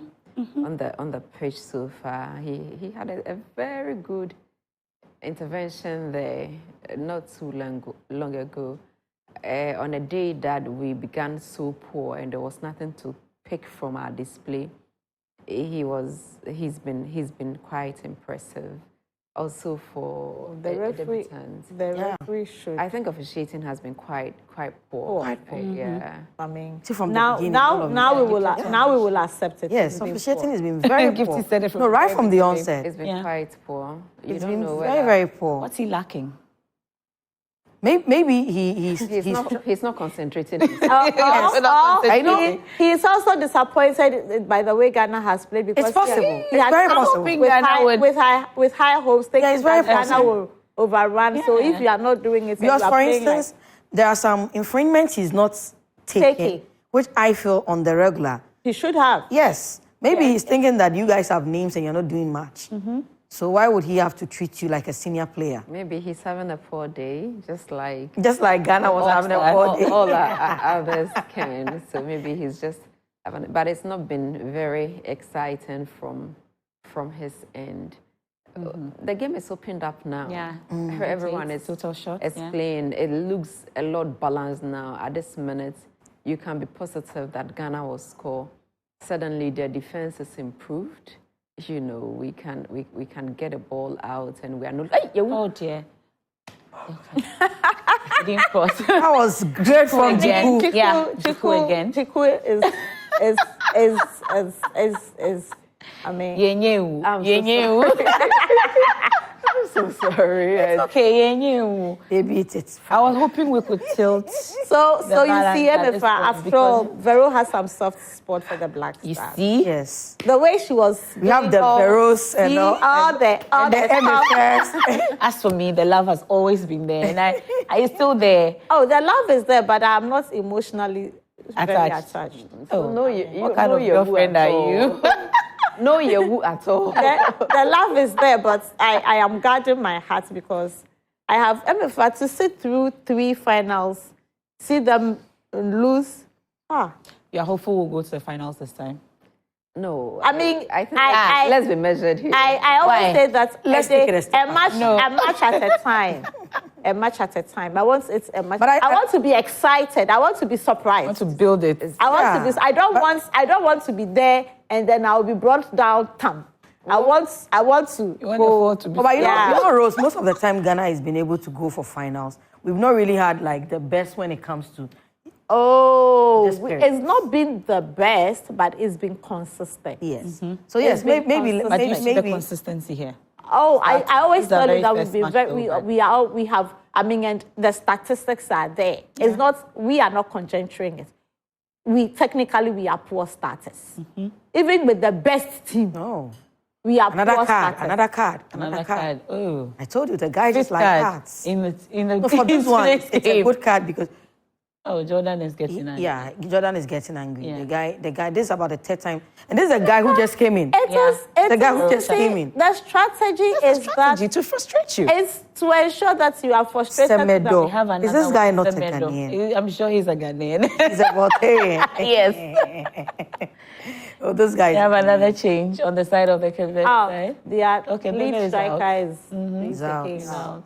on the pitch so far. He had a very good intervention there not too long ago. On a day that we began so poor and there was nothing to pick from our display, he's been quite impressive. Also for the referee, referee should. I think officiating has been quite poor. Quite poor. Yeah. From now we will accept it. Yes, officiating has been very poor. Right from the onset. It's been quite poor. It's been very poor. What's he lacking? Maybe he's not concentrated. I know. He is also disappointed by the way Ghana has played because it's possible. It's very possible. With high hopes, thinking that Ghana will overrun. Yeah. So if you are not doing it, because for instance, there are some infringements he's not taking, which I feel on the regular. He should have. Yes. Maybe he's thinking that you guys have names and you're not doing much. So why would he have to treat you like a senior player? Maybe he's having a poor day, just like Ghana was having a poor day. All others can. So maybe he's just But it's not been very exciting from his end. The game is opened up now. Yeah. Everyone is total shot. playing. It looks a lot balanced now. At this minute, you can be positive that Ghana will score. Suddenly, their defense is improved. You know, we can get a ball out, and we are not. Oh dear. That was great from Chiku. Yeah, Chiku again. Chiku is I mean, I'm so sorry. It's okay, They beat it. I was hoping we could tilt. So you see, after all, Vero has some soft spot for the Black Stars. You see? Yes. The way she was. We have the Veros and all the MFS. As for me, the love has always been there, and I still there. Oh, the love is there, but I'm not emotionally very attached. Oh, no, what kind of girlfriend are you? No Yahoo at all. The love is there, but I am guarding my heart because I have MFA to sit through 3 finals, see them lose. You're hopeful we'll go to the finals this time? No. I mean, I think let's be measured here. I always say that Let's take it a step a match at a time. A match at a time. I want to be excited. I want to be surprised. I want to build it. I don't want to be there and then I'll be brought down. I want to go. But you know, Rose, most of the time Ghana has been able to go for finals. We've not really had like the best when it comes to. It's not been the best, but it's been consistent. Yes. So yes, maybe the consistency here. Oh, I always tell you that we've been we have. I mean, and the statistics are there. It's not. We are not conjecturing it. We are poor starters. Even with the best team. No. We are another poor card. starters. Another card. Oh. I told you the guy just like cards. No, for this one, it's a good card because. Oh, Jordan is getting angry. Yeah, Jordan is getting angry. Yeah. The guy. This is about the 3rd time, and this is a guy who just came in. The guy who just came in. The strategy is to frustrate you. It's to ensure that you are frustrated. Semedo. Is this guy not a Ghanaian? I'm sure he's a Ghanaian. He's a Voltaire. Yes. Oh, this guy. We have another change on the side of the Quebec side. The lead striker is out.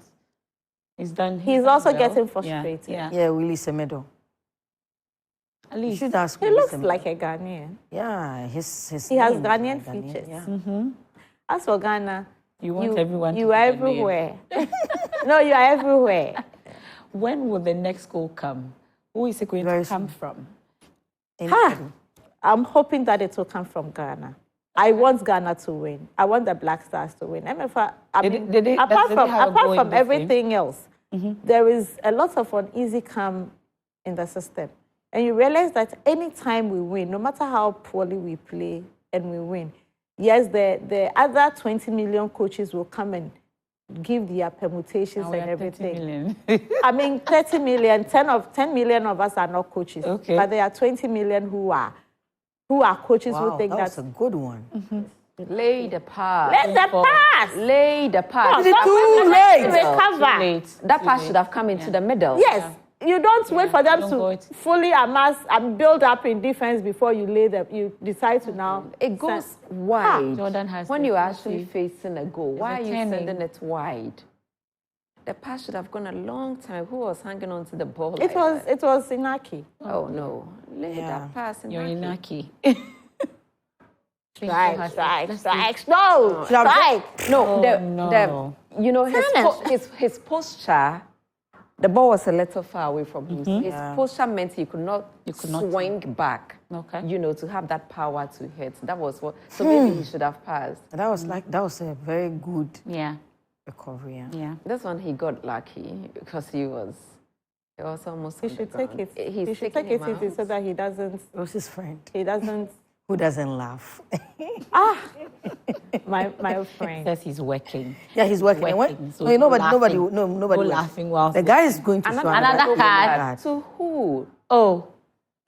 He's done. He's also getting frustrated. Yeah, Willie Semedo. At least. You should ask he looks like a Ghanaian. Yeah, he has Ghanaian features. Yeah. As for Ghana, you want everyone. You are everywhere. No, you are everywhere. When will the next goal come? Who is it going to come from? I'm hoping that it will come from Ghana. I want Ghana to win. I want the Black Stars to win. Apart from everything else, there is a lot of uneasy calm in the system. And you realize that any time we win, no matter how poorly we play and we win, yes, the other 20 million coaches will come and give their permutations and everything. I mean, 30 million, 10 million of us are not coaches. Okay. But there are 20 million who are coaches who think that's a good one. Lay the pass. Let the pass. Lay the pass. Is it too late? Recover. That pass should have come into the middle. Yes. You don't wait for them to fully amass and build up in defense before you lay them. You decide to now. It goes wide. Jordan has when you're actually facing a goal, why are you sending it wide? The pass should have gone a long time. Who was hanging on to the ball? It was Inaki. Oh no. Lay that pass in You're Inaki. Strike. No, strike. No. You know, his posture, the ball was a little far away from him. His posture meant he could not swing back. Okay. You know, to have that power to hit. That was what. So maybe he should have passed. That was a very good recovery. Yeah. This one he got lucky because he was almost. He should take it. He should take it easy so that he doesn't. Who's his friend? He doesn't. Who doesn't laugh? My friend says he's working. Yeah, he's working. So nobody. Laughing while the guy is going to another card. To who? Oh.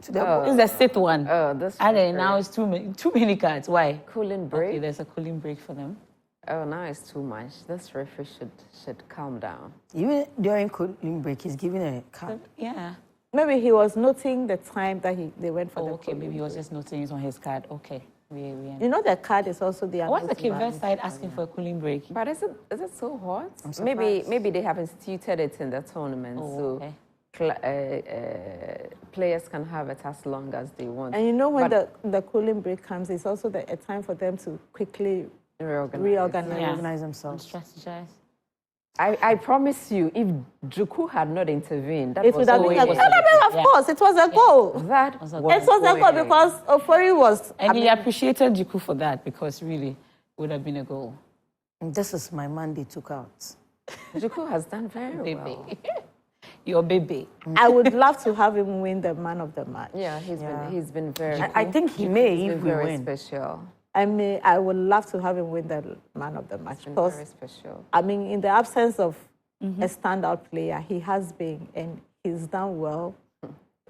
To the it's the sixth one. Oh, this. And now it's too many cards. Why? Cooling break. Okay, there's a cooling break for them. Oh, now it's too much. This referee should calm down. Even during cooling break, he's giving a card. Yeah. Maybe he was noting the time that they went for the okay, maybe he was just noting it on his card. Okay. You know, the card is also the. What's the Cape side asking for a cooling break? But is it so hot? Maybe they have instituted it in the tournament, okay. Players can have it as long as they want. And you know, when the cooling break comes, it's also a time for them to quickly reorganize themselves, and strategize. I promise you, if Juku had not intervened, it would have been of course, it was a goal. That was a goal. It was a goal because Ofori was... And he appreciated Juku for that because really, it would have been a goal. And this is my man they took out. Juku has done very well. Your baby. I would love to have him win the man of the match. Yeah, he's been very... I think he may if we win. Special. I would love to have him win the man of the match because, very special. I mean, in the absence of a standout player, he has been, and he's done well.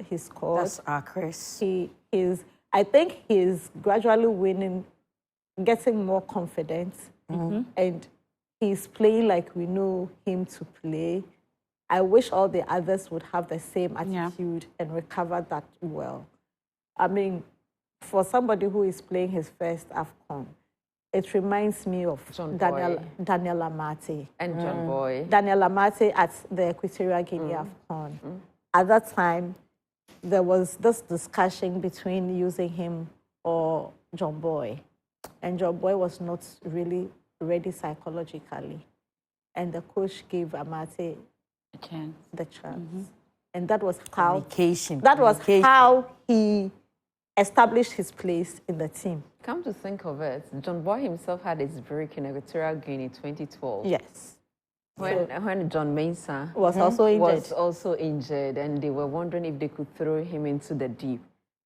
He scored. That's our Chris. I think he's gradually winning, getting more confidence, and he's playing like we know him to play. I wish all the others would have the same attitude and recover that well. I mean, for somebody who is playing his first AFCON, it reminds me of Daniel Amate. And John Boy. Daniel Amate at the Equatorial Guinea AFCON. At that time, there was this discussion between using him or John Boy. And John Boy was not really ready psychologically. And the coach gave Amate the chance. And that was how he established his place in the team. Come to think of it, John Boy himself had his break in Equatorial Guinea 2012. Yes. When John Mensah was also injured, and they were wondering if they could throw him into the deep.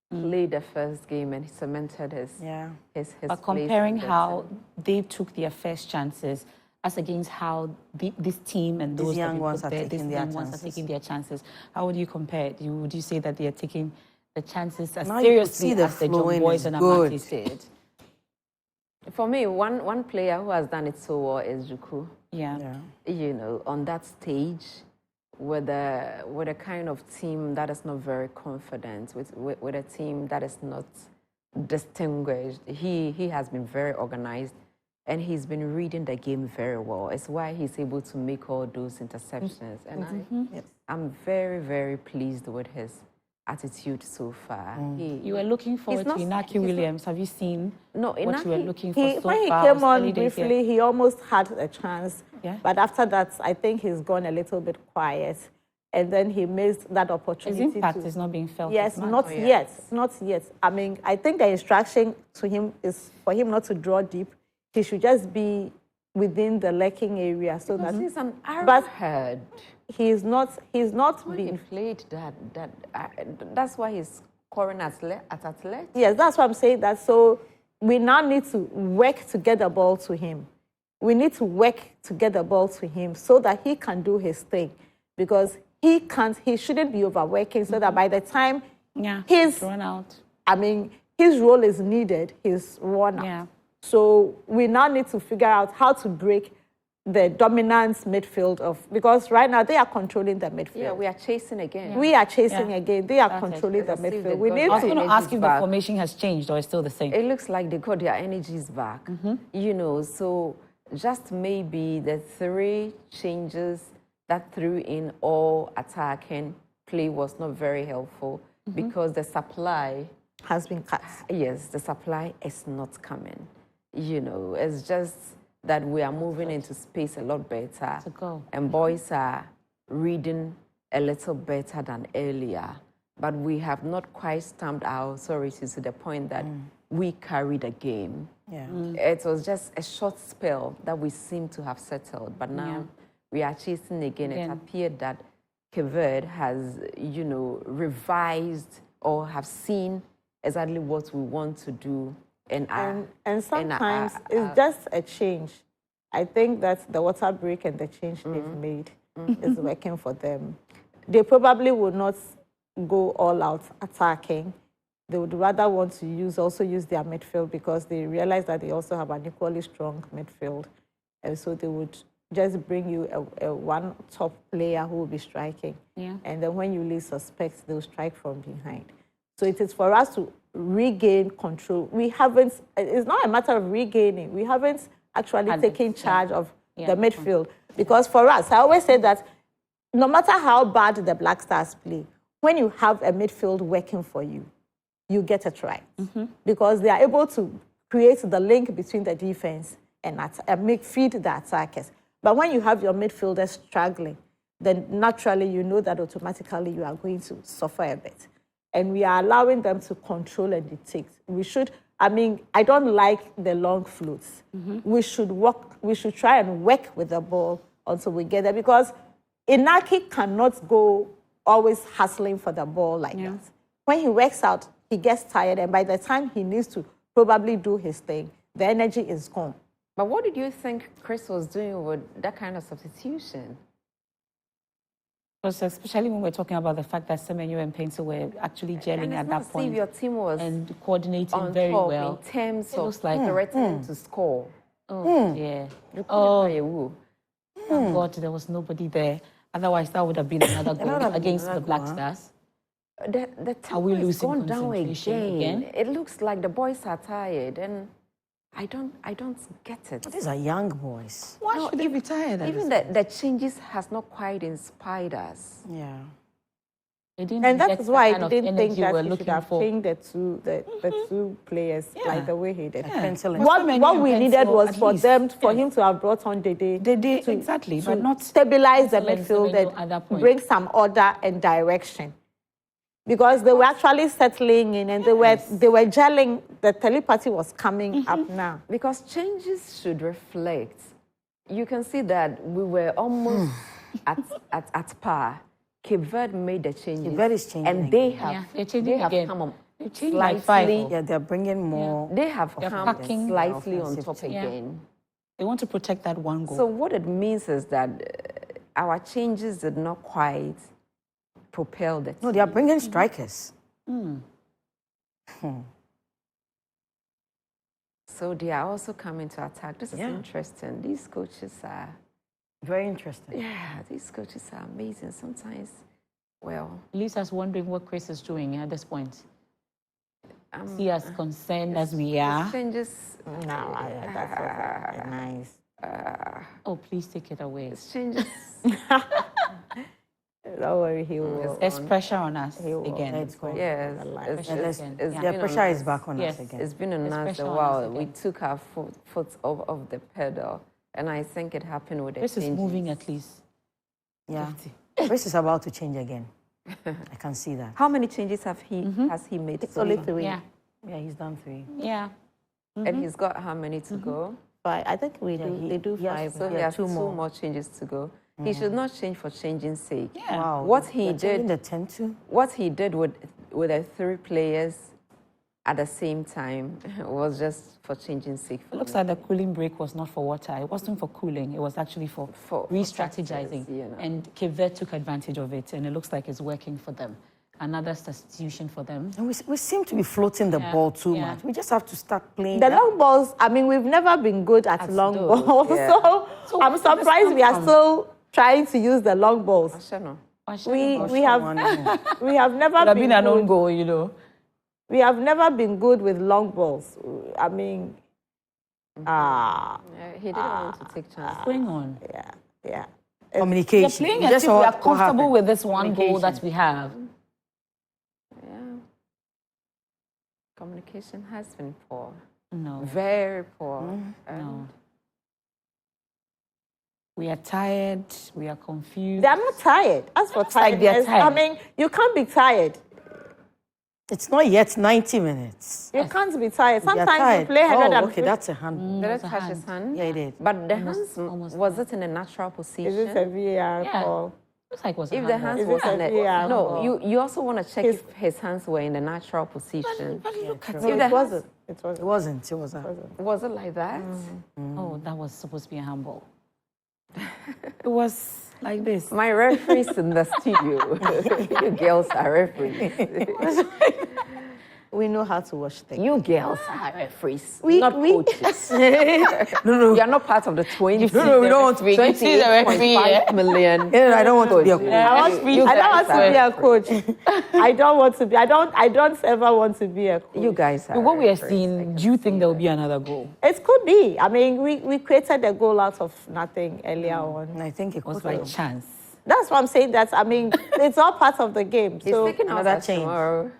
Played the first game and he cemented his But comparing how they took their first chances as against how this team and those young ones are taking their chances, how would you compare it? Would you say that they are taking the chances as seriously as the John Boys and Amate did? For me, one player who has done it so well is Juku. Yeah. You know, on that stage, with a kind of team that is not very confident, with a team that is not distinguished, he has been very organized, and he's been reading the game very well. It's why he's able to make all those interceptions. And I'm very, very pleased with his attitude so far. You were looking forward to Inaki Williams. Have you seen what you were looking for so far? When he came on briefly, he almost had a chance. Yeah. But after that, I think he's gone a little bit quiet. And then he missed that opportunity. His impact is not being felt. Yes, not yet. I mean, I think the instruction to him is for him not to draw deep. He should just be within the lacking area. So that he's an arrowhead. He's not being played that's why he's scoring at Athletic. Yes, that's why I'm saying that. So we now need to work to get the ball to him. We need to work to get the ball to him so that he can do his thing. Because he shouldn't be overworking so that by the time he's run out. I mean, his role is needed, he's run out. Yeah. So we now need to figure out how to break the dominance midfield because right now they are controlling the midfield. Yeah, we are chasing again. We are chasing again. They are controlling the midfield. We need I was going to ask if the formation has changed or is still the same. It looks like they got their energies back. You know, so just maybe the 3 changes that threw in all attacking play was not very helpful because the supply has been cut. Yes, the supply is not coming. You know, it's just that we are moving into space a lot better. And boys are reading a little better than earlier. But we have not quite stamped our authority to the point that we carry the game. Yeah. It was just a short spell that we seem to have settled. But now we are chasing again. It appeared that Cape Verde has, you know, revised or have seen exactly what we want to do. And sometimes it's just a change. I think that the water break and the change they've made is working for them. They probably will not go all out attacking. They would rather want to also use their midfield because they realize that they also have an equally strong midfield. And so they would just bring you a one top player who will be striking. Yeah. And then when you least suspect, they'll strike from behind. So it is for us to regain control. We haven't, it's not a matter of regaining. We haven't actually taken charge of the midfield. Because for us, I always say that no matter how bad the Black Stars play, when you have a midfield working for you, you get it right. Because they are able to create the link between the defense and feed the attackers. But when you have your midfielders struggling, then naturally you know that automatically you are going to suffer a bit. And we are allowing them to control and dictate. We should, I don't like the long floats. We should try and work with the ball until we get there, because Inaki cannot go always hustling for the ball like that. When he works out, he gets tired, and by the time he needs to probably do his thing, the energy is gone. But what did you think Chris was doing with that kind of substitution? Because especially when we're talking about the fact that Semenyo and Painter were actually gelling at that point. Your team was and coordinating on very top well. In terms of like threatening to score. Oh, yeah. Oh, God, there was nobody there. Otherwise, that would have been another goal against the Black Stars. The tempo has gone down again. It looks like the boys are tired, and I don't get it. These are young boys. Why should they be tired? Even the changes has not quite inspired us. Yeah. And that is why I didn't think that he should have changed the two players like the way he did. What we needed was for him to have brought on Dede. Exactly, but not stabilize the midfield and bring some order and direction. Because they were actually settling in and they were gelling. The telepathy was coming up now. Because changes should reflect. You can see that we were almost at par. Cape Verde made the changes. Cape Verde is changing and they have come on slightly. Yeah, they're bringing more. They have come slightly on top again. They want to protect that one goal. So what it means is that our changes did not quite propel the team. No, they are bringing strikers. So they are also coming to attack. This is interesting. These coaches are very interesting. Yeah, these coaches are amazing. Sometimes, Lisa's wondering what Chris is doing at this point. See as concerned as we are. Changes. No, that's nice. Oh, please take it away. Changes. Don't worry, he will. There's pressure on us again. The pressure is back on us again. It's been on us a while. We took our foot off the pedal. And I think it happened with the changes. This is moving at least. Yeah. This is about to change again. I can see that. How many changes has he made? It's only 3. Yeah, he's done 3. Yeah. And he's got how many to go? 5. I think they do 5. So he has 2 more changes to go. He should not change for changing's sake. Yeah. Wow. What he did with the 3 players at the same time was just for changing sake. It looks like the cooling break was not for water. It wasn't for cooling. It was actually for re-strategizing. And Cape Verde took advantage of it, and it looks like it's working for them. Another substitution for them. And we seem to be floating the ball too much. We just have to start playing. The long balls, we've never been good at long balls. Yeah. So I'm surprised we are still trying to use the long balls. We have never been an own goal, you know. We have never been good with long balls. He didn't want to take chances. Going on. Yeah. Communication. We're playing as if we are comfortable with this one goal that we have. Yeah. Communication has been poor. No. Very poor. No. We are tired. We are confused. They are not tired. As for tiredness, you can't be tired. It's not yet 90 minutes. You can't be tired. Sometimes you play 150. Okay, that's a hand. Did it touch his hand? Yeah, it did. But the hands, was it in a natural position? Is it a VAR call? Looks like it was if the hands was in it. No, you also want to check if his hands were in the natural position. But look at it. It wasn't. It wasn't. Was it like that? Oh, that was supposed to be a handball. It was like this. My referees in the studio. You girls are referees. We know how to watch things. You girls are referees, We- not we- coaches. No. You are not part of the 20. No, we don't want to be. 28.5 million. Yeah, I don't want to be a coach. I don't want to be a coach. I don't want to be. I don't ever want to be a coach. You guys are. What we are seeing, do you think there will be another goal? It could be. I mean, we created a goal out of nothing earlier on. And I think it Was could by have. chance. That's why I'm saying that. I mean, it's all part of the game. He's So taking out another that change. tomorrow.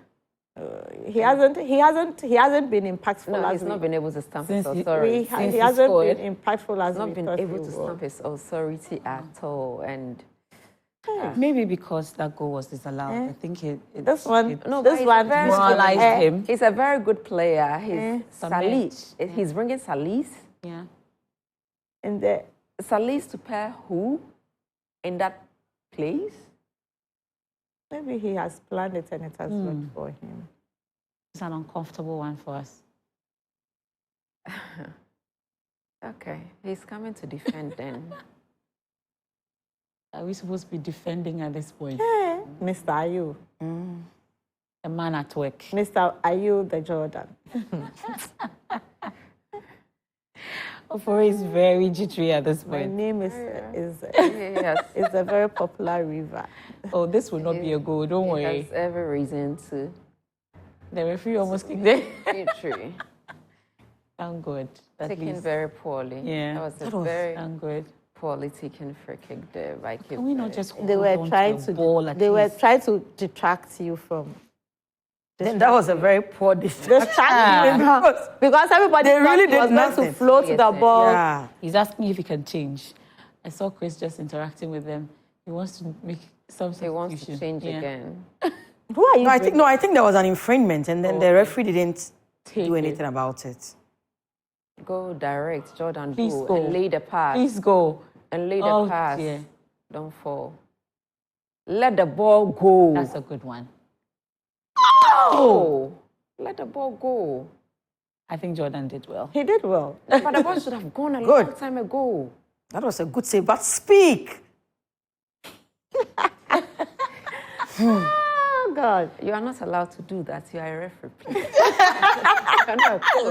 he hasn't been impactful. No, as he's not we- been able to stamp Since his he- authority. Since he he hasn't scored. been impactful as He's not we been thought able he to would. stamp his authority at all. And Maybe because that goal was disallowed. I think it This one, no, this but he's one, very demoralized good. him. He's a very good player. He's Salis. Salis. He's bringing Salis. Yeah. in the Salis to pair who in that place? maybe he has planned it and it has worked for him. It's an uncomfortable one for us. Okay, he's coming to defend then. Are we supposed to be defending at this point? Mr. Ayu, A man at work. Mr. Ayu the Jordan. Ofori is very jittery at this My point. name is Yes. is a very popular river. Oh, this will not be a goal. Don't He worry. has every reason to The referee almost kicked it. be true. Thank God. At Taken least. very poorly. Yeah. That was That a was- very Thank God. poorly taken free kick there by Cape Can we not Verde. just hold They were on trying to to the ball at they were least? trying to detract you from Then that was a very poor distraction. because everybody They thought really he was did going nothing. to float Yes, the yes. ball. Yeah. He's asking if he can change. I saw Chris just interacting with them. He wants to make some He wants to substitution. change Yeah. again. Who are you? No, I think there was an infringement, and then the referee didn't Take do it. anything about it. Go direct, Jordan. Please go go. and lay the pass. Please go. And lay the Oh, pass. dear. Don't fall. Let the ball go. That's a good one. Oh! Let the ball go. I think Jordan did well. He did well. But the ball should have gone a Good. long time ago. That was a good save, but speak. Oh God. You are not allowed to do that. You are a referee, please.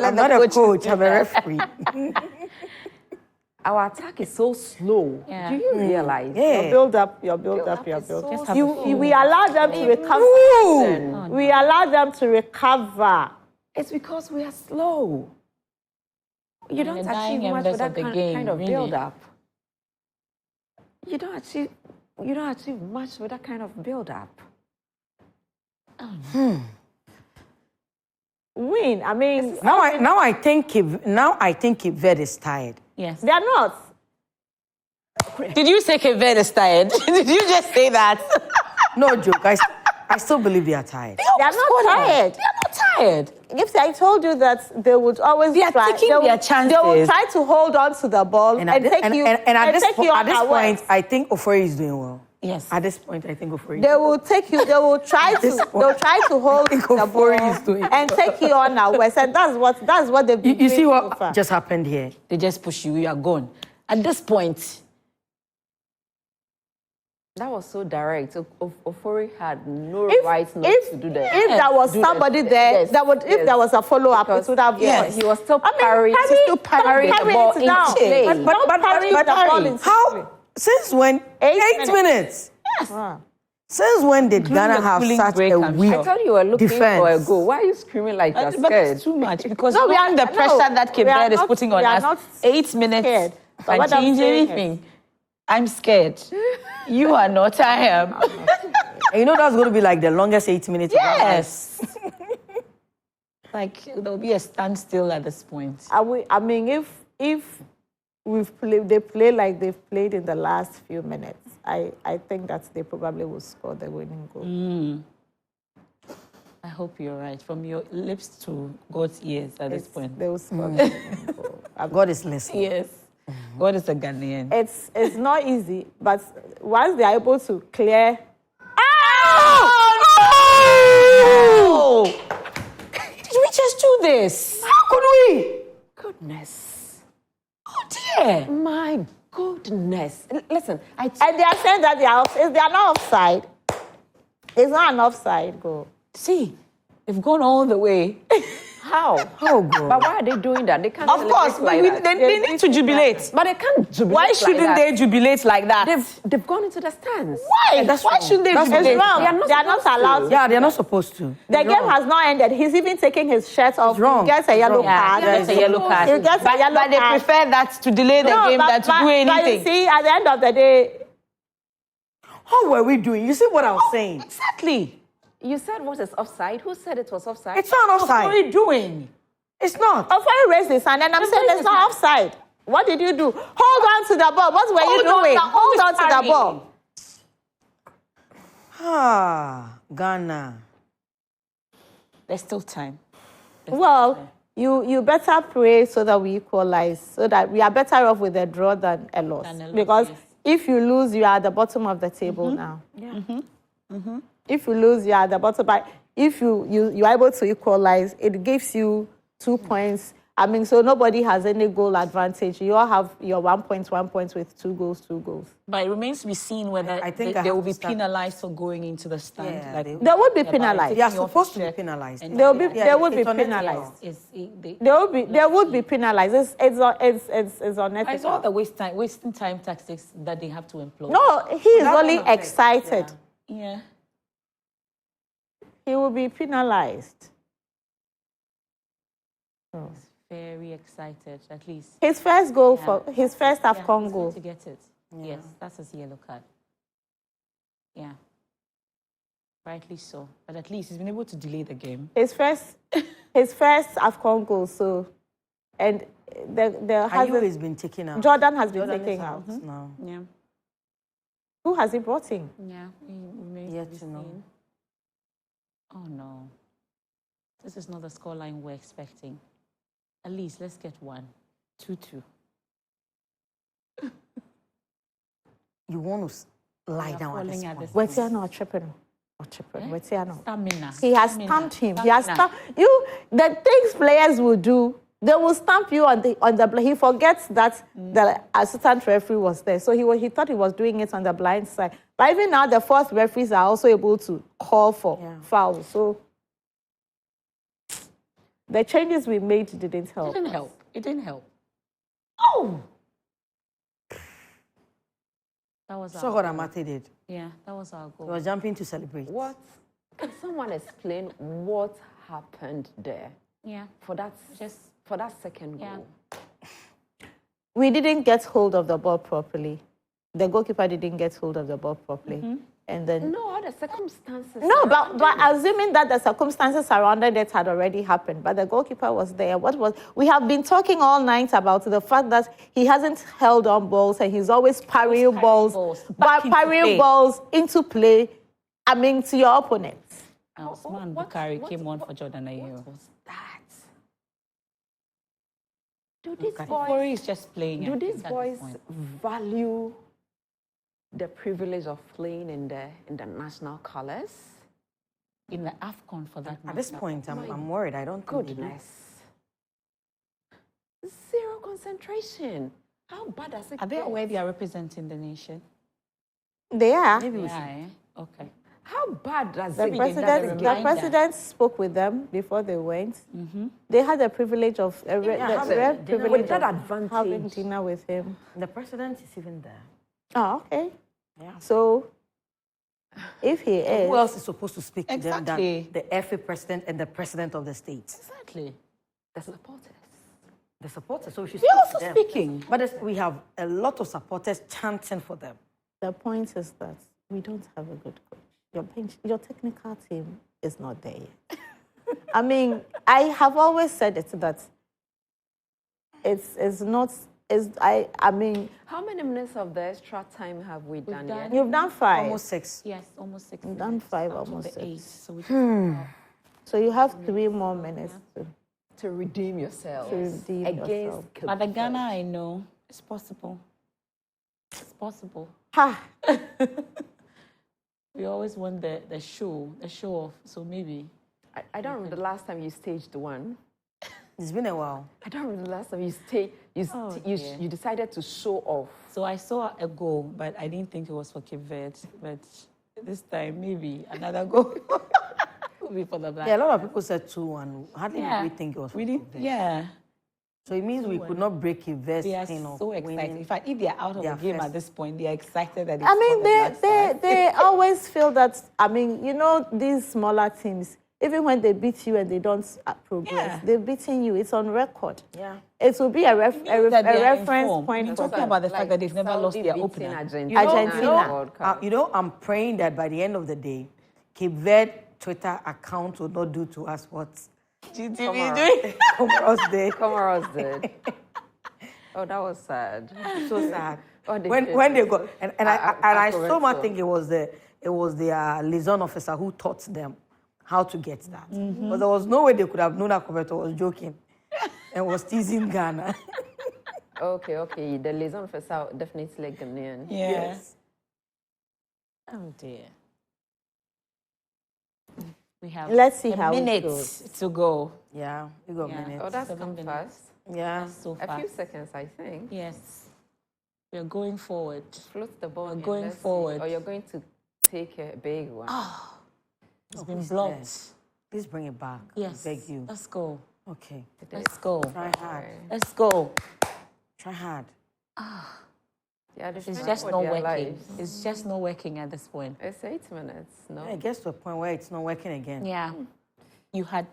I'm not a coach, I'm a referee. Our attack is so slow. Yeah. Do you realize? Your Yeah. build up, your build up, up your is build so up. We allow them to recover. We allow them to recover. It's because we are slow. You don't the dying achieve much embers with that of the kind, game, kind of really. build up. You don't achieve much with that kind of build up. Win. I mean, Now I think Cape Verde is tired. Yes. they are not. Did you say Cape Verde is tired? Did you just say that? No joke. I still believe they are tired. They are not tired. They're not tired. If I told you that they would always They are try, taking they would- their chances. They will try to hold on to the ball and, at thi- take you and at this, take you at this unawares. point, I think Ofori is doing well. Yes. At this point, I think Ofori. They will take you. They will try to. They'll try to hold think the Ofori ball is doing and take you on our and that's what they've been You see doing so what far. just happened here? They just push you. You are gone. At this point, That was so direct. Ofori had no If- right not if- to do that. If there was Do somebody that. there, Yes, that would. If yes. there was a follow up, it Because, would have. yes, he was still parrying. parry- He's still parrying the parry ball it in down. play. But parry the ball in play. How? Since when? 8 minutes. Yes. Since when did Ghana the have cooling such break, a I'm weak sure. I thought you were looking defense? for a goal. Why are you screaming like you're but scared? it's too much because No, we are the pressure that Cape we are Verde is not- putting on we are us. not 8 minutes scared. But can what I'm change saying is- anything. I'm scared. You are not. I am. And you know that's going to be like the longest 8 minutes. of our lives. Yes. Like there'll be a standstill at this point. I mean, if they play like they've played in the last few minutes, I think that they probably will score the winning goal. I hope you're right. From your lips to God's ears at this point. They will score the winning goal. God is listening. Yes. God is a Ghanaian. It's not easy, but once they are able to clear. Oh! Did we just do this? How could we? Goodness. Oh dear. My goodness. Listen, And they are saying that they are not offside. It's not an offside goal. See, They've gone all the way. How? Oh, God. But why are they doing that? They can't. Of course, they need to jubilate. But they can't jubilate. Why shouldn't they jubilate like that? They've gone into the stands. Why? That's Why wrong. shouldn't they That's jubilate? wrong. They are not allowed to. Yeah, they're not supposed to. The game has not ended. He's even taking his shirt off. wrong. He gets a yellow Yeah, card. he gets a yellow card. He gets a yellow But they card. prefer that to delay the game than to do But you anything. see, at the end of the day, How were we doing? You see what I was saying? Exactly. You said what is offside? Who said it was offside? It's not What offside. are you doing? It's not. Ofori raised his hand, and I'm saying it's not offside. What did you do? Hold on to the ball. What were you doing? Hold on to the ball. Ghana. There's still time. Well, you better pray so that we equalize, so that we are better off with a draw than a loss. Because if you lose, you are at the bottom of the table now. Yeah. If you lose, you are at the bottom. But if you are able to equalize, it gives you 2 points. I mean, so nobody has any goal advantage. You all have your 1 point with 2 goals. But it remains to be seen whether I think they I will have be to start- penalized for going into the stand. Yeah, They would be penalized. They are supposed to be penalized. They would be penalized. They would be penalized. It's unethical. It's all the wasting time tactics that they have to employ. No, he is only excited. Yeah. He will be penalized. Very excited, at least. His first goal for his first AFCON he's goal. going to get it. Yes, that's his yellow card. Yeah. Rightly so. But at least he's been able to delay the game. His first AFCON goal. So, and Ayew has been taken out. Jordan has been Jordan is taken out out. now. Yeah. Who has he brought in? Yeah. Yet to know. Oh no. This is not the scoreline we're expecting. At least let's get 1. 2-2. You want to lie down at this point. Wetiano or tripping. Stamina. He has stamped him. He has stamped you. The things players will do, they will stamp you on the. He forgets that the assistant referee was there, so he thought he was doing it on the blind side. But even now, the fourth referees are also able to call for fouls. So the changes we made didn't help. It didn't help. Oh. That was So what Amate did. Yeah, that was our goal. He was jumping to celebrate. What? Can someone explain what happened there? Yeah. For that second goal. We didn't get hold of the ball properly. The goalkeeper didn't get hold of the ball properly. And then No, the circumstances. no, but assuming that the circumstances surrounding it had already happened, but the goalkeeper was there. We have been talking all night about the fact that he hasn't held on balls and he's always parrying balls into play. I mean, to your opponents. Osman Bukari came on for Jordan Ayew. What was that? Do these Corey is just playing. Do these boys value the privilege of playing in the national colours? In the AFCON for that At this point, I'm worried. I don't think they do. Goodness. Zero concentration. How bad does it Are they get? aware they are representing the nation? They are. Maybe okay. How bad does The it president spoke with them before they went. They had the privilege of having dinner with him. The president is even there. Oh, okay. Yeah. So, if he is... Who else is supposed to speak to them Exactly. than the FA president and the president of the state? Exactly. The supporters. The supporters. So we should They're speak also to them. speaking. But we have a lot of supporters chanting for them. The point is that we don't have a good coach. Your technical team is not there yet. I mean, I have always said it that it's not... I mean... How many minutes of the extra time have we done yet? You've done 5. Almost 6. Yes, almost 6. You've done 5, almost 6. 8. So we just So you have 3 more minutes to redeem yourselves against yourself. But the Ghana I know, it's possible. It's possible. Ha! We always want the show off. So maybe. I don't remember the last time you staged one. It's been a while. I don't remember the last time you decided to show off. So I saw a goal, but I didn't think it was for Cape Verde. But this time, maybe another goal. could be for the Black Yeah, a lot of Stars. people said 2-1. Hardly did we think it was for We did, Cape Verde. yeah. So it means we could not break Cape Verde's They are thing of so excited. winning In fact, if they are out of the their game first- at this point, they are excited that it's I mean, for the Black Stars. they always feel that, I mean, you know, these smaller teams, even when they beat you and they don't progress, Yeah. they're beating you. It's on record. Yeah. It will be a That they are reference informed. point We're for talking them. about the fact that they've never lost Saudi their beating opener. Argentina. Argentina. I'm praying that by the end of the day, Cape Verde Twitter account will not do to us what Comoros. doing. Comoros did. Comoros did. Oh, that was sad. So sad. Oh, they when did. they got I so much correct think it was the liaison officer who taught them how to get that. But there was no way they could have known that Coberto was joking and was teasing Ghana. Okay. The liaison officer definitely Ghanaian. Yeah. Yes. Oh, dear. We have Let's see a how it minute goes. to go. Yeah, we got minutes. Oh, that's 7 come minutes. fast. Yeah. So A fast. few seconds, I think. Yes. We are going forward. Float the ball. in, going let's see. forward. Or you're going to take a big one. It's been please, blocked. Please bring it back. Yes. I beg you. Let's go. Okay. Let's go. Try hard. Let's go. Try hard. Yeah, It's just not working. It's just not working at this point. It's 8 minutes, no? It gets to a point where it's not working again. Yeah. You had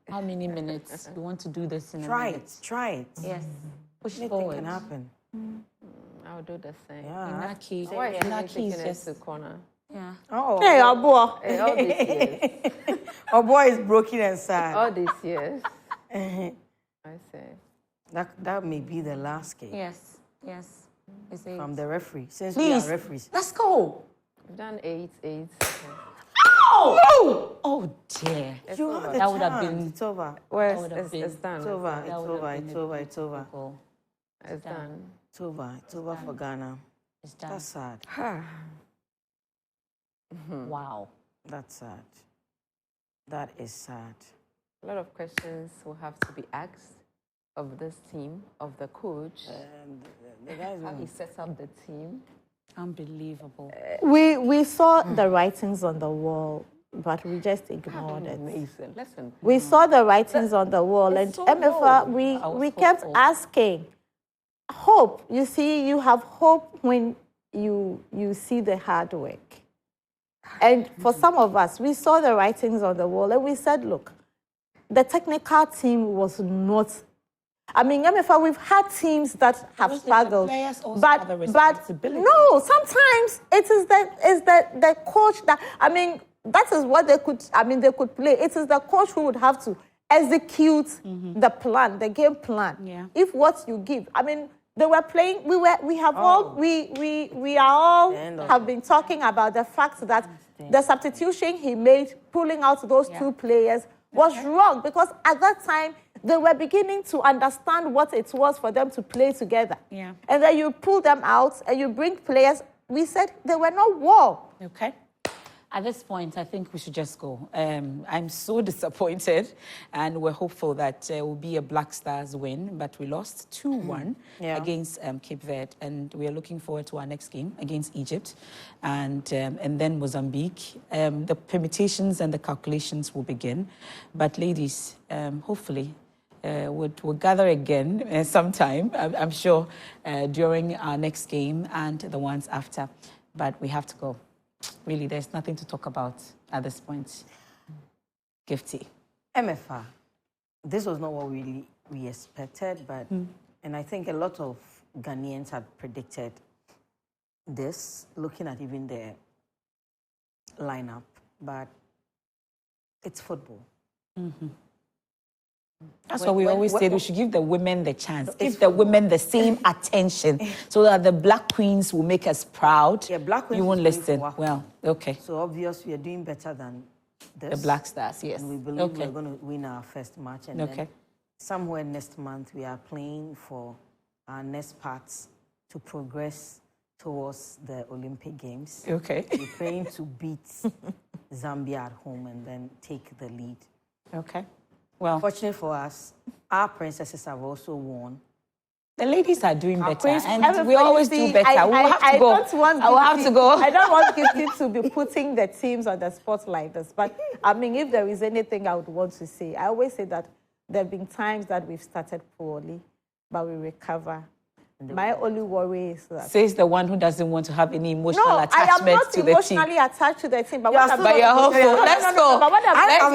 how many minutes? You want to do this in a Try minute? it. Try it. Yes. Push Anything forward. can happen. I'll do the same. Yeah. Inaki. Why is Inaki taking is it just to corner? yeah. Oh. Hey, Amoh. Hey, all these years. Our boy is broken and sad. All these years. I say. That may be the last game Yes. Yes. It's eight. from the referee. Since Please. we are referees. Let's go. We've done 8. Oh! Oh dear. You have the That would have chance. been- It's over. Well, would have been- it's done. It's over. It's That would over. have been It's a over. It's over. goal. It's done. It's over. It's over for Ghana. It's done. That's sad. Wow. That's sad. That is sad. A lot of questions will have to be asked of this team, of the coach, The guys how he won. sets up the team. Unbelievable. We saw the writings on the wall, but we just ignored it. Amazing. Listen. We saw the writings on the wall, and It's so MFA, low. I was we kept hopeful. asking. Hope. You see, you have hope when you see the hard work. And for some of us, we saw the writings on the wall, and we said, look, the technical team was not. I mean, MFA, we've had teams that have Because the struggled, players also but have the responsibility. no, sometimes it is the coach that, I mean, that is what they could. I mean, they could play. It is the coach who would have to execute the plan, the game plan. Yeah. If what you give, I mean, they were playing. We are all have been talking about the fact that the substitution he made, pulling out those two players, was wrong, because at that time they were beginning to understand what it was for them to play together. Yeah. And then you pull them out and you bring players. We said they were not war. Okay. At this point, I think we should just go. I'm so disappointed, and we're hopeful that it will be a Black Stars win, but we lost 2-1 against Cape Verde, and we are looking forward to our next game against Egypt, and then Mozambique. The permutations and the calculations will begin, but ladies, hopefully, we'll gather again sometime, I'm sure, during our next game and the ones after, but we have to go. Really, there's nothing to talk about at this point. Gifty. MFA, this was not what we expected, but and I think a lot of Ghanaians had predicted this, looking at even the lineup, but it's football. That's what we always say. We should give the women the chance, give the women the same attention, so that the Black Queens will make us proud. Yeah, Black Queens You won't is going listen. for WAFCON. Well, okay. So obviously we are doing better than this. The Black Stars, yes. And we believe Okay. we're going to win our first match. And Okay. then somewhere next month, we are playing for our next parts to progress towards the Olympic Games. Okay. We're praying to beat Zambia at home and then take the lead. Okay. Well, Fortunately for us, our princesses have also won The ladies are doing better, and Everybody we always see, do better. We'll have to go. I don't want Gifty to be putting the teams on the spot like this. But I mean, if there is anything I would want to say, I always say that there have been times that we've started poorly, but we recover. My only worry is that... Says the one who doesn't want to have any emotional attachment to the team. I am not emotionally attached to the team. But you're hopeful. Let's go. Let's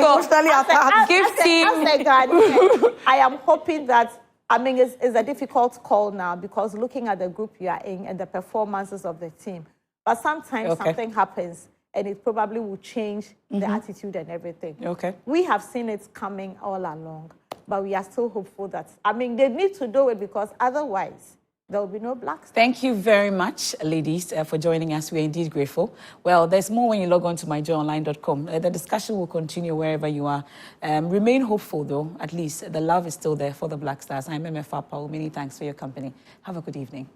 go. I am hoping that, I mean, it's a difficult call now because looking at the group you are in and the performances of the team. But sometimes something happens and it probably will change the attitude and everything. Okay. We have seen it coming all along, but we are still hopeful that, I mean, they need to do it because otherwise there will be no Black Stars. Thank you very much, ladies, for joining us. We're indeed grateful. Well, there's more when you log on to myjoyonline.com. The discussion will continue wherever you are. Remain hopeful, though. At least the love is still there for the Black Stars. I'm MF Apau. Many thanks for your company. Have a good evening.